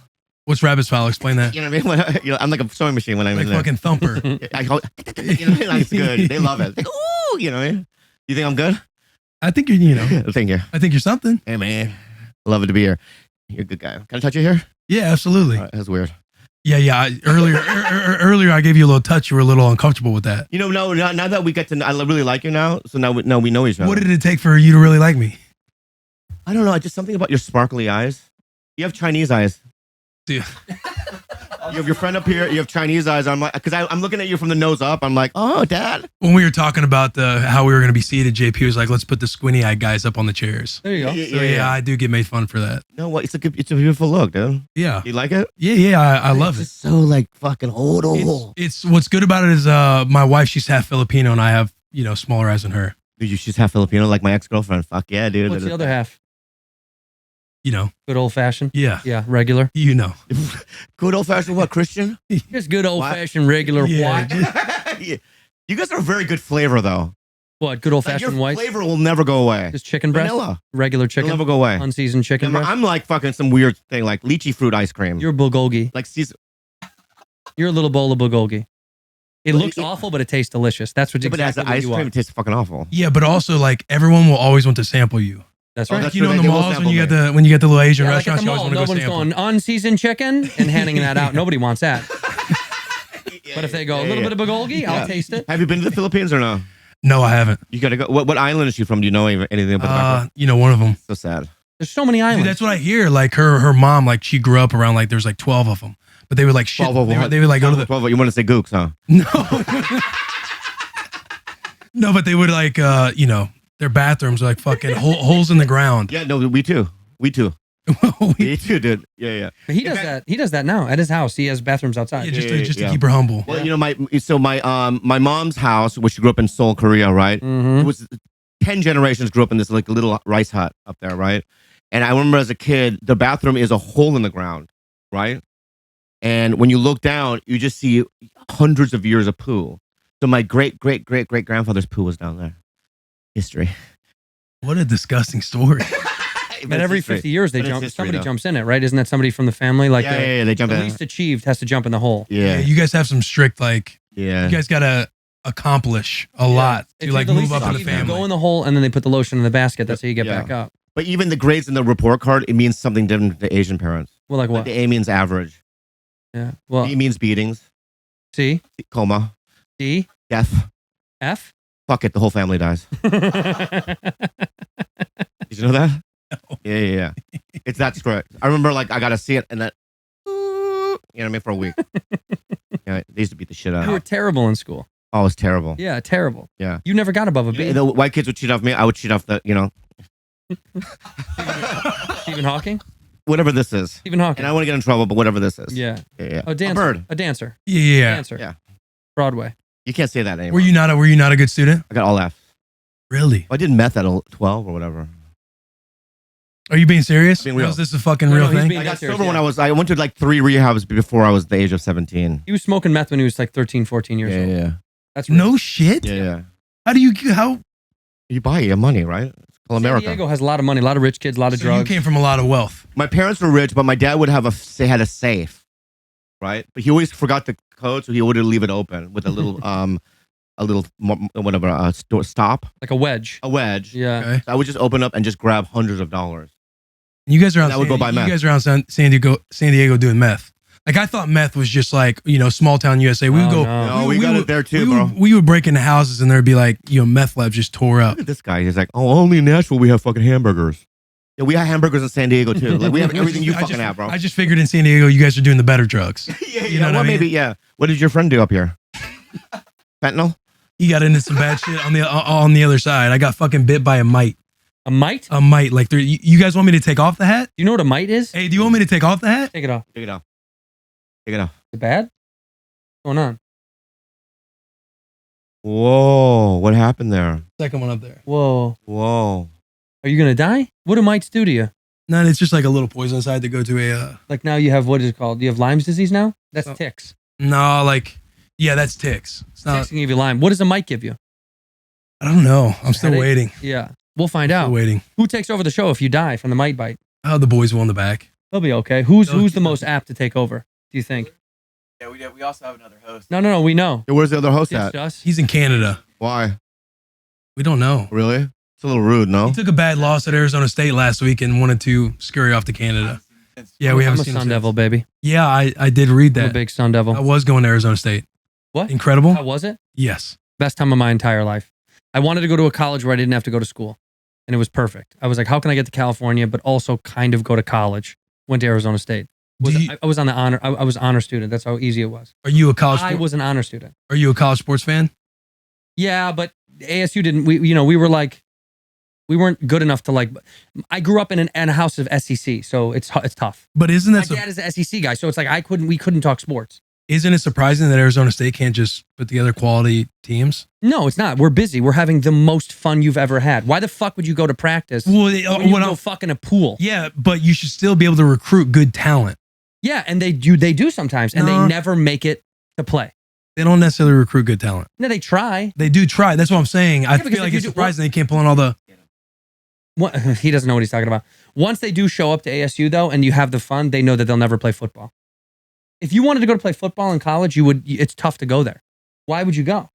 Speaker 2: What's rabbit style? Explain that.
Speaker 7: You know what I mean? You know, I'm like a sewing machine when I'm
Speaker 2: Like
Speaker 7: in there.
Speaker 2: fucking thumper.
Speaker 7: I go, you know, like, it's good. They love it. Like, ooh, you know what I mean? You think I'm good?
Speaker 2: I think you're.
Speaker 7: Thank you.
Speaker 2: I think you're something.
Speaker 7: Hey man, love it to be here. You're a good guy. Can I touch you here?
Speaker 2: Yeah, absolutely.
Speaker 7: That's weird.
Speaker 2: Yeah. Earlier, I gave you a little touch. You were a little uncomfortable with that.
Speaker 7: You know, now that we get to, I really like you now. So now we know each other.
Speaker 2: What did it take for you to really like me?
Speaker 7: I don't know. Just something about your sparkly eyes. You have Chinese eyes.
Speaker 2: Dude.
Speaker 7: You have your friend up here. You have Chinese eyes. I'm like, because I'm looking at you from the nose up. I'm like, oh, Dad.
Speaker 2: When we were talking about how we were going to be seated, JP was like, let's put the squinty-eyed guys up on the chairs.
Speaker 8: There you go.
Speaker 2: So yeah, I do get made fun for that.
Speaker 7: No, what? It's a beautiful look, dude.
Speaker 2: Yeah.
Speaker 7: You like it?
Speaker 2: Yeah, I love it.
Speaker 7: It's so like fucking old.
Speaker 2: It's what's good about it is my wife, she's half Filipino and I have, smaller eyes than her.
Speaker 7: Dude, she's half Filipino, like my ex-girlfriend. Fuck yeah, dude.
Speaker 8: What's the other half?
Speaker 2: Good
Speaker 8: old fashioned.
Speaker 2: Yeah.
Speaker 8: Yeah, regular.
Speaker 7: Good old fashioned what? Christian?
Speaker 8: Just good old fashioned regular
Speaker 2: Yeah,
Speaker 8: white.
Speaker 7: Yeah. You guys are a very good flavor, though.
Speaker 8: What? Good old
Speaker 7: Like, your
Speaker 8: fashioned white.
Speaker 7: flavor will never go away.
Speaker 8: Just chicken breast.
Speaker 7: Vanilla.
Speaker 8: Regular
Speaker 7: It'll
Speaker 8: chicken.
Speaker 7: never go away.
Speaker 8: Unseasoned chicken breast.
Speaker 7: I'm like fucking some weird thing, like lychee fruit ice cream.
Speaker 8: You're bulgogi.
Speaker 7: like season.
Speaker 8: You're a little bowl of bulgogi. It
Speaker 7: But
Speaker 8: looks awful, but it tastes delicious. That's what
Speaker 7: Yeah, but as
Speaker 8: exactly
Speaker 7: the
Speaker 8: what
Speaker 7: ice
Speaker 8: you
Speaker 7: cream,
Speaker 8: are.
Speaker 7: it tastes fucking awful.
Speaker 2: Yeah, but also like everyone will always want to sample you.
Speaker 8: That's
Speaker 7: Oh,
Speaker 8: right.
Speaker 7: that's
Speaker 2: You know, in
Speaker 7: true.
Speaker 2: the
Speaker 7: They will
Speaker 2: malls when
Speaker 7: sample
Speaker 2: you
Speaker 7: me.
Speaker 2: get the little Asian
Speaker 8: Yeah, like at
Speaker 2: restaurants,
Speaker 8: the
Speaker 2: you always
Speaker 8: mall,
Speaker 2: want to
Speaker 8: no
Speaker 2: go
Speaker 8: one's
Speaker 2: sample.
Speaker 8: going unseasoned chicken and handing that out. Nobody wants that. But if they go a little bit of bulgogi, I'll taste it.
Speaker 7: Have you been to the Philippines or no?
Speaker 2: No, I haven't.
Speaker 7: You gotta go. What island is she from? Do you know anything about the
Speaker 2: One of them.
Speaker 7: So sad.
Speaker 8: There's so many
Speaker 2: Dude,
Speaker 8: islands.
Speaker 2: that's what I hear. Like her mom, like she grew up around like there's like 12 of them, but they would like shit.
Speaker 7: 12 of what?
Speaker 2: They would like go to the
Speaker 7: 12. You want to say gooks, huh?
Speaker 2: no, but they would like their bathrooms are like fucking holes in the ground.
Speaker 7: Yeah, no, we too. We too, dude. Yeah.
Speaker 8: But he does that. He does that now at his house. He has bathrooms outside.
Speaker 2: Yeah, just to
Speaker 7: yeah.
Speaker 2: keep her humble.
Speaker 7: Well, my mom's house, which grew up in Seoul, Korea, right?
Speaker 8: Mhm.
Speaker 7: It was 10 generations grew up in this like little rice hut up there, right? And I remember as a kid, the bathroom is a hole in the ground, right? And when you look down, you just see hundreds of years of poo. So my great grandfather's poo was down there. History.
Speaker 2: What a disgusting story.
Speaker 8: But every 50 years,
Speaker 7: But it's history,
Speaker 8: somebody
Speaker 7: though.
Speaker 8: jumps in it, right? Isn't that somebody from the family? Like
Speaker 7: Yeah, they jump
Speaker 8: the
Speaker 7: in.
Speaker 8: least achieved has to jump in the hole.
Speaker 2: Yeah,
Speaker 7: Yeah.
Speaker 2: you guys have some strict like.
Speaker 7: Yeah.
Speaker 2: You guys gotta. accomplish a lot
Speaker 8: If
Speaker 2: to
Speaker 8: you're
Speaker 2: like
Speaker 8: the
Speaker 2: move
Speaker 8: least
Speaker 2: up in the
Speaker 8: achieved, you
Speaker 2: family.
Speaker 8: go in the hole and then they put the lotion in the basket. That's how you get
Speaker 7: Yeah.
Speaker 8: back up.
Speaker 7: But even the grades in the report card, it means something different to Asian parents.
Speaker 8: Well, like
Speaker 7: Like
Speaker 8: what?
Speaker 7: the A means average.
Speaker 8: Yeah. Well,
Speaker 7: B means beatings,
Speaker 8: C,
Speaker 7: coma,
Speaker 8: D,
Speaker 7: death.
Speaker 8: F.
Speaker 7: Fuck it, the whole family dies. Did you know that? Yeah. It's that strict. I remember like I got to see it and that, you know what I mean, for a week. Yeah, they used to beat the shit out
Speaker 8: You
Speaker 7: of
Speaker 8: were
Speaker 7: me.
Speaker 8: terrible in school.
Speaker 7: Oh, it was terrible.
Speaker 8: Yeah, terrible.
Speaker 7: Yeah.
Speaker 8: You never got above a B.
Speaker 7: The white kids would cheat off me. I would cheat off
Speaker 8: Stephen Hawking?
Speaker 7: whatever this is.
Speaker 8: Stephen Hawking.
Speaker 7: And I want to get in trouble, but whatever this is.
Speaker 8: Yeah.
Speaker 7: Yeah.
Speaker 8: A dancer.
Speaker 7: bird.
Speaker 8: A dancer.
Speaker 2: Yeah.
Speaker 8: Dancer.
Speaker 7: Yeah.
Speaker 8: Broadway.
Speaker 7: You can't say that anymore.
Speaker 2: Were you not a good student?
Speaker 7: I got all F's.
Speaker 2: Really?
Speaker 7: I did meth at 12 or whatever.
Speaker 2: Are you being serious?
Speaker 7: Being real.
Speaker 2: Was this a fucking
Speaker 8: No,
Speaker 2: real
Speaker 8: no, he's
Speaker 2: thing?
Speaker 8: being-
Speaker 7: I got
Speaker 8: serious,
Speaker 7: sober when
Speaker 8: yeah.
Speaker 7: I went to like 3 rehabs before I was the age of 17.
Speaker 8: He was smoking meth when he was like 13, 14 years old.
Speaker 7: Yeah.
Speaker 8: That's real.
Speaker 2: No shit.
Speaker 7: Yeah.
Speaker 2: How
Speaker 7: You buy your money, right? It's called
Speaker 8: San
Speaker 7: America.
Speaker 8: Diego has a lot of money, a lot of rich kids, a lot of
Speaker 2: so
Speaker 8: drugs.
Speaker 2: you came from a lot of wealth.
Speaker 7: My parents were rich, but my dad would have had a safe, right? But he always forgot the code, so he would leave it open with a little stop,
Speaker 8: Like a wedge.
Speaker 7: a wedge.
Speaker 8: Yeah.
Speaker 2: Okay.
Speaker 7: So I would just open up and just grab hundreds of dollars.
Speaker 2: You guys are out.
Speaker 7: That would go by
Speaker 2: you
Speaker 7: meth.
Speaker 2: guys are out in San Diego doing meth. Like I thought meth was just like small town USA. We would
Speaker 8: Oh,
Speaker 2: go.
Speaker 8: no.
Speaker 7: No, we got it there too, bro.
Speaker 2: We would break into houses and there'd be like meth labs just tore up.
Speaker 7: Look at this guy. He's like, oh, only in Nashville we have fucking hamburgers. Yeah, we have hamburgers in San Diego too. Like we have everything you fucking have, bro.
Speaker 2: I just figured in San Diego you guys are doing the better drugs.
Speaker 7: yeah,
Speaker 2: you know what
Speaker 7: well,
Speaker 2: I mean?
Speaker 7: maybe, yeah. What did your friend do up here? Fentanyl?
Speaker 2: He got into some bad shit on the other side. I got fucking bit by a mite.
Speaker 8: A mite?
Speaker 2: A mite. Like you guys want me to take off the hat?
Speaker 8: You know what a mite is?
Speaker 2: Hey, do you want me to take off the hat?
Speaker 8: Take it off.
Speaker 7: Take it off. Take it off.
Speaker 8: Is it bad? What's going on?
Speaker 7: Whoa, what happened there?
Speaker 2: Second one up there.
Speaker 8: Whoa.
Speaker 7: Whoa.
Speaker 8: Are you going to die? What do mites do to you?
Speaker 2: No, it's just like a little poison inside to go to a.
Speaker 8: Like now you have, what is it called? You have Lyme's disease now? That's
Speaker 2: Oh.
Speaker 8: ticks.
Speaker 2: No, like yeah, that's ticks. It's not.
Speaker 8: Ticks can give you Lyme. What does a mite give you?
Speaker 2: I don't know. I'm still
Speaker 8: Headache?
Speaker 2: waiting.
Speaker 8: Yeah. We'll find
Speaker 2: Still
Speaker 8: out.
Speaker 2: waiting.
Speaker 8: Who takes over the show if you die from the mite bite?
Speaker 2: Oh, the boys will in the back.
Speaker 8: They'll be okay. Who's
Speaker 2: No,
Speaker 8: the most apt to take over, do you think?
Speaker 6: Yeah, we also have another host.
Speaker 8: No, we know.
Speaker 7: Hey, where's the other host
Speaker 8: It's
Speaker 7: at?
Speaker 8: us.
Speaker 2: He's in Canada.
Speaker 7: Why?
Speaker 2: We don't know.
Speaker 7: Really? It's a little rude, no?
Speaker 2: He took a bad loss at Arizona State last week and wanted to scurry off to Canada. Yeah, we
Speaker 8: I'm
Speaker 2: haven't
Speaker 8: a
Speaker 2: seen
Speaker 8: Sun
Speaker 2: him
Speaker 8: Devil,
Speaker 2: since.
Speaker 8: baby.
Speaker 2: Yeah, I did read
Speaker 8: I'm a
Speaker 2: that.
Speaker 8: big Sun Devil.
Speaker 2: I was going to Arizona State.
Speaker 8: What?
Speaker 2: Incredible.
Speaker 8: How was it?
Speaker 2: Yes.
Speaker 8: Best time of my entire life. I wanted to go to a college where I didn't have to go to school. And it was perfect. I was like, how can I get to California, but also kind of go to college? Went to Arizona State. I was on the honor. I was honor student. That's how easy it was.
Speaker 2: Are you a college?
Speaker 8: I was an honor student.
Speaker 2: Are you a college sports fan?
Speaker 8: Yeah, but ASU didn't. We were like, we weren't good enough to like. I grew up in a house of SEC, so it's tough.
Speaker 2: But isn't
Speaker 8: My
Speaker 2: that
Speaker 8: dad is an SEC guy, so it's like we couldn't talk sports.
Speaker 2: isn't it surprising that Arizona State can't just put together quality teams?
Speaker 8: No, it's not. We're busy. We're having the most fun you've ever had. Why the fuck would you go to practice
Speaker 2: Well,
Speaker 8: when you
Speaker 2: when
Speaker 8: go
Speaker 2: I-
Speaker 8: fuck in a pool?
Speaker 2: yeah, but you should still be able to recruit good talent.
Speaker 8: Yeah, and they do sometimes, and
Speaker 2: No.
Speaker 8: they never make it to play.
Speaker 2: They don't necessarily recruit good talent.
Speaker 8: No, they try.
Speaker 2: They do try. That's what I'm saying. I
Speaker 8: because
Speaker 2: feel like
Speaker 8: if you
Speaker 2: it's
Speaker 8: do-
Speaker 2: surprising they can't pull in all the.
Speaker 8: What, he doesn't know what he's talking about. Once they do show up to ASU though, and you have the fun, they know that they'll never play football. If you wanted to go to play football in college, it's tough to go there. Why would you go?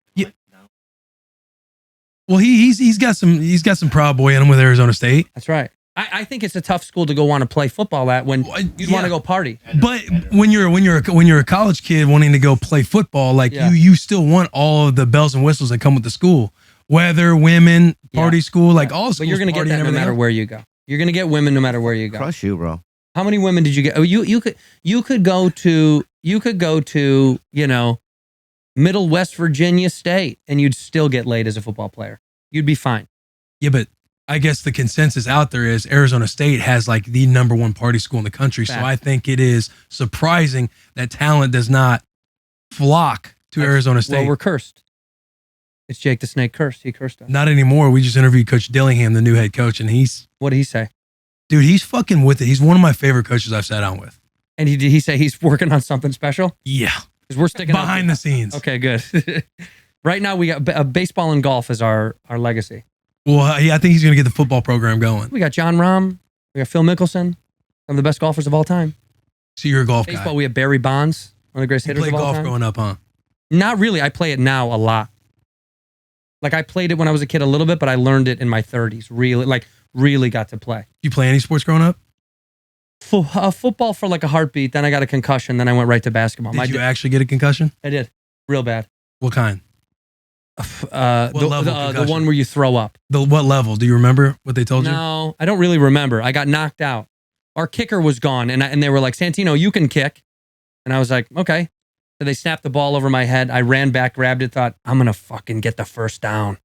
Speaker 2: Well, he's got some Proud Boy in him with Arizona State.
Speaker 8: That's right. I think it's a tough school to go want to play football at when you'd
Speaker 2: yeah.
Speaker 8: want to go party.
Speaker 2: But when you're a college kid wanting to go play football, like
Speaker 8: Yeah.
Speaker 2: you still want all of the bells and whistles that come with the school, weather, women, party
Speaker 8: Yeah.
Speaker 2: school, like all schools.
Speaker 8: But you're going to get
Speaker 2: party
Speaker 8: that
Speaker 2: and
Speaker 8: no
Speaker 2: everything
Speaker 8: matter
Speaker 2: else.
Speaker 8: where you go. You're going to get women no matter where you go.
Speaker 7: Crush you, bro.
Speaker 8: How many women did you get? Oh, you could go to Middle West Virginia State and you'd still get laid as a football player. You'd be fine.
Speaker 2: Yeah, but I guess the consensus out there is Arizona State has like the number one party school in the country.
Speaker 8: Fact.
Speaker 2: So I think it is surprising that talent does not flock to Arizona State.
Speaker 8: Well, we're cursed. It's Jake the Snake cursed. He cursed us.
Speaker 2: Not anymore. We just interviewed Coach Dillingham, the new head coach, and
Speaker 8: What did he say?
Speaker 2: dude, he's fucking with it. He's one of my favorite coaches I've sat down with.
Speaker 8: And did he say he's working on something special?
Speaker 2: Yeah.
Speaker 8: Because we're sticking out
Speaker 2: Behind the scenes.
Speaker 8: Okay, good. Right now we got baseball and golf as our legacy.
Speaker 2: Well, I think he's going to get the football program going.
Speaker 8: We got John Rahm. We got Phil Mickelson. Some of the best golfers of all time.
Speaker 2: So you're a golf
Speaker 8: Baseball,
Speaker 2: guy.
Speaker 8: we have Barry Bonds, one of the greatest
Speaker 2: You
Speaker 8: hitters
Speaker 2: play
Speaker 8: of all
Speaker 2: golf
Speaker 8: time.
Speaker 2: growing up, huh?
Speaker 8: Not really. I play it now a lot. Like I played it when I was a kid a little bit, but I learned it in my 30s. Really got to play.
Speaker 2: You play any sports growing up?
Speaker 8: Football for like a heartbeat. Then I got a concussion. Then I went right to basketball.
Speaker 2: Did you actually get a concussion?
Speaker 8: I did. Real bad.
Speaker 2: What kind?
Speaker 8: The one where you throw up.
Speaker 2: What level? Do you remember what they told you?
Speaker 8: No, I don't really remember. I got knocked out. Our kicker was gone, and they were like, Santino, you can kick. And I was like, okay. So they snapped the ball over my head. I ran back, grabbed it, thought, I'm going to fucking get the first down.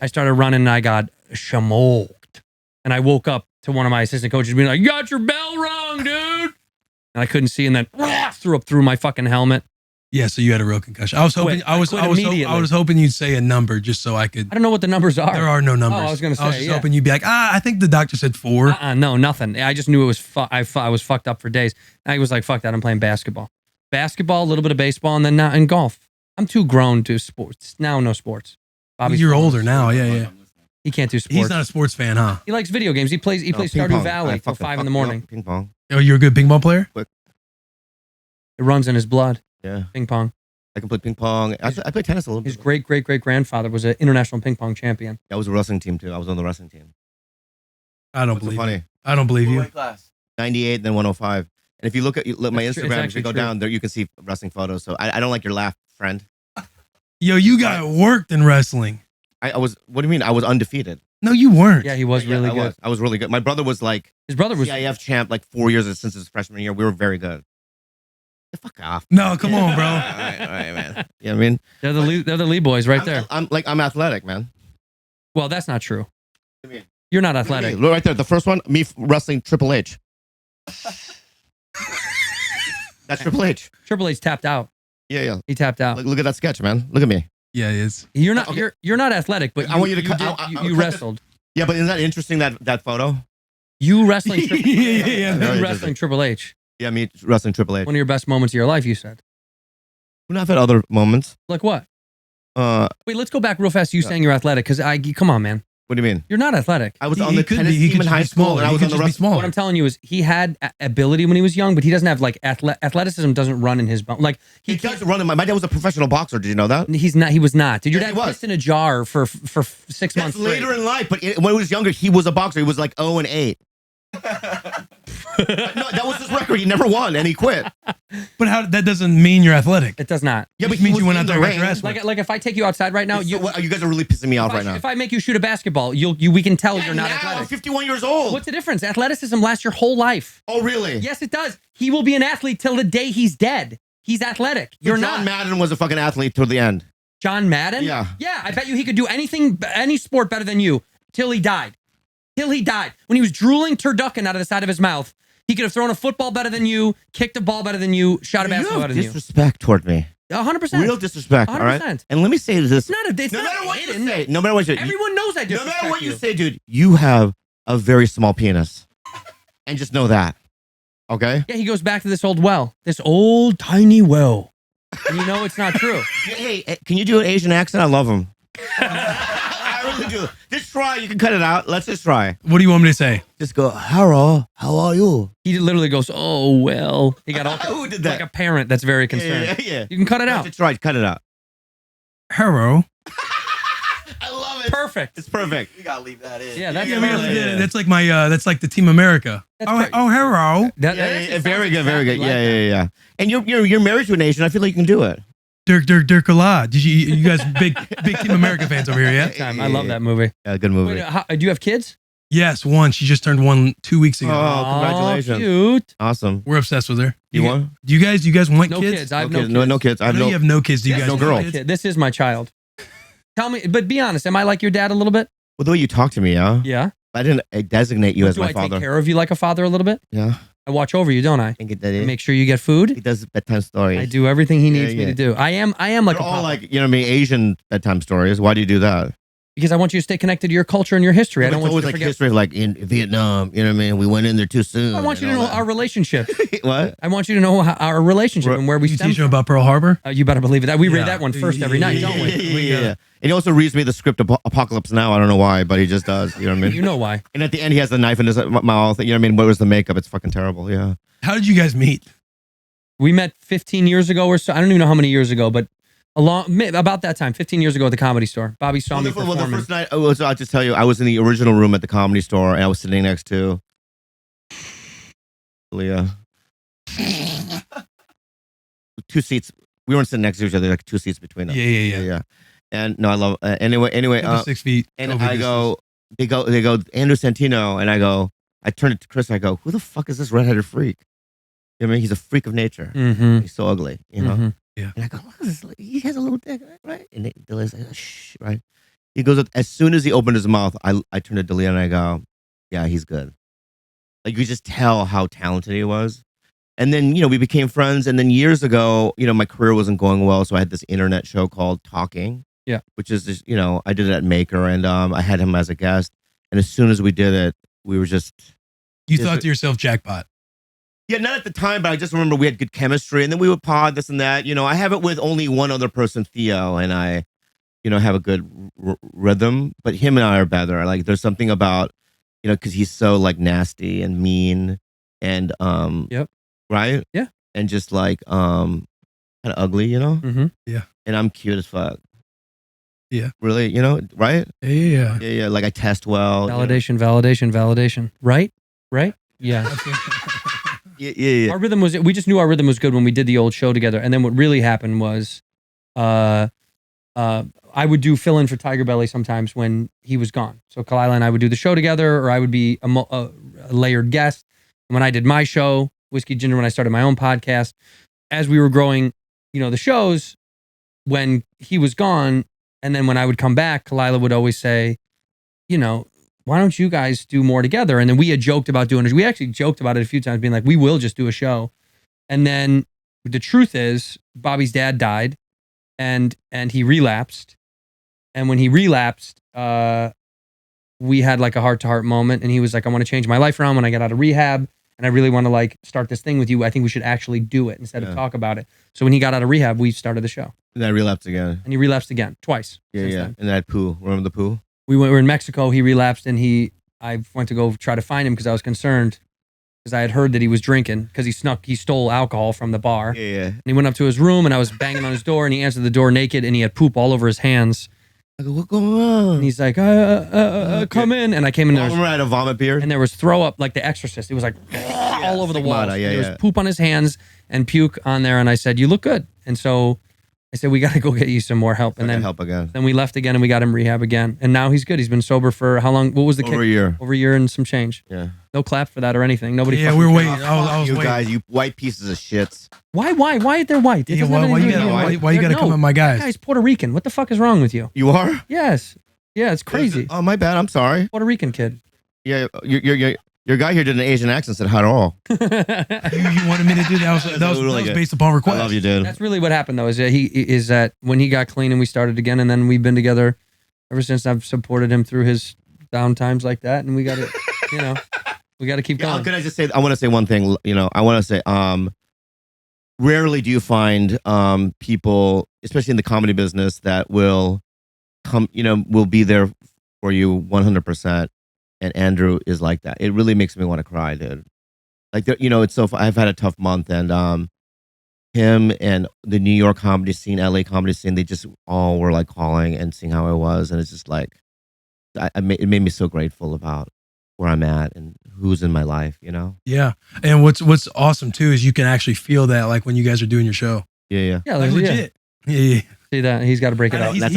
Speaker 8: I started running, and I got smoked. And I woke up to one of my assistant coaches being like, you got your bell wrong, dude. And I couldn't see, and then threw up through my fucking helmet.
Speaker 2: Yeah, so you had a real concussion. I was hoping you'd say a number just so I could.
Speaker 8: I don't know what the numbers are.
Speaker 2: There are no numbers.
Speaker 8: Oh, I was going to say,
Speaker 2: I was just hoping you'd be like, I think the doctor said 4.
Speaker 8: No, nothing. I just knew it was. I was fucked up for days. I was like, fuck that. I'm playing basketball. Basketball, a little bit of baseball, and then now in golf. I'm too grown to sports. Now, no sports. Bobby's
Speaker 2: You're older now. Yeah.
Speaker 8: He can't do sports.
Speaker 2: He's not a sports fan, huh?
Speaker 8: He likes video games. He plays Stardew Valley till 5 in the morning.
Speaker 7: Ping pong.
Speaker 2: Oh, you're a good ping pong player?
Speaker 8: It runs in his blood.
Speaker 7: Yeah.
Speaker 8: Ping pong.
Speaker 7: I can play ping pong. I play tennis a little bit.
Speaker 8: His great grandfather was an international ping pong champion.
Speaker 7: I was a wrestling team too. I was on the wrestling team.
Speaker 2: I don't
Speaker 7: What's so
Speaker 2: believe
Speaker 7: funny?
Speaker 2: you. I don't believe you.
Speaker 6: Class.
Speaker 7: 98, then 105. And if you look at my
Speaker 8: It's
Speaker 7: Instagram, if
Speaker 8: actually
Speaker 7: you go
Speaker 8: true.
Speaker 7: down there, you can see wrestling photos. So I don't like your laugh, friend.
Speaker 2: Yo, you got worked in wrestling.
Speaker 7: I was. What do you mean? I was undefeated.
Speaker 2: No, you weren't.
Speaker 8: Yeah, he was really good.
Speaker 7: I was really good. My brother was like
Speaker 8: His brother was.
Speaker 7: CIF champ like 4 years since his freshman year. We were very good. Fuck off.
Speaker 2: No, come on, bro.
Speaker 7: all right, man. You know what I mean?
Speaker 8: They're the Lee boys right there.
Speaker 7: I'm athletic, man.
Speaker 8: Well, that's not true.
Speaker 7: What do you mean?
Speaker 8: You're not athletic.
Speaker 7: Look right there. The first one, me wrestling Triple H. That's Triple H.
Speaker 8: Triple H tapped out.
Speaker 7: Yeah.
Speaker 8: He tapped out.
Speaker 7: Look at that sketch, man. Look at me.
Speaker 2: Yeah, it is.
Speaker 8: You're not.
Speaker 7: Okay.
Speaker 8: You're not athletic, but
Speaker 7: I want you to
Speaker 8: you wrestled.
Speaker 7: Yeah, but isn't that interesting that photo?
Speaker 8: You wrestling.
Speaker 2: Yeah.
Speaker 8: You wrestling Triple H.
Speaker 7: Yeah, me wrestling Triple H.
Speaker 8: One of your best moments of your life, you said.
Speaker 7: I've had other moments.
Speaker 8: Like what?
Speaker 7: Wait,
Speaker 8: Wait, let's go back real fast. You saying you're athletic? Because come on, man.
Speaker 7: what do you mean?
Speaker 8: You're not athletic.
Speaker 7: I was
Speaker 2: He-
Speaker 7: on
Speaker 2: he
Speaker 7: the
Speaker 2: could
Speaker 7: tennis
Speaker 2: be- he
Speaker 7: team
Speaker 2: could
Speaker 7: in
Speaker 2: just
Speaker 7: high
Speaker 2: be
Speaker 7: school,
Speaker 2: smaller.
Speaker 7: and I
Speaker 2: He
Speaker 7: was
Speaker 2: could
Speaker 7: on the
Speaker 2: just be
Speaker 7: wrestling.
Speaker 2: smaller.
Speaker 8: What I'm telling you is he had ability when he was young, but he doesn't have like athleticism doesn't run in his bone. Like
Speaker 7: He does run in my dad was a professional boxer. Did you know that?
Speaker 8: he's not. He was not. Did your
Speaker 7: Yeah,
Speaker 8: dad
Speaker 7: he was.
Speaker 8: pissed in a jar for 6
Speaker 7: That's
Speaker 8: months
Speaker 7: later
Speaker 8: straight?
Speaker 7: in life, but when he was younger, he was a boxer. He was like 0-8. No, that was his record. He never won, and he quit.
Speaker 2: But that doesn't mean you're athletic.
Speaker 8: It does not.
Speaker 7: Yeah, but
Speaker 2: It means
Speaker 7: he
Speaker 2: you
Speaker 7: was
Speaker 2: went
Speaker 7: in
Speaker 2: out
Speaker 7: the
Speaker 2: there and got your
Speaker 7: ring.
Speaker 2: ass whipped.
Speaker 8: Like if I take you outside right now,
Speaker 7: You guys are really pissing me off right now.
Speaker 8: if I make you shoot a basketball, we can tell you're not
Speaker 7: now, I'm
Speaker 8: athletic.
Speaker 7: 51 years old.
Speaker 8: What's the difference? Athleticism lasts your whole life.
Speaker 7: Oh, really?
Speaker 8: Yes, it does. He will be an athlete till the day he's dead. He's athletic. You're
Speaker 7: John
Speaker 8: not.
Speaker 7: Madden was a fucking athlete till the end.
Speaker 8: John Madden?
Speaker 7: Yeah.
Speaker 8: Yeah, I bet you he could do any sport better than you till he died. Till he died. When he was drooling turducken out of the side of his mouth, he could have thrown a football better than you, kicked a ball better than you, shot a basketball better than you.
Speaker 7: Disrespect toward me.
Speaker 8: 100%.
Speaker 7: Real disrespect. All right.
Speaker 8: 100%.
Speaker 7: And let me say this.
Speaker 8: It's not
Speaker 7: No
Speaker 8: not
Speaker 7: matter what you
Speaker 8: hidden.
Speaker 7: say, no matter what you say,
Speaker 8: Everyone knows I
Speaker 7: no
Speaker 8: disrespect
Speaker 7: matter what you say, dude, you have a very small penis, and just know that. Okay.
Speaker 8: Yeah, he goes back to this old well, this old tiny well, and you know it's not true.
Speaker 7: Hey, can you do an Asian accent? I love him. I really do. Just try. You can cut it out. Let's just try.
Speaker 2: What do you want me to say?
Speaker 7: Just go, hello, how are you?
Speaker 8: He literally goes, "Oh well." He got all
Speaker 7: Who did that?
Speaker 8: like a parent that's very concerned.
Speaker 7: Yeah.
Speaker 8: You can cut it out.
Speaker 7: Just try. Cut it out.
Speaker 2: Hello.
Speaker 7: I love it.
Speaker 8: Perfect.
Speaker 7: It's perfect.
Speaker 6: You gotta leave that in.
Speaker 8: Yeah, that's
Speaker 7: Yeah,
Speaker 2: Yeah,
Speaker 7: yeah, yeah.
Speaker 2: That's like my. That's like the Team America.
Speaker 8: That's
Speaker 2: Oh,
Speaker 8: great.
Speaker 2: hello.
Speaker 8: That
Speaker 7: Yeah,
Speaker 8: actually
Speaker 7: very
Speaker 8: sounds
Speaker 7: good, very good.
Speaker 8: exactly like
Speaker 7: Yeah. And you're married to an Asian. I feel like you can do it.
Speaker 2: Dirk Allah. Did you guys big Team America fans over here? Yeah.
Speaker 8: that. Time. I love that movie.
Speaker 7: Yeah, good movie.
Speaker 8: Wait, do you have kids?
Speaker 2: Yes, one. She just turned one 2 weeks ago.
Speaker 7: Oh, congratulations.
Speaker 8: Cute.
Speaker 7: Awesome.
Speaker 2: We're obsessed with her.
Speaker 7: You want?
Speaker 2: Do you guys want
Speaker 8: No
Speaker 2: kids?
Speaker 8: kids. I have
Speaker 7: Okay,
Speaker 8: no kids.
Speaker 7: no kids. I
Speaker 2: I
Speaker 7: have
Speaker 2: know
Speaker 7: no.
Speaker 2: you have no kids. Do you
Speaker 8: Yes,
Speaker 2: guys?
Speaker 7: no
Speaker 2: want
Speaker 7: girl.
Speaker 8: my
Speaker 2: kids?
Speaker 8: kid. This is my child. Tell me, but be honest. Am I like your dad a little bit?
Speaker 7: Well, the way you talk to me, yeah.
Speaker 8: Yeah.
Speaker 7: I didn't designate you as
Speaker 8: Do
Speaker 7: my
Speaker 8: I
Speaker 7: father.
Speaker 8: take care of you like a father a little bit?
Speaker 7: Yeah.
Speaker 8: I watch over you, don't I?
Speaker 7: I think it did
Speaker 8: I
Speaker 7: it.
Speaker 8: make sure you get food.
Speaker 7: He does bedtime stories.
Speaker 8: I do everything he needs me
Speaker 7: yeah.
Speaker 8: to do. I am like
Speaker 7: They're
Speaker 8: a
Speaker 7: all
Speaker 8: papa.
Speaker 7: like, you know what I mean, Asian bedtime stories. Why do you do that?
Speaker 8: Because I want you to stay connected to your culture and your history. I don't
Speaker 7: It's
Speaker 8: want you
Speaker 7: always
Speaker 8: to
Speaker 7: like
Speaker 8: forget.
Speaker 7: history, like in Vietnam. You know what I mean? We went in there too soon.
Speaker 8: I want you to
Speaker 7: and
Speaker 8: know
Speaker 7: all
Speaker 8: our relationship.
Speaker 7: that. What?
Speaker 8: I want you to know our relationship and where we
Speaker 2: You
Speaker 8: stem
Speaker 2: teach him
Speaker 8: from.
Speaker 2: about Pearl Harbor.
Speaker 8: You better believe it. That we
Speaker 2: Yeah.
Speaker 8: read that one first every night, don't we?
Speaker 7: Yeah. And he also reads me the script of Apocalypse Now. I don't know why, but he just does. You know what I mean?
Speaker 8: You know why?
Speaker 7: And at the end, he has the knife in his mouth. You know what I mean? What was the makeup? It's fucking terrible. Yeah.
Speaker 2: How did you guys meet?
Speaker 8: We met 15 years ago or so. I don't even know how many years ago, but about that time, 15 years ago at the Comedy Store. Bobby saw me performing.
Speaker 7: Well, the first night, I'll just tell you, I was in the original room at the Comedy Store, and I was sitting next to Leah. 2 seats. We weren't sitting next to each other, like 2 seats between us.
Speaker 2: Yeah.
Speaker 7: And no, I love. Anyway,
Speaker 2: 6 feet.
Speaker 7: and
Speaker 2: over
Speaker 7: I
Speaker 2: distance.
Speaker 7: they go, Andrew Santino, and I turn to Chris, I go, who the fuck is this redheaded freak? You know what I mean? He's a freak of nature.
Speaker 8: Mm-hmm.
Speaker 7: He's so ugly, you know?
Speaker 8: Mm-hmm.
Speaker 2: Yeah.
Speaker 7: And I go, what is this? He has a little dick, right? And Delia's like, shh, right? He goes, as soon as he opened his mouth, I turn to Delia and I go, yeah, he's good. Like, you could just tell how talented he was. And then, we became friends. And then years ago, my career wasn't going well. So I had this internet show called Talking.
Speaker 8: Yeah.
Speaker 7: Which is just, I did it at Maker, and I had him as a guest. And as soon as we did it, we were just.
Speaker 2: You thought to yourself, jackpot.
Speaker 7: Yeah, not at the time, but I just remember we had good chemistry, and then we would pod this and that. I have it with only one other person, Theo, and I, have a good rhythm. But him and I are better. Like, there's something about, because he's so like nasty and mean, and
Speaker 8: Yep.
Speaker 7: right,
Speaker 8: yeah,
Speaker 7: and just like kind of ugly,
Speaker 8: Mm-hmm.
Speaker 2: Yeah.
Speaker 7: And I'm cute as fuck.
Speaker 2: Yeah.
Speaker 7: Really, right?
Speaker 2: Yeah.
Speaker 7: Like I test well.
Speaker 8: Validation. Right? Yeah.
Speaker 7: Yeah.
Speaker 8: Our rhythm we just knew our rhythm was good when we did the old show together. And then what really happened was, I would do fill in for Tiger Belly sometimes when he was gone. So Kalila and I would do the show together, or I would be a layered guest. And when I did my show, Whiskey Ginger, when I started my own podcast, as we were growing, the shows, when he was gone, and then when I would come back, Kalila would always say, why don't you guys do more together? And then we had joked about doing it. We actually joked about it a few times, being like, we will just do a show. And then the truth is, Bobby's dad died, and he relapsed. And when he relapsed, we had like a heart-to-heart moment, and he was like, I want to change my life around when I get out of rehab, and I really want to like start this thing with you. I think we should actually do it instead of talk about it. So when he got out of rehab, we started the show.
Speaker 7: And then I relapsed again.
Speaker 8: And he relapsed again, twice.
Speaker 7: Yeah.
Speaker 8: Then.
Speaker 7: And then I had poo. Remember the poo?
Speaker 8: We were in Mexico. He relapsed, and I went to go try to find him because I was concerned, because I had heard that he was drinking, because he stole alcohol from the bar.
Speaker 7: Yeah.
Speaker 8: And he went up to his room, and I was banging on his door, and he answered the door naked, and he had poop all over his hands.
Speaker 7: I go, what's going on?
Speaker 8: And he's like, come in. And I came in there.
Speaker 7: I had a vomit beer.
Speaker 8: And there was throw up like The Exorcist. It was like all over the walls. There was poop on his hands and puke on there. And I said, you look good. And so I said, we got to go get you some more help. And then
Speaker 7: help again.
Speaker 8: Then we left again, and we got him rehab again. And now he's good. He's been sober for how long? What was the
Speaker 7: Over a year.
Speaker 8: Over a year and some change.
Speaker 7: Yeah.
Speaker 8: No clap for that or anything. Nobody.
Speaker 2: Yeah, we were waiting. I was
Speaker 7: you
Speaker 2: waiting.
Speaker 7: guys, you white pieces of shits.
Speaker 8: Why? Why they're white?
Speaker 2: Yeah, why you gotta come at my guys?
Speaker 8: Guy's Puerto Rican. What the fuck is wrong with you?
Speaker 7: You are?
Speaker 8: Yes. Yeah, it's crazy.
Speaker 7: Oh, my bad. I'm sorry.
Speaker 8: Puerto Rican kid.
Speaker 7: Yeah, your guy here did an Asian accent, said hi to all.
Speaker 2: You wanted me to do that? That was based upon request.
Speaker 7: I love you, dude.
Speaker 8: That's really what happened, though. Is that when he got clean and we started again, and then we've been together ever since. I've supported him through his down times like that, and we got to, we got to keep going.
Speaker 7: Can I just say? I want to say one thing. I want to say, rarely do you find people, especially in the comedy business, that will come, will be there for you 100%. And Andrew is like that. It really makes me want to cry, dude. Like, it's so. I've had a tough month, and him and the New York comedy scene, LA comedy scene, they just all were like calling and seeing how I was, and it's just like, it made me so grateful about where I'm at and who's in my life,
Speaker 2: Yeah, and what's awesome too is you can actually feel that, like when you guys are doing your show.
Speaker 7: Yeah.
Speaker 2: Like, legit. Yeah.
Speaker 8: See that? He's got to break it up.
Speaker 2: He's got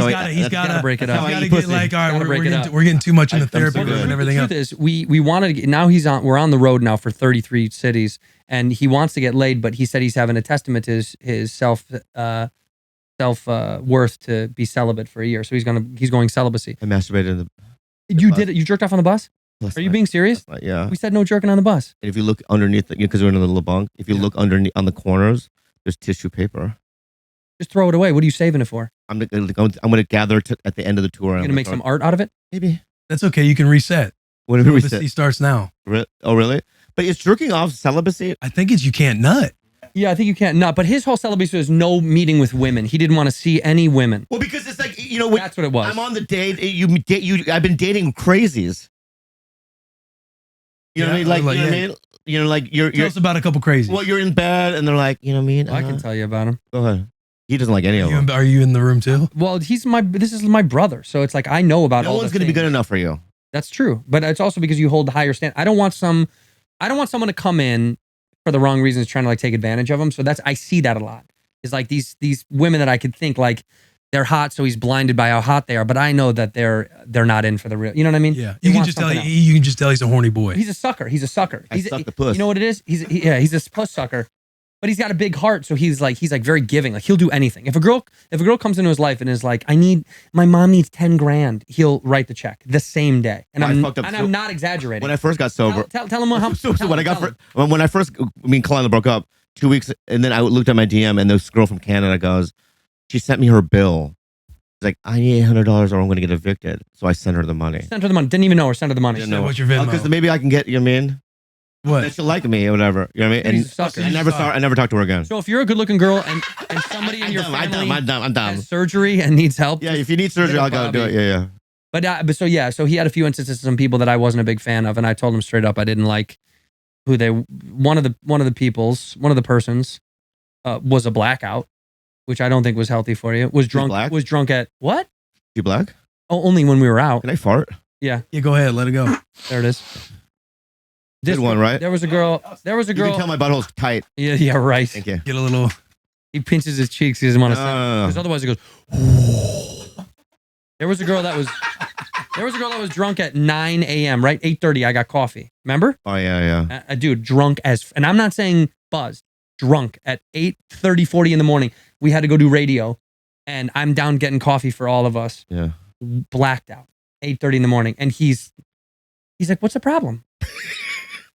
Speaker 2: to
Speaker 8: break it up.
Speaker 2: He's got to get like, all right, we're getting too much in the therapy room and everything else.
Speaker 8: The truth is, we wanted to. Now we're on the road now for 33 cities, and he wants to get laid, but he said he's having a testament to his self worth to be celibate for a year. So he's going celibacy.
Speaker 7: I masturbated.
Speaker 8: You did it? You jerked off on the bus? Are you being serious?
Speaker 7: Yeah.
Speaker 8: We said no jerking on the bus.
Speaker 7: And if you look underneath, because we're in a little bunk, if you look underneath on the corners, there's tissue paper.
Speaker 8: Just throw it away. What are you saving it for?
Speaker 7: I'm gonna gather it at the end of the tour.
Speaker 8: You're gonna make some art out of it?
Speaker 7: Maybe.
Speaker 2: That's okay. You can reset.
Speaker 7: What if we reset?
Speaker 2: He starts now.
Speaker 7: Oh, really? But is jerking off celibacy?
Speaker 2: I think it's you can't nut.
Speaker 8: Yeah, I think you can't nut. But his whole celibacy was no meeting with women. He didn't want to see any women.
Speaker 7: Well, because it's like,
Speaker 8: that's what it was.
Speaker 7: I'm on the date. I've been dating crazies. You know what I mean? Like, you know what I mean? You're
Speaker 2: Tell us about a couple crazies.
Speaker 7: Well, you're in bed and they're like, you know what I mean?
Speaker 8: I can tell you about him.
Speaker 7: Go ahead. He doesn't like any of them.
Speaker 2: Are you in the room too?
Speaker 8: Well, this is my brother, so it's like I know about
Speaker 7: No
Speaker 8: all.
Speaker 7: one's going to be good enough for you.
Speaker 8: That's true, but it's also because you hold the higher standard. I don't want someone to come in for the wrong reasons, trying to like take advantage of them. So I see that a lot. It's like these women that I could think like they're hot, so he's blinded by how hot they are. But I know that they're not in for the real. You know what I mean?
Speaker 2: Yeah,
Speaker 8: They
Speaker 2: you can
Speaker 8: want
Speaker 2: just tell.
Speaker 8: something else.
Speaker 2: You can just tell he's a horny boy.
Speaker 8: He's a sucker. He's a sucker.
Speaker 7: I suck the puss.
Speaker 8: You know what it is? He's a puss sucker. But he's got a big heart, so he's like very giving. Like he'll do anything. If a girl comes into his life and is like, my mom needs 10 grand, he'll write the check the same day. And I'm not exaggerating.
Speaker 7: When I first got sober,
Speaker 8: tell him how.
Speaker 7: When I first, me and Kalana broke up 2 weeks, and then I looked at my DM, and this girl from Canada goes, she sent me her bill. She's like, I need $800 or I'm going to get evicted. So I sent her the money.
Speaker 8: Didn't even know her. Sent her the money.
Speaker 2: Didn't know what's your Venmo.
Speaker 7: Because maybe I can get. You know what I mean?
Speaker 2: What?
Speaker 7: That she'll like me or whatever. You know what I mean?
Speaker 8: He's a sucker.
Speaker 7: I never talked to her again.
Speaker 8: So if you're a good-looking girl and somebody in your family
Speaker 7: I'm done.
Speaker 8: has surgery and needs help,
Speaker 7: Yeah, if you need surgery, I'll go do it. Yeah.
Speaker 8: So he had a few instances of some people that I wasn't a big fan of, and I told him straight up I didn't like who they. One of the persons was a blackout, which I don't think was healthy for you. Was drunk at what?
Speaker 7: You black?
Speaker 8: Oh, only when we were out.
Speaker 7: Can I fart?
Speaker 8: Yeah.
Speaker 2: Yeah, go ahead. Let it go.
Speaker 8: There it is.
Speaker 7: Good one, right?
Speaker 8: There was a girl.
Speaker 7: You can tell my butthole's tight.
Speaker 8: Yeah, right.
Speaker 7: Thank you.
Speaker 2: Get a little.
Speaker 8: He pinches his cheeks. He doesn't want to. Because otherwise, he goes. There was a girl that was drunk at 9 a.m. Right, 8:30. I got coffee. Remember?
Speaker 7: Oh yeah.
Speaker 8: A dude drunk as, and I'm not saying buzzed. Drunk at 8:30, 40 in the morning. We had to go do radio, and I'm down getting coffee for all of us.
Speaker 7: Yeah.
Speaker 8: Blacked out. 8:30 in the morning, and he's like, "What's the problem?"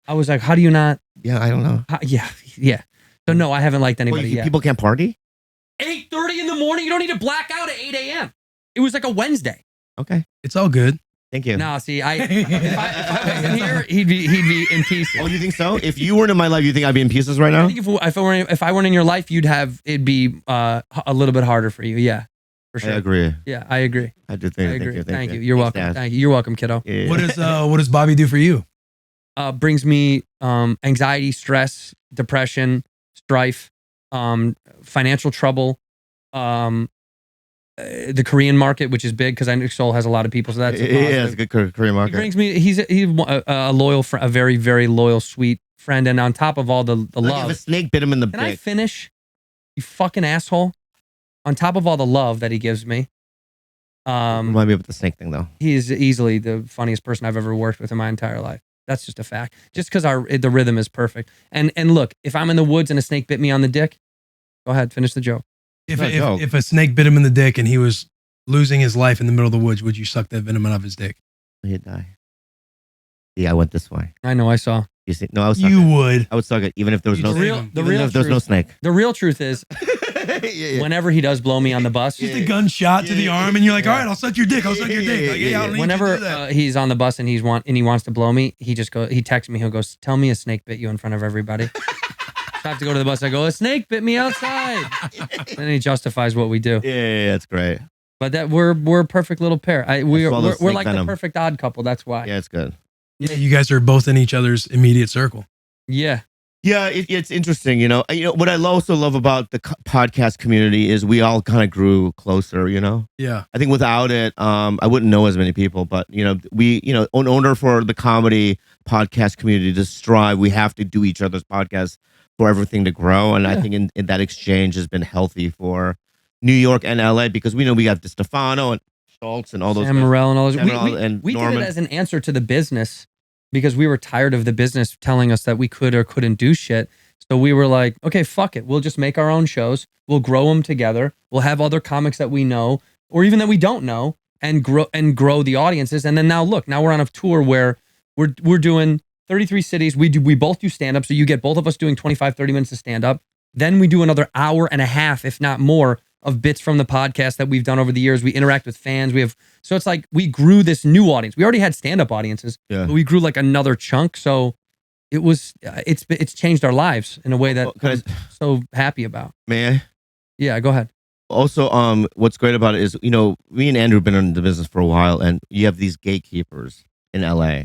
Speaker 8: I was like, how do you not?
Speaker 7: Yeah, I don't know.
Speaker 8: Yeah. So no, I haven't liked anybody yet.
Speaker 7: People can't party?
Speaker 8: 8:30 in the morning? You don't need to black out at 8 a.m. It was like a Wednesday.
Speaker 7: Okay.
Speaker 2: It's all good.
Speaker 7: Thank you.
Speaker 8: No, see, if I wasn't here, he'd be in pieces.
Speaker 7: Oh, you think so? If you weren't in my life, you think I'd be in pieces right now?
Speaker 8: I think if I weren't in your life, it'd be a little bit harder for you. Yeah. For sure.
Speaker 7: I agree.
Speaker 8: Yeah, I agree.
Speaker 7: I do
Speaker 8: I
Speaker 7: think.
Speaker 8: agree.
Speaker 7: Thank you.
Speaker 8: You're welcome.
Speaker 7: Dad.
Speaker 8: Thank you. You're welcome, kiddo.
Speaker 7: Yeah.
Speaker 2: What does Bobby do for you?
Speaker 8: Brings me anxiety, stress, depression, strife, financial trouble, the Korean market, which is big because I know Seoul has a lot of people, so that's a positive.
Speaker 7: Yeah, it's a good Korean market.
Speaker 8: He brings me. He's a loyal, a very very loyal, sweet friend, and on top of all the love,
Speaker 7: if a snake bit him in the
Speaker 8: can I
Speaker 7: dick.
Speaker 8: finish? You fucking asshole! On top of all the love that he gives me,
Speaker 7: Remind me of the snake thing though.
Speaker 8: he is easily the funniest person I've ever worked with in my entire life. That's just a fact. Just because the rhythm is perfect. And look, if I'm in the woods and a snake bit me on the dick, go ahead, finish the joke.
Speaker 2: If a snake bit him in the dick and he was losing his life in the middle of the woods, would you suck that venom out of his dick?
Speaker 7: He'd die. Yeah, I went this way.
Speaker 8: I know, I saw.
Speaker 7: You see? No, I would suck
Speaker 2: You
Speaker 7: it.
Speaker 2: would.
Speaker 7: I would suck it even if there was no
Speaker 2: The
Speaker 7: there's no snake.
Speaker 8: The real truth is,
Speaker 7: Yeah.
Speaker 8: whenever he does blow me on the bus,
Speaker 2: Just a gunshot to the arm, and you're like, all right, I'll suck your dick. I'll suck your dick. Like, yeah, I don't need
Speaker 8: whenever
Speaker 2: you to do that.
Speaker 8: he's on the bus and he wants to blow me, he texts me. He'll go, tell me a snake bit you in front of everybody. So I have to go to the bus. I go, a snake bit me outside. And he justifies what we do.
Speaker 7: Yeah, that's great.
Speaker 8: But that we're a perfect little pair. We're
Speaker 7: snake
Speaker 8: like
Speaker 7: venom.
Speaker 8: the perfect odd couple. That's why.
Speaker 7: Yeah, it's good.
Speaker 2: Yeah, you guys are both in each other's immediate circle.
Speaker 8: Yeah.
Speaker 7: Yeah, it's interesting. You know what I also love about the podcast community is we all kind of grew closer. You know,
Speaker 2: Yeah.
Speaker 7: I think without it, I wouldn't know as many people. But in order for the comedy podcast community to strive, we have to do each other's podcasts for everything to grow. And I think in that exchange has been healthy for New York and LA because we know we got DeStefano and Schultz and all those
Speaker 8: Sam Morrell and all those.
Speaker 7: and
Speaker 8: We did
Speaker 7: Norman.
Speaker 8: it as an answer to the business because we were tired of the business telling us that we could or couldn't do shit. So we were like, okay, fuck it. We'll just make our own shows. We'll grow them together. We'll have other comics that we know or even that we don't know and grow the audiences. And then now we're on a tour where we're doing 33 cities. We both do stand up. So you get both of us doing 25, 30 minutes of stand up. Then we do another hour and a half, if not more, of bits from the podcast that we've done over the years. We interact with fans. So it's like we grew this new audience. We already had stand-up audiences, but we grew like another chunk. So it's changed our lives in a way that I'm so happy about.
Speaker 7: May I?
Speaker 8: Yeah, go ahead.
Speaker 7: Also, what's great about it is, me and Andrew have been in the business for a while, and you have these gatekeepers in LA.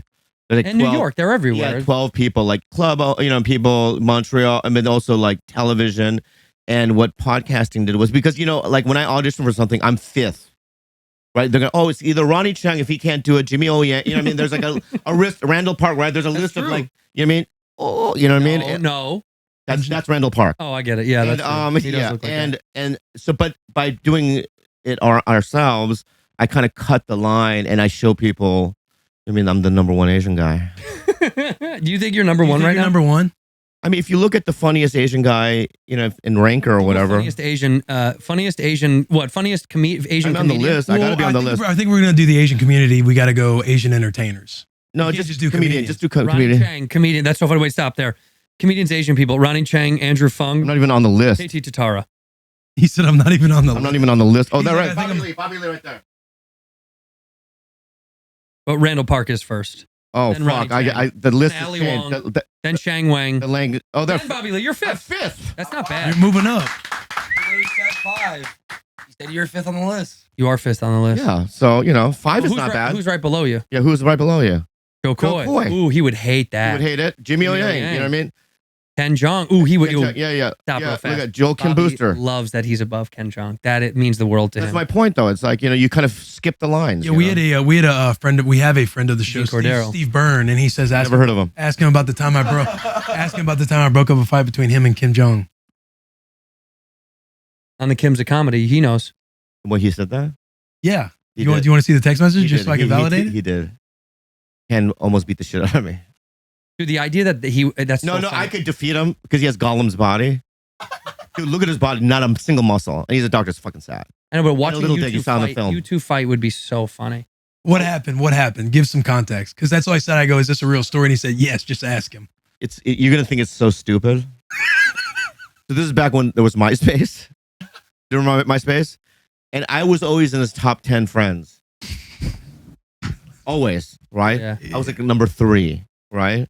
Speaker 7: Like
Speaker 8: in New York, they're everywhere.
Speaker 7: Yeah, 12 people, like club, people, Montreal, and then also like television. And what podcasting did was because, like when I audition for something, I'm fifth. Right? They're going, oh, it's either Ronnie Chang if he can't do it, Jimmy O. Yang. You know what I mean? There's like a list, Randall Park, right? There's a list
Speaker 8: true.
Speaker 7: of like, you know what I mean? Oh, you know what I mean?
Speaker 8: No.
Speaker 7: That's Randall Park.
Speaker 8: Oh, I get it. Yeah,
Speaker 7: And,
Speaker 8: that's true. He does
Speaker 7: yeah,
Speaker 8: look like that.
Speaker 7: and so, but by doing it ourselves, I kind of cut the line and I show people. I mean, I'm the number one Asian guy.
Speaker 8: Do you think you're number one right now?
Speaker 2: Number one.
Speaker 7: I mean, if you look at the funniest Asian guy, in Ranker or whatever,
Speaker 8: Funniest Asian, Funniest Asian
Speaker 7: I'm on the
Speaker 8: comedian?
Speaker 7: list. I gotta be on the list.
Speaker 2: I think we're gonna do the Asian community. We gotta go Asian entertainers.
Speaker 7: No,
Speaker 2: You can't
Speaker 7: just
Speaker 2: do
Speaker 7: comedian.
Speaker 2: comedians.
Speaker 7: Just do
Speaker 8: Ronnie
Speaker 7: comedian.
Speaker 8: Chang, comedian. That's so funny. Wait, stop there. Comedians, Asian people. Ronnie Chang, Andrew Fung,
Speaker 7: I'm not even on the list.
Speaker 8: KT Tatara.
Speaker 2: He said, "I'm not even on the."
Speaker 7: I'm not even on the list. Oh,
Speaker 2: He's
Speaker 7: that
Speaker 2: like,
Speaker 7: right.
Speaker 2: I think
Speaker 7: Bobby Lee right there.
Speaker 8: But Randall Park is first.
Speaker 7: Oh
Speaker 8: Then Ronnie
Speaker 7: fuck!
Speaker 8: Chang.
Speaker 7: The list
Speaker 8: Then
Speaker 7: is
Speaker 8: Ali
Speaker 7: changed.
Speaker 8: Wong. Then Shang Wang.
Speaker 7: The language. Oh, they're
Speaker 8: Then Bobby Lee. You're
Speaker 7: I'm
Speaker 8: fifth.
Speaker 7: fifth.
Speaker 8: That's not
Speaker 2: You're
Speaker 8: bad.
Speaker 2: moving up.
Speaker 3: You said 5. You said you're 5th on the list.
Speaker 8: You are fifth on the list.
Speaker 7: Yeah. So 5 is
Speaker 8: Who's
Speaker 7: not
Speaker 8: right,
Speaker 7: bad.
Speaker 8: Who's right below you?
Speaker 7: Yeah. Who's right below you?
Speaker 8: Joe
Speaker 7: Joe
Speaker 8: Coy.
Speaker 7: Coy.
Speaker 8: Ooh, he would hate
Speaker 7: You
Speaker 8: that.
Speaker 7: would hate it. Jimmy O. Yang. You know what I mean?
Speaker 8: Ken Jeong. Ooh, he would.
Speaker 7: Yeah. Yeah.
Speaker 8: Stop
Speaker 7: yeah.
Speaker 8: real
Speaker 7: Look
Speaker 8: fast.
Speaker 7: at Joel Kim
Speaker 8: Bobby
Speaker 7: Booster.
Speaker 8: loves that he's above Ken Jeong. That it means the world to
Speaker 7: That's
Speaker 8: him.
Speaker 7: my point, though. It's like you kind of skip the lines.
Speaker 2: Yeah, we had a friend. We have a friend of the show,
Speaker 8: Gene Cordero.
Speaker 2: Steve Byrne, and he says,
Speaker 7: Never heard of him.
Speaker 2: ask him about the time I broke up a fight between him and Kim Jeong.
Speaker 8: On the Kim's of Comedy, he knows.
Speaker 7: When he said that,
Speaker 2: Yeah.
Speaker 7: He
Speaker 2: You want
Speaker 7: did.
Speaker 2: to see the text message
Speaker 7: He
Speaker 2: just
Speaker 7: did.
Speaker 2: so I can validate it?
Speaker 7: He did. Ken almost beat the shit out of me.
Speaker 8: Dude, the idea that that's
Speaker 7: No,
Speaker 8: so
Speaker 7: no,
Speaker 8: funny.
Speaker 7: I could defeat him because he has Gollum's body. Dude, look at his body, not a single muscle. And he's a doctor, it's fucking sad.
Speaker 8: I know, but watching
Speaker 7: little
Speaker 8: you
Speaker 7: thing
Speaker 8: two
Speaker 7: you saw in the
Speaker 8: fight,
Speaker 7: film.
Speaker 8: you two fight would be so funny.
Speaker 2: What happened? What happened? Give some context. Because that's all I said. I go, is this a real story? And he said, yes, just ask him.
Speaker 7: You're gonna think it's so stupid. So this is back when there was MySpace. Do you remember MySpace? And I was always in his top 10 friends. Always, right?
Speaker 8: Yeah.
Speaker 7: I was like number 3, right?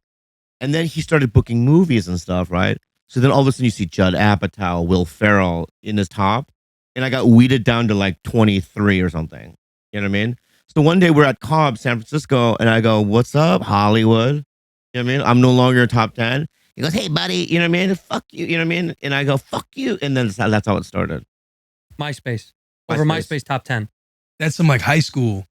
Speaker 7: And then he started booking movies and stuff, right? So then all of a sudden you see Judd Apatow, Will Ferrell in his top. And I got weeded down to like 23 or something. You know what I mean? So one day we're at Cobb, San Francisco, and I go, what's up, Hollywood? You know what I mean? I'm no longer top 10. He goes, hey, buddy, you know what I mean? Fuck you, you know what I mean? And I go, fuck you. And then that's how it started.
Speaker 8: MySpace. Over MySpace top 10.
Speaker 2: That's some like high school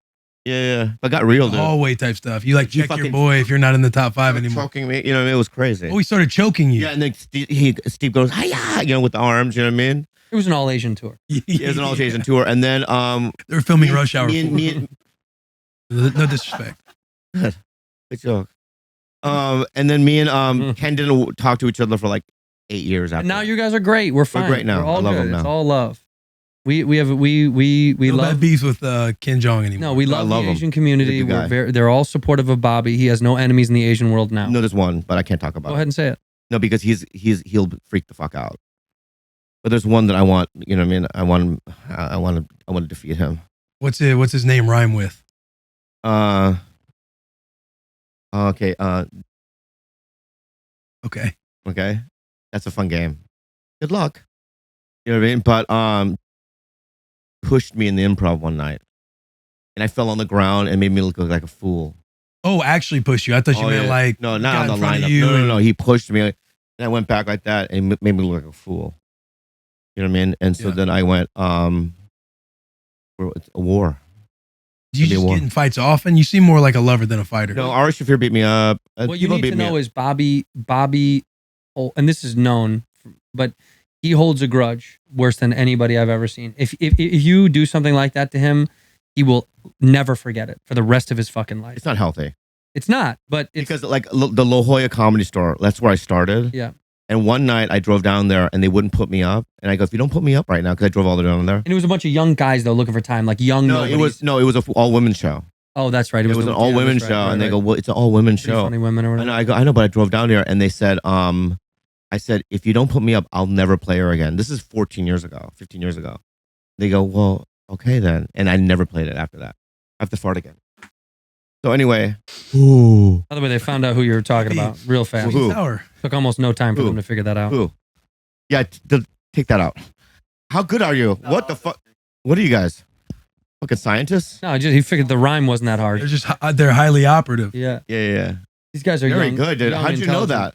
Speaker 7: Yeah. But got real, dude.
Speaker 2: hallway type stuff. You like
Speaker 7: You
Speaker 2: check your
Speaker 7: fucking-
Speaker 2: boy if you're not in the top 5 anymore.
Speaker 7: Choking me, you know what I mean? It was crazy.
Speaker 2: Oh, he started choking you.
Speaker 7: Yeah, and then Steve goes, hiya, with the arms, you know what I mean?
Speaker 8: It was an all Asian tour.
Speaker 7: It was an all Asian tour. And then,
Speaker 2: They were filming Rush Hour.
Speaker 7: me and-
Speaker 2: No disrespect.
Speaker 7: good joke. And then me and Ken didn't talk to each other for like 8 years after.
Speaker 8: And now
Speaker 7: that.
Speaker 8: you guys are great. We're fine.
Speaker 7: great now.
Speaker 8: We're all
Speaker 7: I love
Speaker 8: good.
Speaker 7: them
Speaker 8: It's
Speaker 7: now.
Speaker 8: all love. We
Speaker 2: No bad
Speaker 8: love.
Speaker 2: beef with Ken Jeong anymore.
Speaker 8: No, we love
Speaker 7: love
Speaker 8: the
Speaker 7: him.
Speaker 8: Asian community.
Speaker 7: He's a good guy.
Speaker 8: They're all supportive of Bobby. He has no enemies in the Asian world now.
Speaker 7: No, there's one, but I can't talk about
Speaker 8: Go
Speaker 7: it.
Speaker 8: ahead and say it.
Speaker 7: No, because he'll freak the fuck out. But there's one that I want, you know what I mean? I want to defeat him.
Speaker 2: What's his name rhyme with?
Speaker 7: Okay.
Speaker 2: Okay.
Speaker 7: Okay. That's a fun game. Good luck. You know what I mean? But pushed me in the improv one night. And I fell on the ground and made me look like a fool.
Speaker 2: Oh, actually push you. I thought you
Speaker 7: Oh,
Speaker 2: meant
Speaker 7: yeah.
Speaker 2: like
Speaker 7: No,
Speaker 2: got
Speaker 7: not on
Speaker 2: in
Speaker 7: the
Speaker 2: front of
Speaker 7: lineup.
Speaker 2: you
Speaker 7: No.
Speaker 2: and-
Speaker 7: He pushed me. And I went back like that and made me look like a fool. You know what I mean? And so
Speaker 2: Yeah.
Speaker 7: then I went, it's a war.
Speaker 2: Do you
Speaker 7: Give me
Speaker 2: just
Speaker 7: one.
Speaker 2: get in fights often? You seem more like a lover than a fighter.
Speaker 7: No, Ari Shafir beat me up.
Speaker 8: What you
Speaker 7: People
Speaker 8: need
Speaker 7: beat
Speaker 8: to
Speaker 7: me
Speaker 8: know
Speaker 7: up.
Speaker 8: is Bobby, and this is known, but he holds a grudge worse than anybody I've ever seen. If you do something like that to him, he will never forget it for the rest of his fucking life.
Speaker 7: It's not healthy.
Speaker 8: It's not, but it's
Speaker 7: Because like the La Jolla Comedy Store, that's where I started.
Speaker 8: yeah.
Speaker 7: And one night I drove down there and they wouldn't put me up. And I go, if you don't put me up right now, because I drove all the way down there.
Speaker 8: And it was a bunch of young guys though looking for time, like young.
Speaker 7: No, it was an all women show.
Speaker 8: Oh, that's right.
Speaker 7: It was an all women show, and they go, "Well, it's an all women show."
Speaker 8: Funny women or
Speaker 7: And
Speaker 8: whatever.
Speaker 7: I go, "I know," but I drove down there, and they said, I said, if you don't put me up, I'll never play her again. This is 15 years ago. They go, well, okay then, and I never played it after that. I have to fart again. So anyway, ooh,
Speaker 8: By the way, they found out who you were talking about real fast.
Speaker 7: Who?
Speaker 2: Sour.
Speaker 8: Took almost no time for
Speaker 7: Who?
Speaker 8: them to figure that out.
Speaker 7: ooh, yeah, take that out. How good are you? What the fuck? What are you guys? Fucking scientists?
Speaker 8: No, he figured the rhyme wasn't that hard.
Speaker 2: They're highly operative.
Speaker 8: Yeah,
Speaker 7: Yeah.
Speaker 8: these guys are
Speaker 7: Very
Speaker 8: young,
Speaker 7: good, dude.
Speaker 8: young,
Speaker 7: How'd you know
Speaker 8: intelligent.
Speaker 7: that?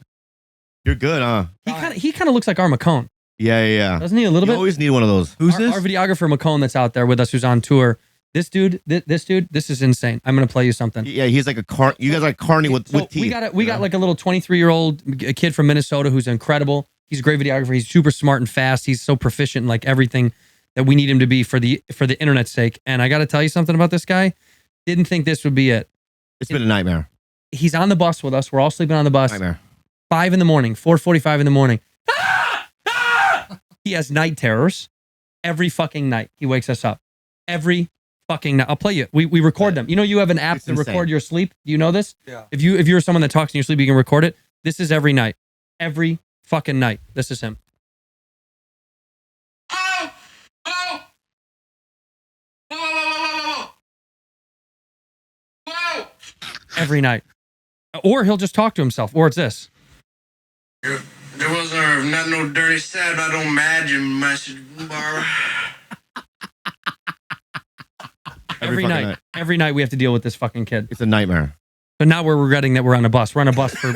Speaker 7: You're good, huh?
Speaker 8: He kind of looks like Armacone.
Speaker 7: Yeah.
Speaker 8: Doesn't he a little
Speaker 7: You
Speaker 8: bit?
Speaker 7: always need one of those.
Speaker 2: Who's
Speaker 8: our,
Speaker 2: this?
Speaker 8: Our videographer McCone that's out there with us, who's on tour. This dude, this is insane. I'm gonna play you something.
Speaker 7: Yeah, he's like a you guys are like carny with teeth.
Speaker 8: We got like a little 23-year-old kid from Minnesota who's incredible. He's a great videographer. He's super smart and fast. He's so proficient in like everything that we need him to be for the internet's sake. And I got to tell you something about this guy. Didn't think this would be it.
Speaker 7: It's been a nightmare.
Speaker 8: He's on the bus with us. We're all sleeping on the bus.
Speaker 7: Nightmare.
Speaker 8: 5 in the morning, 4:45 in the morning. He has night terrors every fucking night. He wakes us up every fucking night. I'll play you. We record them. You know, you have an app
Speaker 7: It's
Speaker 8: to
Speaker 7: insane.
Speaker 8: record your sleep. Do you know this?
Speaker 6: Yeah.
Speaker 8: If you're someone that talks in your sleep, you can record it. This is every night. Every fucking night. This is him. Every night. Or he'll just talk to himself. Or it's this.
Speaker 9: There wasn't not no dirty side about unmatched message, Barbara.
Speaker 8: Every
Speaker 7: fucking
Speaker 8: night. Every night we have to deal with this fucking kid.
Speaker 7: It's a nightmare.
Speaker 8: So now we're regretting that we're on a bus. We're on a bus for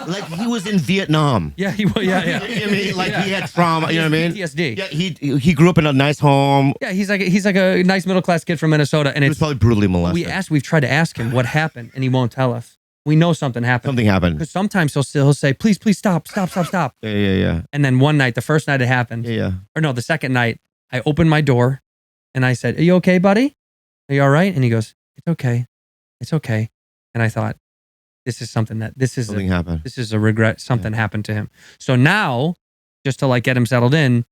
Speaker 7: Like he was in Vietnam.
Speaker 8: yeah.
Speaker 7: You know what I mean? Like he had trauma. You know what I mean?
Speaker 8: PTSD.
Speaker 7: Yeah, he grew up in a nice home.
Speaker 8: Yeah, he's like a nice middle class kid from Minnesota, and
Speaker 7: He was
Speaker 8: it's
Speaker 7: probably brutally molested.
Speaker 8: we've tried to ask him what happened, and he won't tell us. We know something happened.
Speaker 7: Something happened.
Speaker 8: Because sometimes he'll say, please stop.
Speaker 7: Yeah.
Speaker 8: And then one night, the first night it happened,
Speaker 7: Yeah.
Speaker 8: or no, the second night, I opened my door, and I said, "Are you okay, buddy? Are you all right?" And he goes, "It's okay." And I thought, something
Speaker 7: happened.
Speaker 8: This is a regret. Something happened to him. So now, just to like get him settled in,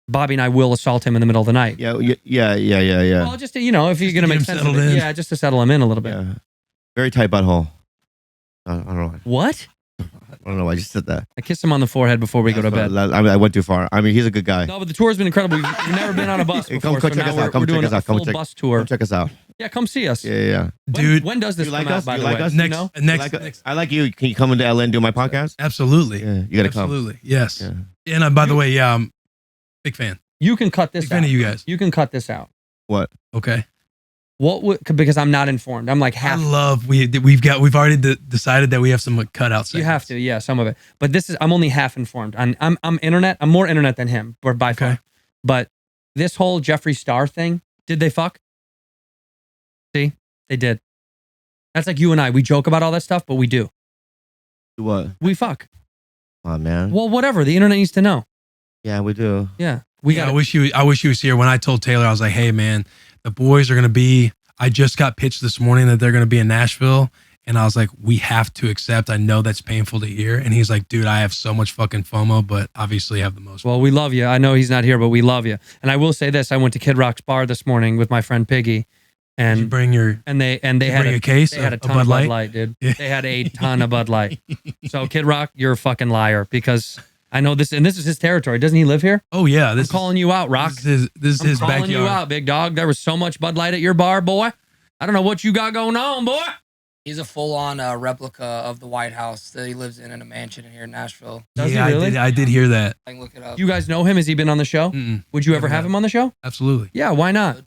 Speaker 8: Bobby and I will assault him in the middle of the night.
Speaker 7: Yeah.
Speaker 8: Well, just to, if you're gonna make
Speaker 2: him
Speaker 8: sense of
Speaker 2: settled
Speaker 8: it,
Speaker 2: in.
Speaker 8: yeah, just to settle him in a little bit.
Speaker 7: Yeah. Very tight butthole. I don't know.
Speaker 8: What?
Speaker 7: I don't know why I just said that.
Speaker 8: I kissed him on the forehead before we go to bed.
Speaker 7: I mean, I went too far. I mean, he's a good guy.
Speaker 8: No, but the tour has been incredible. We've never been on a bus
Speaker 7: Hey,
Speaker 8: before.
Speaker 7: come
Speaker 8: so
Speaker 7: check
Speaker 8: now
Speaker 7: us out. Come
Speaker 8: we're
Speaker 7: check
Speaker 8: doing
Speaker 7: us
Speaker 8: a
Speaker 7: out. Come
Speaker 8: full
Speaker 7: check-
Speaker 8: bus tour.
Speaker 7: Come check us out.
Speaker 8: Yeah, come see us.
Speaker 7: Yeah.
Speaker 2: Dude,
Speaker 8: When does this
Speaker 7: You
Speaker 8: come
Speaker 7: like
Speaker 8: out,
Speaker 7: us?
Speaker 8: by
Speaker 7: You
Speaker 8: the
Speaker 7: like
Speaker 8: way?
Speaker 7: us?
Speaker 8: You
Speaker 2: next,
Speaker 8: know?
Speaker 2: next,
Speaker 7: I like you. Can you come into LA and do my podcast?
Speaker 2: absolutely.
Speaker 7: Yeah, you got to come.
Speaker 2: Absolutely. Yes.
Speaker 7: Yeah.
Speaker 2: And by the way, yeah, I'm big fan.
Speaker 8: You can cut this
Speaker 2: Big fan
Speaker 8: out.
Speaker 2: of you guys.
Speaker 8: You can cut this out.
Speaker 7: What?
Speaker 2: Okay.
Speaker 8: What would, because I'm not informed. I'm like
Speaker 2: I
Speaker 8: half.
Speaker 2: love we've already decided that we have some cutouts.
Speaker 8: You have to, yeah, some of it. But I'm only half informed. I'm internet. I'm more internet than him, or by far. But this whole Jeffree Star thing, did they fuck? See, they did. That's like you and I. We joke about all that stuff, but we do.
Speaker 7: What?
Speaker 8: We fuck.
Speaker 7: Come on, man.
Speaker 8: Well, whatever. The internet needs to know.
Speaker 7: Yeah, we do.
Speaker 8: Yeah,
Speaker 2: I wish he was here. When I told Taylor, I was like, "Hey, man, the boys are gonna be." I just got pitched this morning that they're gonna be in Nashville, and I was like, "We have to accept." I know that's painful to hear, and he's like, "Dude, I have so much fucking FOMO, but obviously I have the most."
Speaker 8: Well, we love you. I know he's not here, but we love you. And I will say this: I went to Kid Rock's bar this morning with my friend Piggy,
Speaker 2: Did you
Speaker 8: and
Speaker 2: bring your
Speaker 8: they
Speaker 2: did you
Speaker 8: had
Speaker 2: bring a case
Speaker 8: they had a
Speaker 2: of
Speaker 8: ton
Speaker 2: Bud
Speaker 8: of
Speaker 2: Light?
Speaker 8: Bud Light, dude.
Speaker 2: Yeah.
Speaker 8: They had a ton of Bud Light. So Kid Rock, you're a fucking liar because I know this, and this is his territory. Doesn't he live here?
Speaker 2: Oh yeah,
Speaker 8: I'm
Speaker 2: this
Speaker 8: calling you out, Rock.
Speaker 2: This is his
Speaker 8: calling
Speaker 2: backyard.
Speaker 8: you out, big dog. There was so much Bud Light at your bar, boy. I don't know what you got going on, boy.
Speaker 3: He's a full-on replica of the White House that he lives in a mansion here in Nashville.
Speaker 8: Does he
Speaker 2: Yeah,
Speaker 8: really?
Speaker 2: I did hear that.
Speaker 3: I can look it up.
Speaker 8: You guys know him? Has he been on the show?
Speaker 2: Mm-mm.
Speaker 8: Would you ever
Speaker 2: Never
Speaker 8: have
Speaker 2: have.
Speaker 8: him on the show?
Speaker 2: Absolutely.
Speaker 8: Yeah, why not?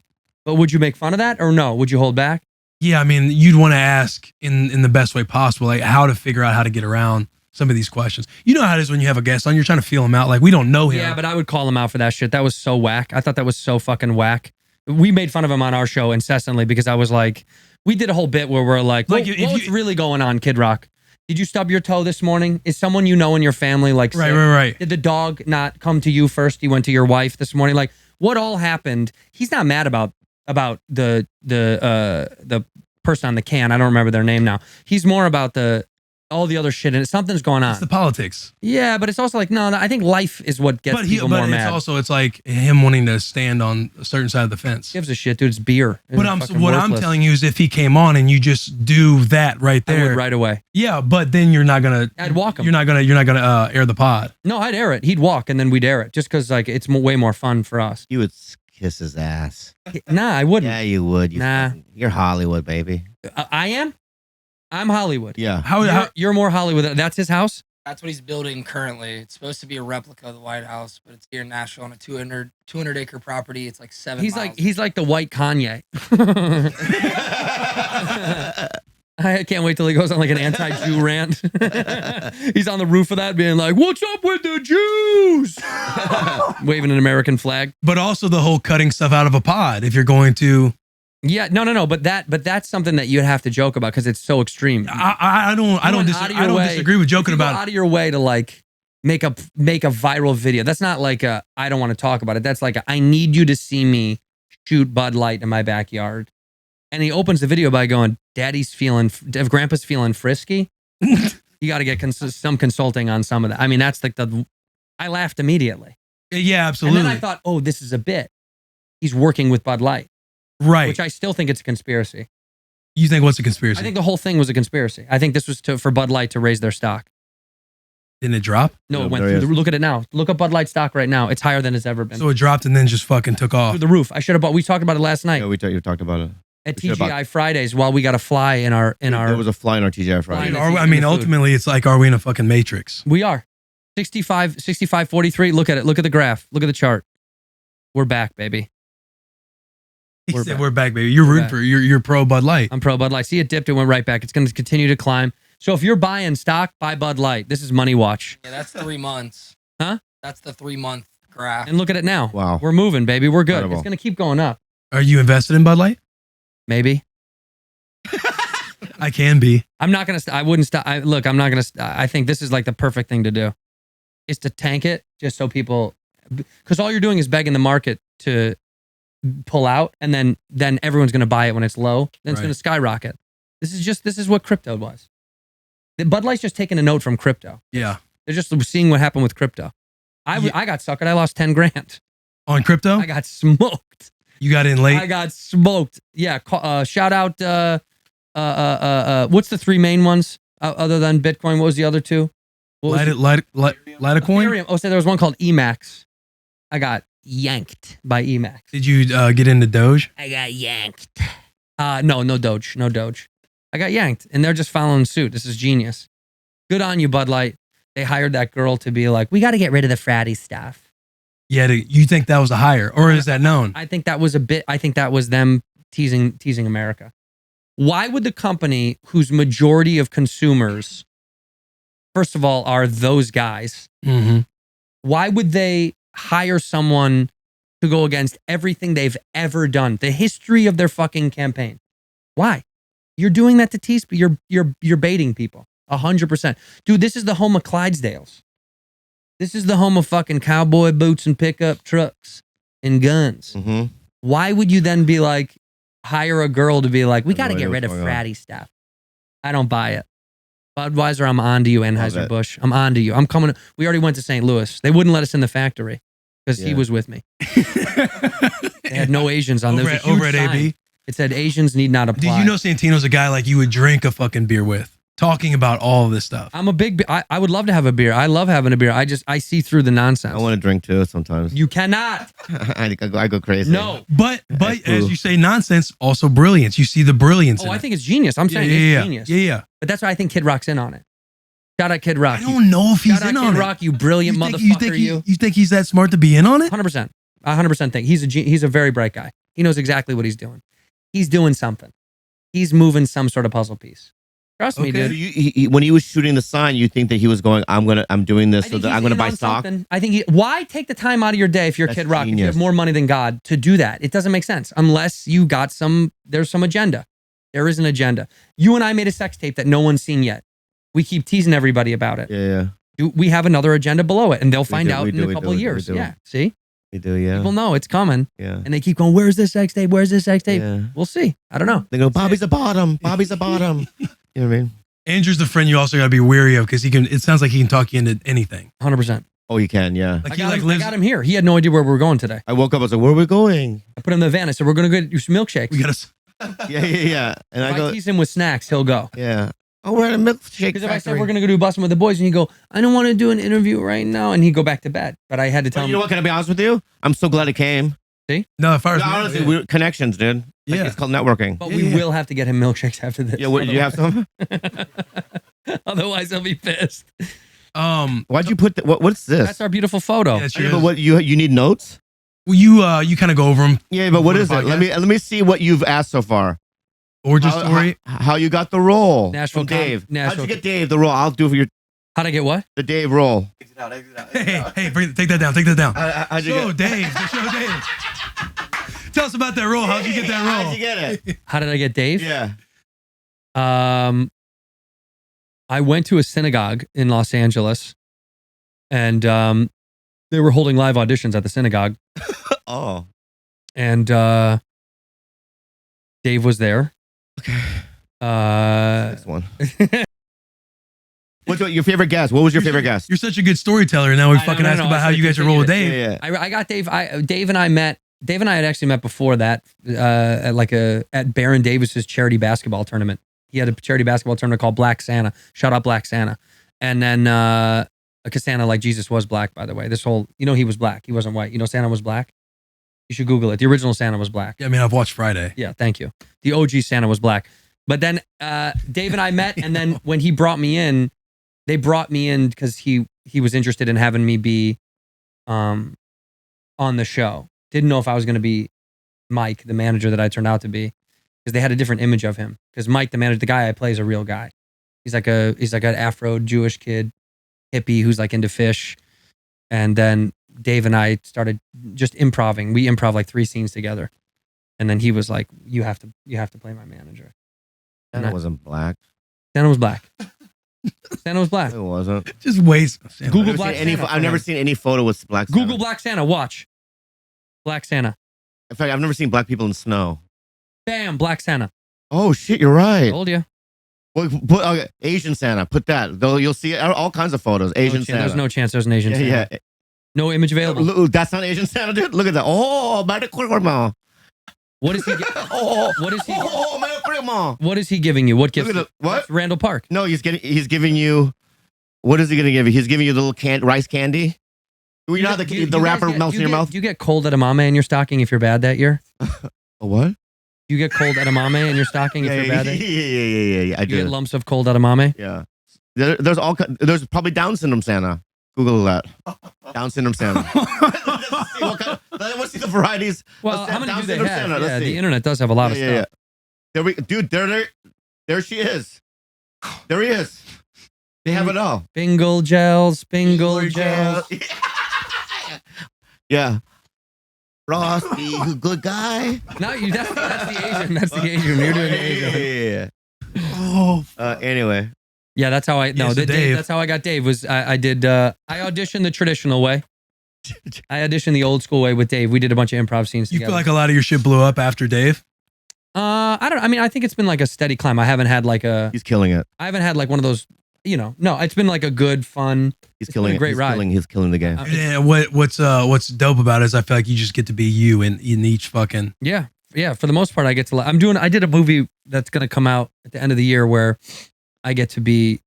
Speaker 8: But would you make fun of that or no? Would you hold back?
Speaker 2: Yeah, I mean, you'd want to ask in the best way possible, like how to figure out how to get around some of these questions. You know how it is when you have a guest on, you're trying to feel him out. Like, we don't know him.
Speaker 8: Yeah, but I would call him out for that shit. That was so whack. I thought that was so fucking whack. We made fun of him on our show incessantly because I was like, we did a whole bit where we're like,
Speaker 2: Like,
Speaker 8: what's really going on, Kid Rock? Did you stub your toe this morning? Is someone you know in your family like sick?
Speaker 2: Right.
Speaker 8: Did the dog not come to you first? He went to your wife this morning. Like, what all happened? He's not mad about the person on the can. I don't remember their name now. He's more about all the other shit, and something's going on.
Speaker 2: It's the politics.
Speaker 8: Yeah, but it's also like, no, I think life is what gets people more mad.
Speaker 2: It's like him wanting to stand on a certain side of the fence.
Speaker 8: Gives a shit, dude. It's beer.
Speaker 2: But
Speaker 8: It's fucking
Speaker 2: what I'm
Speaker 8: worthless.
Speaker 2: telling you is if he came on and you just do that right
Speaker 8: I
Speaker 2: there,
Speaker 8: would right away.
Speaker 2: yeah, but then you're not gonna.
Speaker 8: I'd walk him.
Speaker 2: You're not gonna air the pod.
Speaker 8: No, I'd air it. He'd walk, and then we'd air it, just because like it's way more fun for us.
Speaker 7: You would kiss his ass.
Speaker 8: Nah, I wouldn't.
Speaker 7: Yeah, you would.
Speaker 8: Nah.
Speaker 7: You're Hollywood, baby.
Speaker 8: I am. I'm Hollywood.
Speaker 7: Yeah.
Speaker 8: You're more Hollywood. That's his house.
Speaker 3: That's what he's building currently. It's supposed to be a replica of the White House, but it's here in Nashville on a 200 acre property. It's like 7 miles.
Speaker 8: He's like the white Kanye. I can't wait till he goes on like an anti-Jew rant. He's on the roof of that being like, what's up with the Jews? Waving an American flag.
Speaker 2: But also the whole cutting stuff out of a pod if you're going to.
Speaker 8: Yeah, no. But that's something that you'd have to joke about because it's so extreme.
Speaker 2: I don't disagree with joking about it.
Speaker 8: Out of your way to like make a viral video. That's not like I don't want to talk about it. That's like I need you to see me shoot Bud Light in my backyard. And he opens the video by going, if Grandpa's feeling frisky, you got to get some consulting on some of that. I mean, that's like I laughed immediately.
Speaker 2: Yeah, absolutely.
Speaker 8: And then I thought, oh, this is a bit. He's working with Bud Light.
Speaker 2: Right.
Speaker 8: Which I still think it's a conspiracy.
Speaker 2: You think what's a conspiracy?
Speaker 8: I think the whole thing was a conspiracy. I think this was for Bud Light to raise their stock.
Speaker 2: Didn't it drop?
Speaker 8: No, it went through. Look at it now. Look up Bud Light stock right now. It's higher than it's ever been.
Speaker 2: So it dropped and then just fucking took off.
Speaker 8: Through the roof. I should have bought. We talked about it last night.
Speaker 7: Yeah, you talked about it.
Speaker 8: At TGI Fridays while we got a fly in our.
Speaker 7: There was a fly in our TGI Fridays.
Speaker 2: I mean, ultimately, it's like, are we in a fucking matrix?
Speaker 8: We are. 65, 43. Look at it. Look at the graph. Look at the chart. We're back, baby.
Speaker 2: We're back, baby. You're rooting for you're pro Bud Light.
Speaker 8: I'm pro Bud Light. See, it dipped. It went right back. It's going to continue to climb. So if you're buying stock, buy Bud Light. This is Money Watch.
Speaker 3: Yeah, that's 3 months.
Speaker 8: Huh?
Speaker 3: That's the 3-month graph.
Speaker 8: And look at it now.
Speaker 7: Wow.
Speaker 8: We're moving, baby. We're good.
Speaker 7: Incredible.
Speaker 8: It's going to keep going up.
Speaker 2: Are you invested in Bud Light?
Speaker 8: Maybe.
Speaker 2: I can be.
Speaker 8: I'm not going to. I wouldn't stop. Look, I'm not going to. I think this is like the perfect thing to do. Is to tank it just so people, because all you're doing is begging the market to pull out, and then everyone's going to buy it when it's low. Then it's going to skyrocket. This is what crypto was. The Bud Light's just taking a note from crypto.
Speaker 2: Yeah.
Speaker 8: They're just seeing what happened with crypto. I got suckered. I lost 10 grand.
Speaker 2: On crypto?
Speaker 8: I got smoked.
Speaker 2: You got in late?
Speaker 8: I got smoked. Yeah. Shout out. What's the 3 main ones other than Bitcoin? What was the other 2?
Speaker 2: Litecoin?
Speaker 8: Ethereum. Oh, so there was one called Emacs. I got yanked by Emacs.
Speaker 2: Did you get into Doge?
Speaker 8: I got yanked. No Doge. No Doge. I got yanked, and they're just following suit. This is genius. Good on you, Bud Light. They hired that girl to be like, we got to get rid of the fratty stuff.
Speaker 2: Yeah, you think that was a hire, or is that known?
Speaker 8: I think that was a bit. I think that was them teasing America. Why would the company whose majority of consumers, first of all, are those guys, why would they hire someone to go against everything they've ever done, the history of their fucking campaign? Why? You're doing that to tease, but you're baiting people 100%. Dude, this is the home of Clydesdales. This is the home of fucking cowboy boots and pickup trucks and guns. Why would you then be like, hire a girl to be like, we got to get rid of fratty stuff? I don't buy it. Budweiser, I'm on to you, Anheuser-Busch. I'm on to you. I'm coming. We already went to St. Louis. They wouldn't let us in the factory because he was with me. They had no Asians on there.
Speaker 2: Over at AB.
Speaker 8: It said Asians need not apply.
Speaker 2: Did you know Santino's a guy like you would drink a fucking beer with, talking about all of this stuff?
Speaker 8: I'm a big. I would love to have a beer. I love having a beer. I see through the nonsense.
Speaker 7: I want to drink too sometimes.
Speaker 8: You cannot.
Speaker 7: I go crazy.
Speaker 8: No.
Speaker 2: But as you say, nonsense, also brilliance. You see the brilliance in
Speaker 8: I
Speaker 2: it.
Speaker 8: think it's genius. I'm saying it's genius.
Speaker 2: Yeah.
Speaker 8: But that's why I think Kid Rock's in on it. Shout out Kid Rock.
Speaker 2: I don't know if he's in on it.
Speaker 8: Kid Rock, you brilliant motherfucker.
Speaker 2: You think he's that smart to be in on it?
Speaker 8: 100%. 100% think he's a very bright guy. He knows exactly what he's doing. He's doing something. He's moving some sort of puzzle piece. Trust me, dude.
Speaker 7: So when he was shooting the sign, you think that he was going, I'm doing this so that I'm gonna buy stock?
Speaker 8: I think why take the time out of your day if you're
Speaker 7: That's
Speaker 8: Kid Rock,
Speaker 7: genius.
Speaker 8: if you have more money than God, to do that? It doesn't make sense unless you got there's some agenda. There is an agenda. You and I made a sex tape that no one's seen yet. We keep teasing everybody about it.
Speaker 7: Yeah.
Speaker 8: We have another agenda below it, and they'll find out in a couple of years. Yeah, see?
Speaker 7: We do, yeah.
Speaker 8: People know it's coming.
Speaker 7: Yeah.
Speaker 8: And they keep going, where's this sex tape? Where's this sex tape?
Speaker 7: Yeah.
Speaker 8: We'll see. I don't know.
Speaker 7: They go, Bobby's a bottom. Bobby's a bottom. You know what I mean?
Speaker 2: Andrew's the friend you also got to be wary of because it sounds like he can talk you into anything.
Speaker 8: 100%.
Speaker 7: Oh, he can, yeah.
Speaker 2: Like
Speaker 8: I got him here. He had no idea where we were going today.
Speaker 7: I woke up, I was like, where are we going?
Speaker 8: I put him in the van. I said, we're going to get you some milkshakes.
Speaker 2: We got to.
Speaker 7: Yeah. And
Speaker 8: if I tease him with snacks, he'll go.
Speaker 7: Yeah. Oh, we're at a milkshake
Speaker 8: Because if I said we're going to go do Bussin with the boys, and you go, I don't want to do an interview right now, and he'd go back to bed. But I had to tell him.
Speaker 7: You know what? Can I be honest with you? I'm so glad he came.
Speaker 8: See?
Speaker 2: No,
Speaker 7: honestly, we're connections, dude. Like, it's called networking.
Speaker 8: But we will have to get him milkshakes after this.
Speaker 7: Yeah, what, did you have some?
Speaker 8: Otherwise, he'll be pissed.
Speaker 7: Why'd you put what's this?
Speaker 8: That's our beautiful photo.
Speaker 2: Yeah,
Speaker 7: but what you need notes?
Speaker 2: Well, you kind of go over them.
Speaker 7: Yeah, but what is it? Let me see what you've asked so far.
Speaker 2: Origin story.
Speaker 7: How you got the role?
Speaker 8: Nashville
Speaker 7: from Dave. How'd
Speaker 8: Nashville.
Speaker 7: you get Dave the role? I'll do for your.
Speaker 8: How'd I get what?
Speaker 7: The Dave role.
Speaker 6: Exit out, exit out.
Speaker 2: Hey, take that down. Take that down.
Speaker 7: How'd you
Speaker 2: Show
Speaker 7: get?
Speaker 2: Dave. Show Dave. Tell us about that role. How'd you get that role?
Speaker 7: How'd you get it?
Speaker 8: How did I get Dave?
Speaker 7: Yeah.
Speaker 8: I went to a synagogue in Los Angeles, and they were holding live auditions at the synagogue.
Speaker 7: Oh.
Speaker 8: And Dave was there.
Speaker 7: Okay.
Speaker 8: This
Speaker 7: one. What's your favorite guest? What was your favorite guest?
Speaker 2: You're such a good storyteller. Now we fucking ask about how you guys are roll with Dave.
Speaker 7: Yeah.
Speaker 8: I got Dave. Dave and I met. Dave and I had actually met before that at Baron Davis's charity basketball tournament. He had a charity basketball tournament called Black Santa. Shout out Black Santa. And then because Santa, like Jesus, was black, by the way. This whole, he was black. He wasn't white. Santa was black. You should Google it. The original Santa was black.
Speaker 2: Yeah, I mean, I've watched Friday.
Speaker 8: Yeah, thank you. The OG Santa was black. But then Dave and I met, and then when he brought me in, they brought me in because he was interested in having me be on the show. Didn't know if I was going to be Mike, the manager that I turned out to be, because they had a different image of him. Because Mike, the manager, the guy I play, is a real guy. He's like an Afro Jewish kid, hippie who's like into fish. And then Dave and I started just improving. We improv like 3 scenes together. And then he was like, "You have to play my manager."
Speaker 7: Santa wasn't black.
Speaker 8: Santa was black. Santa was black.
Speaker 7: It wasn't.
Speaker 2: Just waste.
Speaker 8: Google Black Santa.
Speaker 7: I've never seen any photo with black Santa.
Speaker 8: Google Black Santa. Watch. Black Santa.
Speaker 7: In fact, I've never seen black people in snow.
Speaker 8: Bam, Black Santa.
Speaker 7: Oh shit, you're right.
Speaker 8: Told you.
Speaker 7: Well, put Asian Santa. Put that. Though you'll see all kinds of photos. Asian Santa.
Speaker 8: There's no chance there's an Asian Santa.
Speaker 7: Yeah.
Speaker 8: No image available.
Speaker 7: Look, that's not Asian Santa, dude. Look at that. Oh, my grandma.
Speaker 8: What is he? What is he?
Speaker 7: Oh, my grandma.
Speaker 8: What is he giving you? What gift?
Speaker 7: Look at what?
Speaker 8: That's Randall Park.
Speaker 7: No, he's giving you. What is he going to give you? He's giving you the little rice candy. You know how the wrapper melts in your mouth?
Speaker 8: Do you get cold edamame in your stocking if you're bad that year?
Speaker 7: A what?
Speaker 8: You get cold edamame in your stocking if you're bad that
Speaker 7: year? Yeah. I do.
Speaker 8: You get lumps of cold edamame?
Speaker 7: Yeah. There's probably Down syndrome Santa. Google that. Down syndrome Santa. Let's see the varieties.
Speaker 8: Well, how many
Speaker 7: Down
Speaker 8: do they
Speaker 7: syndrome
Speaker 8: have?
Speaker 7: Santa.
Speaker 8: Yeah, the internet does have a lot of stuff.
Speaker 7: Yeah. There she is. There he is. They have it all.
Speaker 8: Bingle gels.
Speaker 7: Yeah. Frosty, good guy.
Speaker 8: No, that's the Asian. That's the Asian. You're doing the Asian.
Speaker 7: Yeah. Oh. Anyway.
Speaker 8: Yeah, that's how I. No,
Speaker 2: so
Speaker 8: Dave. That's how I got Dave. I auditioned the traditional way. I auditioned the old school way with Dave. We did a bunch of improv scenes
Speaker 2: You
Speaker 8: together.
Speaker 2: feel like a lot of your shit blew up after Dave?
Speaker 8: I don't. I mean, I think it's been like a steady climb. I haven't had like a.
Speaker 7: He's killing it.
Speaker 8: I haven't had like one of those. No, it's been like a good, fun.
Speaker 7: He's killing it.
Speaker 8: Great ride.
Speaker 7: He's killing the game.
Speaker 2: Yeah. What's dope about it is I feel like you just get to be you in each fucking.
Speaker 8: Yeah. For the most part, I get to. I did a movie that's gonna come out at the end of the year where I get to be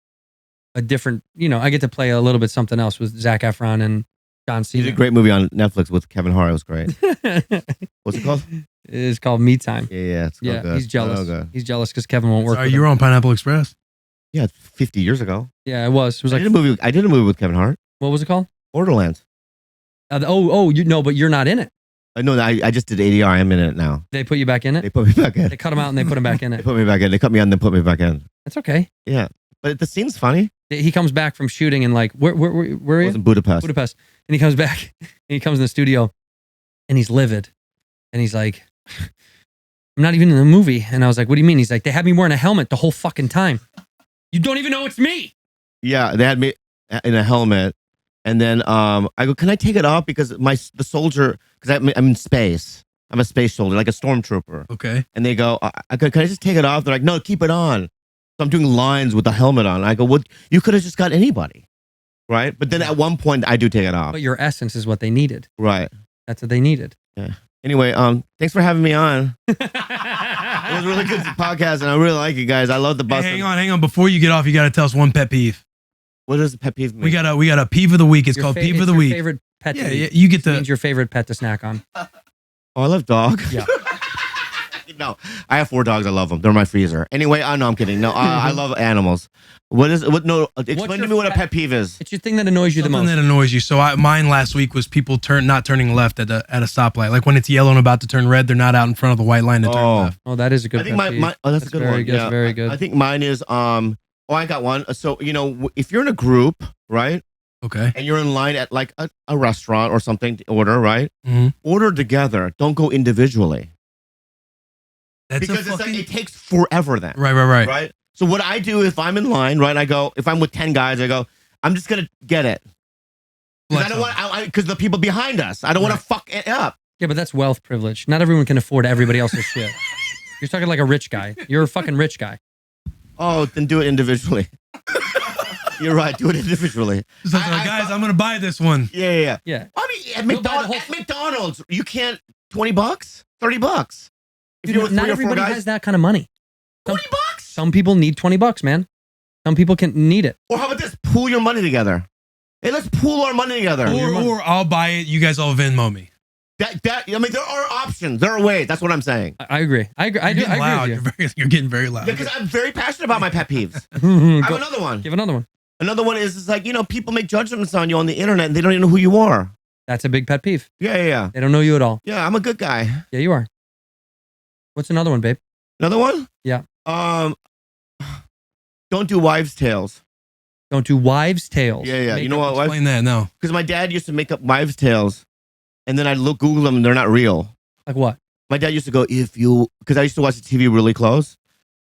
Speaker 8: a different. I get to play a little bit something else with Zac Efron and John Cena.
Speaker 7: He did a great movie on Netflix with Kevin Hart. It was great. What's it called?
Speaker 8: It's called Me Time.
Speaker 7: Yeah. It's
Speaker 8: Yeah,
Speaker 7: good.
Speaker 8: he's jealous.
Speaker 7: Oh, good.
Speaker 8: He's jealous because Kevin won't work.
Speaker 2: Sorry,
Speaker 8: with
Speaker 2: you
Speaker 8: him.
Speaker 2: were on Pineapple Express.
Speaker 7: Yeah, 50 years ago.
Speaker 8: Yeah, it was. It was
Speaker 7: I
Speaker 8: like
Speaker 7: did a movie with Kevin Hart.
Speaker 8: what was it called?
Speaker 7: Borderlands.
Speaker 8: But you're not in it.
Speaker 7: No, I just did ADR. I'm in it now.
Speaker 8: They put you back in
Speaker 7: They
Speaker 8: it.
Speaker 7: put me back in.
Speaker 8: They cut him out and they put him back in
Speaker 7: They
Speaker 8: it.
Speaker 7: put me back in. They cut me out and then put me back in.
Speaker 8: That's okay.
Speaker 7: Yeah, but the scene's funny.
Speaker 8: He comes back from shooting and like where are
Speaker 7: It
Speaker 8: you?
Speaker 7: was in Budapest.
Speaker 8: Budapest. And he comes back and he comes in the studio and he's livid. And he's like, I'm not even in the movie. And I was like, what do you mean? He's like, they had me wearing a helmet the whole fucking time. You don't even know it's me.
Speaker 7: Yeah, they had me in a helmet, and then I go, "Can I take it off?" Because the soldier, because I'm in space. I'm a space soldier, like a stormtrooper.
Speaker 2: Okay.
Speaker 7: And they go, "Can I just take it off?" They're like, "No, keep it on." So I'm doing lines with the helmet on. I go, "What? You could have just got anybody, right?" But then at one point, I do take it off.
Speaker 8: But your essence is what they needed.
Speaker 7: Right.
Speaker 8: That's what they needed.
Speaker 7: Yeah. Anyway, thanks for having me on. It was a really good podcast, and I really like you guys. I love the
Speaker 2: Hey,
Speaker 7: bus.
Speaker 2: hang on. Before you get off, you got to tell us one pet peeve.
Speaker 7: What does the pet peeve mean?
Speaker 2: We got a peeve of the week. It's called peeve of the week.
Speaker 8: Favorite pet.
Speaker 2: Yeah, you get
Speaker 8: means your favorite pet to snack on.
Speaker 7: Oh, I love dog.
Speaker 8: Yeah.
Speaker 7: No, I have 4 dogs. I love them. They're my freezer. Anyway, no, I'm kidding. No, I love animals. What is what? No, explain to me what a pet peeve is.
Speaker 8: It's your thing that annoys you the most.
Speaker 2: Something that annoys you. So mine last week was people not turning left at a stoplight. Like when it's yellow and about to turn red, they're not out in front of the white line to turn left.
Speaker 8: Oh, that is a good.
Speaker 7: I think that's a good one.
Speaker 8: That's very good.
Speaker 7: I think mine is I got one. So if you're in a group, right?
Speaker 2: Okay.
Speaker 7: And you're in line at like a restaurant or something to order, right?
Speaker 2: Mm-hmm.
Speaker 7: Order together. Don't go individually.
Speaker 2: That's
Speaker 7: because it's like, it takes forever then.
Speaker 2: Right.
Speaker 7: So what I do if I'm in line, right? I go, if I'm with 10 guys, I go, I'm just going to get it. Because I don't want, because the people behind us, I don't want to fuck it up.
Speaker 8: Yeah, but that's wealth privilege. Not everyone can afford everybody else's shit. You're talking like a rich guy. You're a fucking rich guy.
Speaker 7: Oh, then do it individually. You're right. Do it individually.
Speaker 2: So guys, I'm going to buy this one.
Speaker 7: Yeah.
Speaker 8: I
Speaker 7: mean, at McDonald's, you can't, $20, $30. If
Speaker 8: Dude, not everybody has that kind of money.
Speaker 7: $20?
Speaker 8: Some people need $20, man. Some people can need it.
Speaker 7: Or how about this? Pool your money together. Hey, let's pool our money together.
Speaker 2: Or I'll buy it. You guys all Venmo me.
Speaker 7: I mean, there are options. There are ways. That's what I'm saying.
Speaker 8: I agree. I agree. I agree with you.
Speaker 2: You're getting very loud.
Speaker 7: Yeah, because I'm very passionate about my pet peeves. I have another one.
Speaker 8: Give another one.
Speaker 7: Another one is like, people make judgments on you on the internet and they don't even know who you are.
Speaker 8: That's a big pet peeve.
Speaker 7: Yeah.
Speaker 8: They don't know you at all.
Speaker 7: Yeah, I'm a good guy.
Speaker 8: Yeah, you are. What's another one, babe?
Speaker 7: Another one?
Speaker 8: Yeah.
Speaker 7: Don't do wives' tales.
Speaker 8: Don't do wives' tales.
Speaker 7: Yeah. You know what?
Speaker 2: Explain that, no.
Speaker 7: Because my dad used to make up wives' tales, and then I Google them, and they're not real.
Speaker 8: Like what?
Speaker 7: My dad used to go, because I used to watch the TV really close,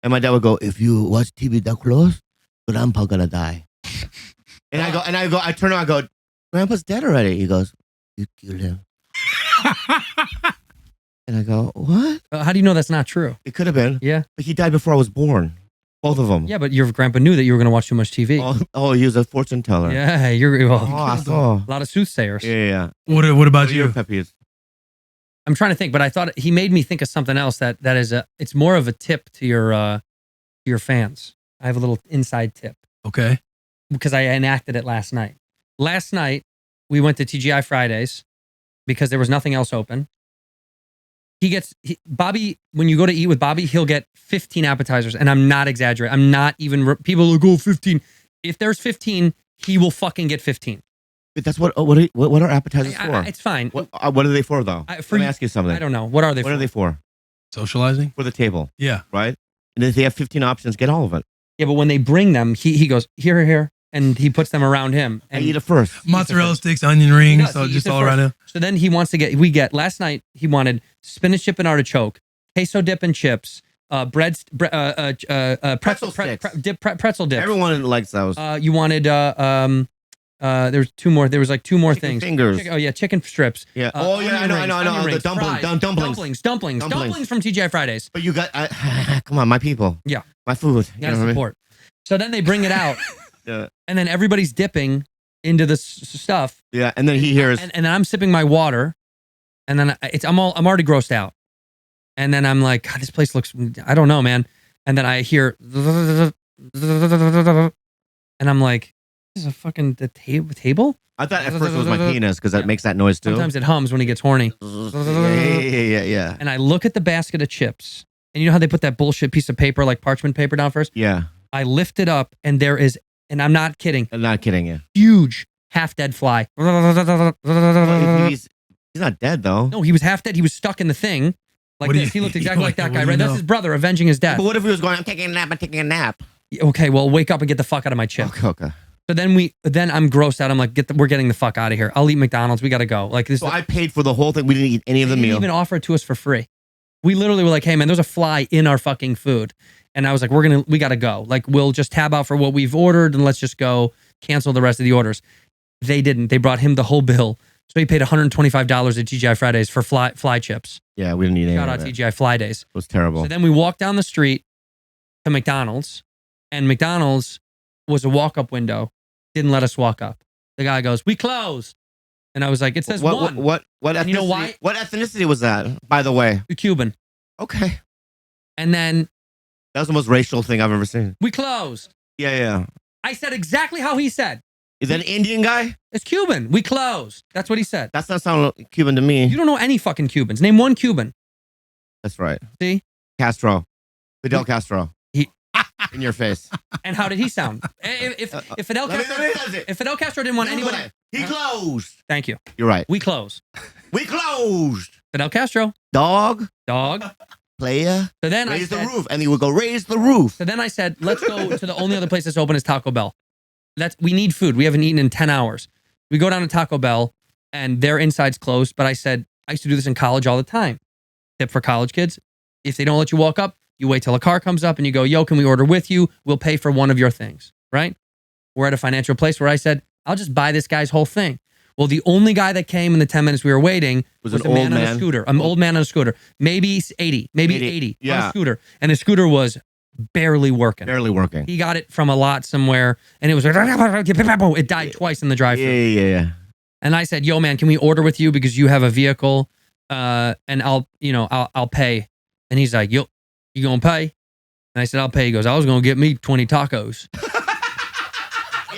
Speaker 7: and my dad would go, if you watch TV that close, Grandpa gonna die. And I turn around, I go, Grandpa's dead already. He goes, you killed him. And I go, what?
Speaker 8: How do you know that's not true?
Speaker 7: It could have been.
Speaker 8: Yeah.
Speaker 7: But he died before I was born. Both of them.
Speaker 8: Yeah, but your grandpa knew that you were going to watch too much TV.
Speaker 7: Oh, he was a fortune teller.
Speaker 8: Yeah, you're
Speaker 7: I saw.
Speaker 8: a lot of soothsayers.
Speaker 7: Yeah.
Speaker 2: What about you?
Speaker 7: Pet peeves?
Speaker 8: I'm trying to think, but I thought he made me think of something else that is it's more of a tip to your fans. I have a little inside tip.
Speaker 2: Okay.
Speaker 8: Because I enacted it last night. Last night, we went to TGI Fridays because there was nothing else open. Bobby, when you go to eat with Bobby, he'll get 15 appetizers. And I'm not exaggerating. I'm not even, people will go 15. If there's 15, he will fucking get 15.
Speaker 7: But that's what are appetizers for?
Speaker 8: It's fine.
Speaker 7: What are they for, though? Let me ask you something.
Speaker 8: I don't know. What are they for?
Speaker 7: What are they for?
Speaker 2: Socializing?
Speaker 7: For the table.
Speaker 2: Yeah.
Speaker 7: Right? And if they have 15 options, get all of it.
Speaker 8: Yeah, but when they bring them, he goes, here. And he puts them around him. And
Speaker 7: I eat it first.
Speaker 2: Mozzarella sticks, onion rings, so just all around him.
Speaker 8: So then he wants to last night he wanted spinach dip and artichoke, queso dip and chips, pretzel dip.
Speaker 7: Everyone likes those.
Speaker 8: You wanted, there's two more. There was like two more things.
Speaker 7: Fingers.
Speaker 8: Chicken strips.
Speaker 7: Yeah. I know. The dumplings
Speaker 8: from TGI Fridays.
Speaker 7: But you got, come on, my people.
Speaker 8: Yeah.
Speaker 7: My food.
Speaker 8: You gotta support. So then they bring it out.
Speaker 7: Yeah.
Speaker 8: And then everybody's dipping into the stuff.
Speaker 7: Yeah, and then he hears,
Speaker 8: and then I'm sipping my water, and then I'm already grossed out, and then I'm like, God, this place looks, I don't know, man. And then I hear, and I'm like, this is a fucking table.
Speaker 7: I thought at first it was my penis because that makes that noise too.
Speaker 8: Sometimes it hums when he gets horny.
Speaker 7: Yeah.
Speaker 8: And I look at the basket of chips, and you know how they put that bullshit piece of paper, like parchment paper, down first.
Speaker 7: Yeah.
Speaker 8: I lift it up, and there is. And I'm not kidding.
Speaker 7: I'm not kidding you.
Speaker 8: Huge half-dead fly.
Speaker 7: He's not dead, though.
Speaker 8: No, he was half-dead. He was stuck in the thing. Like this. He looked exactly like that guy, right? That's his brother avenging his death.
Speaker 7: But what if he was going, I'm taking a nap.
Speaker 8: Okay, well, wake up and get the fuck out of my chip.
Speaker 7: Okay.
Speaker 8: So then I'm grossed out. I'm like, we're getting the fuck out of here. I'll eat McDonald's. We got to go. Like this.
Speaker 7: So I paid for the whole thing. We didn't eat any of the meal.
Speaker 8: They didn't even offer it to us for free. We literally were like, hey, man, there's a fly in our fucking food. And I was like, we got to go. Like, we'll just tab out for what we've ordered and let's just go cancel the rest of the orders. They didn't. They brought him the whole bill. So he paid $125 at TGI Fridays for fly chips.
Speaker 7: Yeah, we didn't eat any
Speaker 8: Shout
Speaker 7: of
Speaker 8: out
Speaker 7: it.
Speaker 8: TGI Fly Days.
Speaker 7: It was terrible.
Speaker 8: So then we walked down the street to McDonald's, and McDonald's was a walk-up window. Didn't let us walk up. The guy goes, we closed. And I was like, it says one.
Speaker 7: What ethnicity?
Speaker 8: You know why?
Speaker 7: What ethnicity was that, by the way?
Speaker 8: Cuban.
Speaker 7: Okay.
Speaker 8: And then
Speaker 7: that was the most racial thing I've ever seen.
Speaker 8: we closed.
Speaker 7: Yeah.
Speaker 8: I said exactly how he said.
Speaker 7: Is that an Indian guy?
Speaker 8: It's Cuban. We closed. That's what he said.
Speaker 7: That's not sound Cuban to me.
Speaker 8: You don't know any fucking Cubans. Name one Cuban.
Speaker 7: That's right.
Speaker 8: See?
Speaker 7: Castro. Fidel Castro.
Speaker 8: He-
Speaker 7: in your face.
Speaker 8: And how did he sound? If Fidel Castro didn't want anybody,
Speaker 7: He closed.
Speaker 8: thank you.
Speaker 7: You're right.
Speaker 8: We close.
Speaker 7: We closed.
Speaker 8: Fidel Castro,
Speaker 7: Dog,
Speaker 8: So
Speaker 7: player,
Speaker 8: then
Speaker 7: raise
Speaker 8: I said,
Speaker 7: the roof. And he would go, raise the roof.
Speaker 8: So then I said, let's go to the only other place that's open is Taco Bell. We need food. We haven't eaten in 10 hours. We go down to Taco Bell and their inside's closed. But I said, I used to do this in college all the time. Tip for college kids. If they don't let you walk up, you wait till a car comes up and you go, yo, can we order with you? We'll pay for one of your things, right? We're at a financial place where I said, I'll just buy this guy's whole thing. Well, the only guy that came in the 10 minutes we were waiting was a man on a scooter. An old man on a scooter. Maybe 80 on a scooter. And the scooter was barely working. He got it from a lot somewhere and it was like, it died twice in the drive-thru.
Speaker 7: Yeah.
Speaker 8: And I said, yo, man, can we order with you because you have a vehicle and I'll pay. And he's like, yo, you gonna pay? And I said, I'll pay. He goes, I was gonna get me 20 tacos.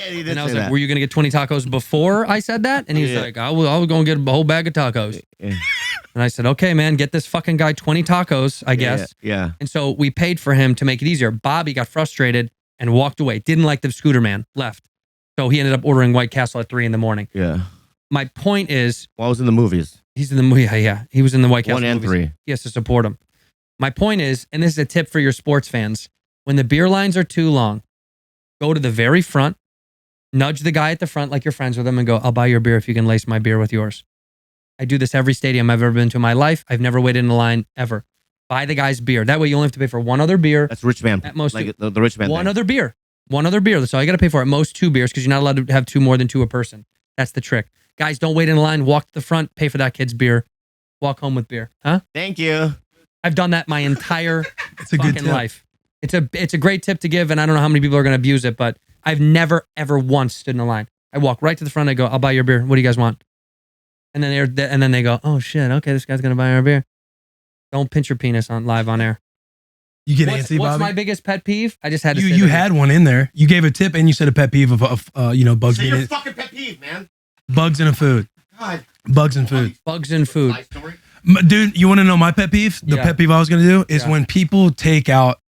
Speaker 8: And I was like, were you going to get 20 tacos before I said that? And he was like, I was going to get a whole bag of tacos. And I said, okay, man, get this fucking guy 20 tacos, I guess.
Speaker 7: Yeah.
Speaker 8: And so we paid for him to make it easier. Bobby got frustrated and walked away. Didn't like the scooter man, left. So he ended up ordering White Castle at 3 a.m.
Speaker 7: Yeah.
Speaker 8: My point is.
Speaker 7: Well, I was in the movies.
Speaker 8: He's in the movie. Yeah. He was in the White Castle
Speaker 7: 1 and
Speaker 8: movies.
Speaker 7: 3.
Speaker 8: He has to support him. My point is, and this is a tip for your sports fans, when the beer lines are too long, go to the very front. Nudge the guy at the front like you're friends with him and go, I'll buy your beer if you can lace my beer with yours. I do this every stadium I've ever been to in my life. I've never waited in a line ever. Buy the guy's beer. That way you only have to pay for one other beer.
Speaker 7: That's rich man.
Speaker 8: At most,
Speaker 7: like the rich man.
Speaker 8: One other beer. That's all you got to pay for. At most 2 beers because you're not allowed to have more than 2 a person. That's the trick. Guys, don't wait in a line. Walk to the front. Pay for that kid's beer. Walk home with beer. Huh?
Speaker 7: Thank you.
Speaker 8: I've done that my entire
Speaker 2: it's a good tip.
Speaker 8: life. It's a great tip to give, and I don't know how many people are going to abuse it, but I've never, ever once stood in a line. I walk right to the front. I go, I'll buy your beer. What do you guys want? And then they go, oh shit, okay, this guy's gonna buy our beer. Don't pinch your penis live on air.
Speaker 2: You get antsy, Bobby?
Speaker 8: What's my biggest pet peeve? I just had to.
Speaker 2: You had one in there. You gave a tip and you said a pet peeve of bugs.
Speaker 7: Say your fucking pet peeve, man.
Speaker 2: Bugs in a food.
Speaker 7: God.
Speaker 2: Bugs in food.
Speaker 8: Bugs in food.
Speaker 2: Dude, you want to know my pet peeve? The pet peeve I was gonna do is when people take out,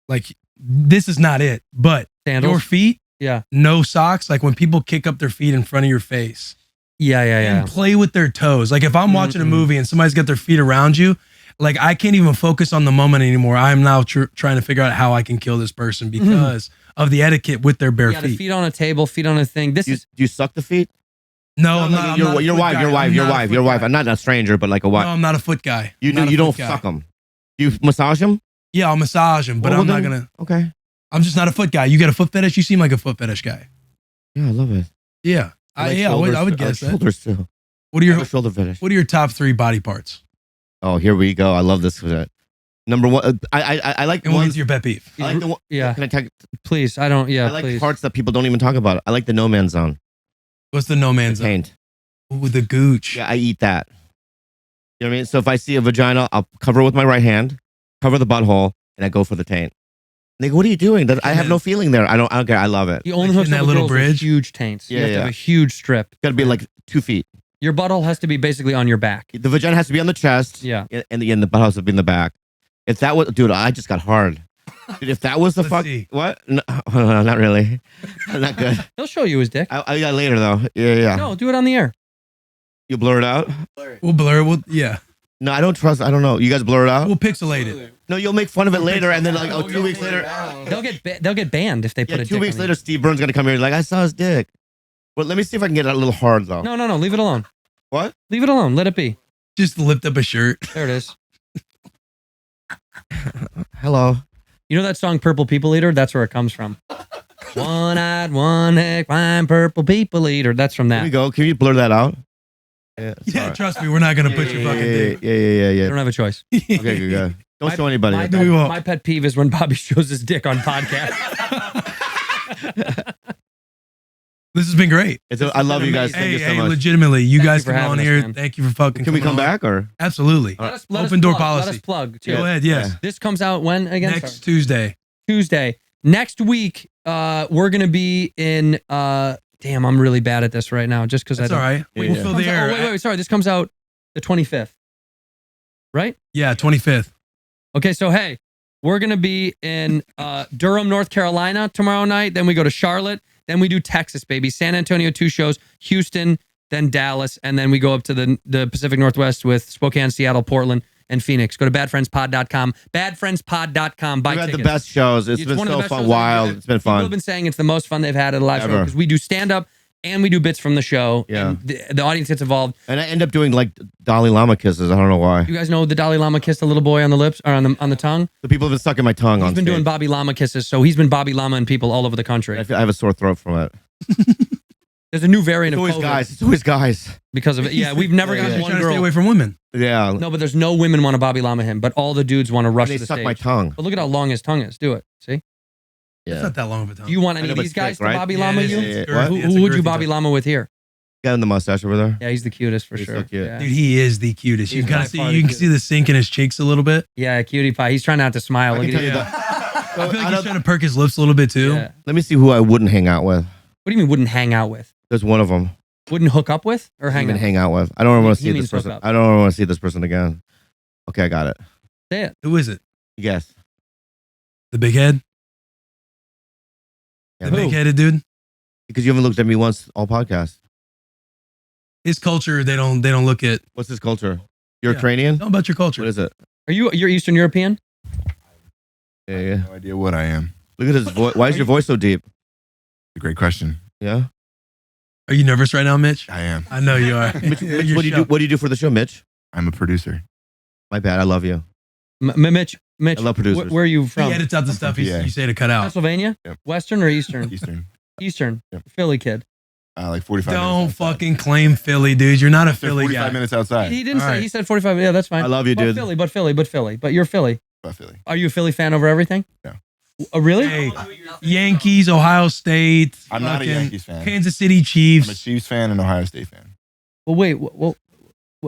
Speaker 2: like, this is not it, but
Speaker 8: sandals?
Speaker 2: Your feet.
Speaker 8: Yeah.
Speaker 2: No socks. Like when people kick up their feet in front of your face.
Speaker 8: Yeah.
Speaker 2: And play with their toes. Like if I'm watching a movie and somebody's got their feet around you, like I can't even focus on the moment anymore. I'm now trying to figure out how I can kill this person because of the etiquette with their bare feet.
Speaker 8: The feet on a table, feet on a thing.
Speaker 7: Do you suck the feet?
Speaker 2: No, I'm not.
Speaker 7: Your wife. I'm not a stranger, but like a wife.
Speaker 2: No, I'm not a foot guy.
Speaker 7: You don't suck them. You massage them?
Speaker 2: Yeah, I'll massage them, but I'm not gonna.
Speaker 7: Okay.
Speaker 2: I'm just not a foot guy. You got a foot fetish? You seem like a foot fetish guy.
Speaker 7: Yeah, I love it.
Speaker 2: Yeah. I would guess that.
Speaker 7: Shoulders too.
Speaker 2: What are your
Speaker 7: shoulder fetish?
Speaker 2: What are your top 3 body parts?
Speaker 7: Oh, here we go. I love this. Number 1, I like.
Speaker 2: And what's your pet peeve?
Speaker 7: I like the one.
Speaker 8: Yeah.
Speaker 7: Can I tell?
Speaker 8: Please, I don't. Yeah.
Speaker 7: I like
Speaker 8: please.
Speaker 7: parts that people don't even talk about. I like the no man's zone.
Speaker 2: What's the no man's zone?
Speaker 7: Taint.
Speaker 2: Ooh, the gooch.
Speaker 7: Yeah, I eat that. You know what I mean? So if I see a vagina, I'll cover it with my right hand, cover the butthole, and I go for the taint. They go, what are you doing? I have no feeling there. I don't care. I love it.
Speaker 8: You only hook
Speaker 2: that little bridge.
Speaker 8: Huge taints.
Speaker 7: Yeah,
Speaker 8: you have to have a huge strip.
Speaker 7: Got to be like 2 feet.
Speaker 8: Your butthole has to be basically on your back.
Speaker 7: The vagina has to be on the chest.
Speaker 8: Yeah.
Speaker 7: And the butthole has to be in the back. If that was, dude, I just got hard. Dude, if that was the fuck, what? No, not really. Not good.
Speaker 8: He'll show you his dick.
Speaker 7: I got later though. Yeah.
Speaker 8: No, do it on the air.
Speaker 7: You blur it out.
Speaker 2: We'll blur it. Yeah.
Speaker 7: No, I don't trust. I don't know. You guys blur it out.
Speaker 2: We'll pixelate it.
Speaker 7: No, you'll make fun of it later, and then like 2 weeks later,
Speaker 8: they'll get banned if they put it.
Speaker 7: 2 weeks later, Steve Burns gonna come here. Like I saw his dick. Well, let me see if I can get it a little hard though.
Speaker 8: No. Leave it alone.
Speaker 7: What?
Speaker 8: Leave it alone. Let it be.
Speaker 2: Just lift up a shirt.
Speaker 8: There it is.
Speaker 7: Hello.
Speaker 8: You know that song "Purple People Eater"? That's where it comes from. One-eyed, one-neck, fine purple people eater. That's from that.
Speaker 7: Here we go. Can you blur that out?
Speaker 2: Yeah, trust me, we're not gonna put your fucking dick.
Speaker 7: Yeah.
Speaker 8: You don't have a choice.
Speaker 7: Okay, good. Don't show anybody.
Speaker 8: My pet peeve is when Bobby shows his dick on podcast.
Speaker 2: This has been great.
Speaker 7: I love you guys. Thank you so much.
Speaker 2: Legitimately, you guys come on here.
Speaker 8: Man.
Speaker 2: Thank you for fucking.
Speaker 7: Can we come back or?
Speaker 2: Absolutely. Open door policy.
Speaker 8: Let us plug. Too.
Speaker 2: Go ahead. Yes.
Speaker 8: This comes out when again?
Speaker 2: Next Tuesday.
Speaker 8: Next week, we're gonna be in. Damn, I'm really bad at this right now. Just because
Speaker 2: that's all right. We'll fill the air.
Speaker 8: Wait. Sorry, this comes out the 25th. Right?
Speaker 2: Yeah, 25th.
Speaker 8: Okay, so hey, we're gonna be in Durham, North Carolina tomorrow night. Then we go to Charlotte. Then we do Texas, baby. San Antonio, 2 shows. Houston, then Dallas, and then we go up to the Pacific Northwest with Spokane, Seattle, Portland, and Phoenix. Go to badfriendspod.com. Badfriendspod.com. Buy
Speaker 7: We've had
Speaker 8: tickets.
Speaker 7: the best shows. It's been
Speaker 8: one of the
Speaker 7: so
Speaker 8: best
Speaker 7: fun.
Speaker 8: shows
Speaker 7: Wild.
Speaker 8: I've-
Speaker 7: It's been
Speaker 8: People have
Speaker 7: fun.
Speaker 8: been saying it's the most fun they've had at a live show
Speaker 7: Ever.
Speaker 8: because we do stand up and we do bits from the show.
Speaker 7: Yeah.
Speaker 8: And the audience gets involved.
Speaker 7: And I end up doing like Dalai Lama kisses. I don't know why.
Speaker 8: You guys know the Dalai Lama kissed a little boy on the lips or on the tongue?
Speaker 7: The people have been sucking my tongue
Speaker 8: He's
Speaker 7: on
Speaker 8: been
Speaker 7: stage.
Speaker 8: doing Bobby Lama kisses, so he's been Bobby Lama and people all over the country.
Speaker 7: I have a sore throat from it.
Speaker 8: There's a new variant
Speaker 7: It's
Speaker 8: of
Speaker 7: always
Speaker 8: COVID
Speaker 7: guys. It's always guys.
Speaker 8: because of it. Yeah, we've never
Speaker 7: Yeah,
Speaker 8: gotten
Speaker 7: yeah.
Speaker 2: You're
Speaker 8: one
Speaker 2: trying to stay
Speaker 8: girl.
Speaker 2: away from women.
Speaker 7: Yeah.
Speaker 8: No, but there's no women want to Bobby Lama him, but all the dudes want to rush
Speaker 7: They
Speaker 8: the
Speaker 7: suck
Speaker 8: stage.
Speaker 7: my tongue.
Speaker 8: But look at how long his tongue is. Do it. See?
Speaker 2: It's
Speaker 7: Yeah.
Speaker 2: not that long of a time.
Speaker 8: Do you want
Speaker 7: I
Speaker 8: any
Speaker 7: know,
Speaker 8: of
Speaker 7: but
Speaker 8: these
Speaker 7: it's
Speaker 8: guys
Speaker 7: thick, right?
Speaker 8: to Bobby
Speaker 2: Yeah,
Speaker 8: Lama
Speaker 2: it is.
Speaker 8: you?
Speaker 2: It's
Speaker 7: Yeah,
Speaker 2: girthy.
Speaker 7: what?
Speaker 8: Who,
Speaker 2: It's a
Speaker 8: who would you
Speaker 2: girthy
Speaker 8: Bobby
Speaker 2: tongue.
Speaker 8: Lama with here?
Speaker 7: Guy in the mustache over there.
Speaker 8: Yeah, he's the cutest for
Speaker 7: He's
Speaker 8: sure.
Speaker 7: so cute.
Speaker 8: Yeah.
Speaker 2: Dude, he is the cutest. You
Speaker 8: He's
Speaker 2: can kind
Speaker 8: by
Speaker 2: of see.
Speaker 8: far
Speaker 2: You
Speaker 8: the
Speaker 2: can see the sink in his cheeks a little bit.
Speaker 8: Yeah, cutie pie. He's trying not to smile.
Speaker 7: I
Speaker 8: Look
Speaker 7: can
Speaker 8: at
Speaker 7: tell
Speaker 8: you.
Speaker 7: you
Speaker 2: I
Speaker 7: that.
Speaker 2: feel like
Speaker 7: I
Speaker 2: he's
Speaker 7: don't-
Speaker 2: trying to perk his lips a little bit too.
Speaker 8: Yeah.
Speaker 7: Let me see who I wouldn't hang out with.
Speaker 8: What do you mean wouldn't hang out with?
Speaker 7: There's one of them.
Speaker 8: Wouldn't hook up with or hang
Speaker 7: Even
Speaker 8: out?
Speaker 7: hang out with. I don't want to
Speaker 8: He
Speaker 7: see
Speaker 8: means
Speaker 7: this person.
Speaker 8: hook up.
Speaker 7: I don't want to see this person again. Okay, I got it.
Speaker 8: Say it.
Speaker 2: Who is it?
Speaker 7: Yes.
Speaker 2: The big head?
Speaker 7: Yeah,
Speaker 2: The
Speaker 8: Who?
Speaker 2: big headed dude?
Speaker 7: because you haven't looked at me once all podcast.
Speaker 2: His culture, they don't look at.
Speaker 7: What's his culture? You're
Speaker 2: Yeah.
Speaker 7: Ukrainian?
Speaker 2: Tell 'em about your culture.
Speaker 7: What is it?
Speaker 8: You're Eastern European?
Speaker 7: Yeah, yeah.
Speaker 4: No idea what I am.
Speaker 7: Look at his voice. Why is your voice so deep?
Speaker 4: A great question.
Speaker 7: Yeah.
Speaker 2: Are you nervous right now, Mitch?
Speaker 4: I am.
Speaker 2: I know you are.
Speaker 7: Mitch,
Speaker 2: Your
Speaker 7: what do you do?
Speaker 2: show.
Speaker 7: What do you do for the show, Mitch?
Speaker 4: I'm a producer.
Speaker 7: My bad. I love you.
Speaker 8: Mitch,
Speaker 7: I love producers.
Speaker 8: where are you
Speaker 2: He
Speaker 8: from?
Speaker 2: edits out the
Speaker 4: I'm
Speaker 2: stuff
Speaker 4: from
Speaker 2: you
Speaker 4: PA.
Speaker 2: say to cut out.
Speaker 8: Pennsylvania?
Speaker 4: Yep.
Speaker 8: Western or Eastern?
Speaker 4: Eastern.
Speaker 8: Eastern.
Speaker 4: Yep.
Speaker 8: Philly kid.
Speaker 4: Like 45
Speaker 2: Don't
Speaker 4: minutes. outside.
Speaker 2: fucking claim Philly, dude. You're not a
Speaker 4: They're
Speaker 2: Philly
Speaker 4: 45
Speaker 2: guy.
Speaker 4: minutes outside.
Speaker 8: He didn't
Speaker 2: All
Speaker 8: say.
Speaker 2: right.
Speaker 8: He said 45. Yeah, that's fine.
Speaker 7: I love you,
Speaker 8: But
Speaker 7: dude.
Speaker 8: Philly. But you're Philly.
Speaker 4: About Philly.
Speaker 8: Are you a Philly fan over everything?
Speaker 4: No.
Speaker 8: Really?
Speaker 2: Hey, Yankees, Ohio State.
Speaker 4: I'm not a
Speaker 2: fucking
Speaker 4: Yankees fan.
Speaker 2: Kansas City
Speaker 4: I'm a
Speaker 2: Chiefs.
Speaker 4: Chiefs fan and Ohio State fan.
Speaker 8: Well, wait. What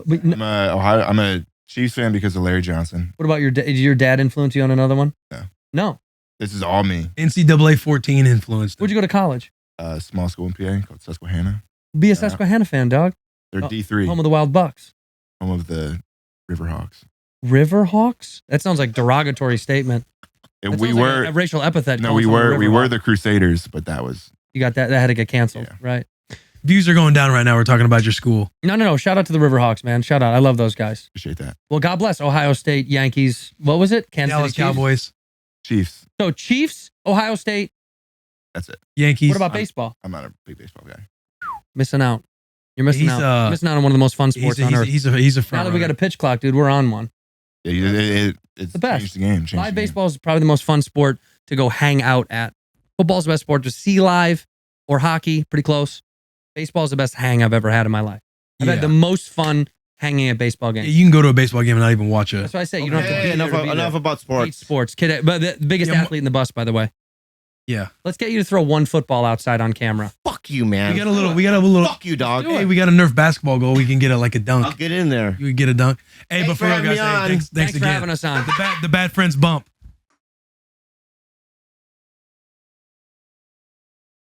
Speaker 4: I'm a Chiefs fan because of Larry Johnson.
Speaker 8: about did your dad influence you on another one?
Speaker 4: No.
Speaker 8: No.
Speaker 4: This is all me.
Speaker 2: NCAA 14 influenced.
Speaker 8: Where'd you go to college?
Speaker 4: Small school in PA called Susquehanna.
Speaker 8: Be a Susquehanna fan, dog.
Speaker 4: They're
Speaker 8: Oh,
Speaker 4: D3,
Speaker 8: Home of the Wild Bucks.
Speaker 4: home of the Riverhawks.
Speaker 8: Riverhawks? That sounds like derogatory statement.
Speaker 4: And
Speaker 8: That
Speaker 4: we
Speaker 8: sounds like
Speaker 4: were
Speaker 8: a racial epithet.
Speaker 4: no,
Speaker 8: calling
Speaker 4: we
Speaker 8: someone a
Speaker 4: were
Speaker 8: Riverhawk.
Speaker 4: the Crusaders, but that was
Speaker 8: You got that. That had to get canceled,
Speaker 4: Yeah.
Speaker 8: right?
Speaker 2: Views are going down right now. We're talking about your school.
Speaker 8: No. Shout out to the Riverhawks, man. Shout out. I love those guys.
Speaker 4: appreciate that.
Speaker 8: Well, God bless Ohio State, Yankees. What was it? Kansas
Speaker 2: Dallas
Speaker 8: City Chiefs?
Speaker 2: Cowboys,
Speaker 4: Chiefs.
Speaker 8: So Chiefs, Ohio State.
Speaker 4: That's it.
Speaker 2: Yankees.
Speaker 8: What about baseball?
Speaker 4: I'm not a big baseball guy.
Speaker 8: Missing out. You're missing
Speaker 2: He's,
Speaker 8: out. You're missing out on one of the most fun sports on earth.
Speaker 2: He's a
Speaker 8: Now
Speaker 2: front
Speaker 8: that we got a
Speaker 2: runner.
Speaker 8: pitch clock, dude, we're on one.
Speaker 4: It's
Speaker 8: The best.
Speaker 4: Changed the game. Changed
Speaker 8: Live
Speaker 4: the game.
Speaker 8: baseball is probably the most fun sport to go hang out at. Football's the best sport to see live, or hockey, pretty close. Baseball is the best hang I've ever had in my life. I've had
Speaker 2: Yeah.
Speaker 8: the most fun hanging at baseball games.
Speaker 2: You can go to a baseball game and not even watch it.
Speaker 8: That's why I say you don't have to
Speaker 7: Okay,
Speaker 8: be
Speaker 7: enough,
Speaker 8: there to be
Speaker 7: enough
Speaker 8: there.
Speaker 7: about
Speaker 8: Hate
Speaker 7: sports.
Speaker 8: sports, kid, but the biggest
Speaker 2: Yeah,
Speaker 8: athlete in the bus, by the way.
Speaker 2: Yeah.
Speaker 8: Let's get you to throw one football outside on camera.
Speaker 7: Fuck you, man.
Speaker 2: We got a little.
Speaker 7: Fuck you, dog.
Speaker 2: Hey, we got a Nerf basketball goal. We can get it like a dunk.
Speaker 7: I'll get in there.
Speaker 2: You can get a dunk. Hey,
Speaker 7: Thanks
Speaker 2: but for
Speaker 7: for
Speaker 2: real,
Speaker 7: having
Speaker 2: guys,
Speaker 7: me on.
Speaker 2: hey, thanks
Speaker 8: Thanks for
Speaker 2: again.
Speaker 8: having us on.
Speaker 2: The bad friends bump.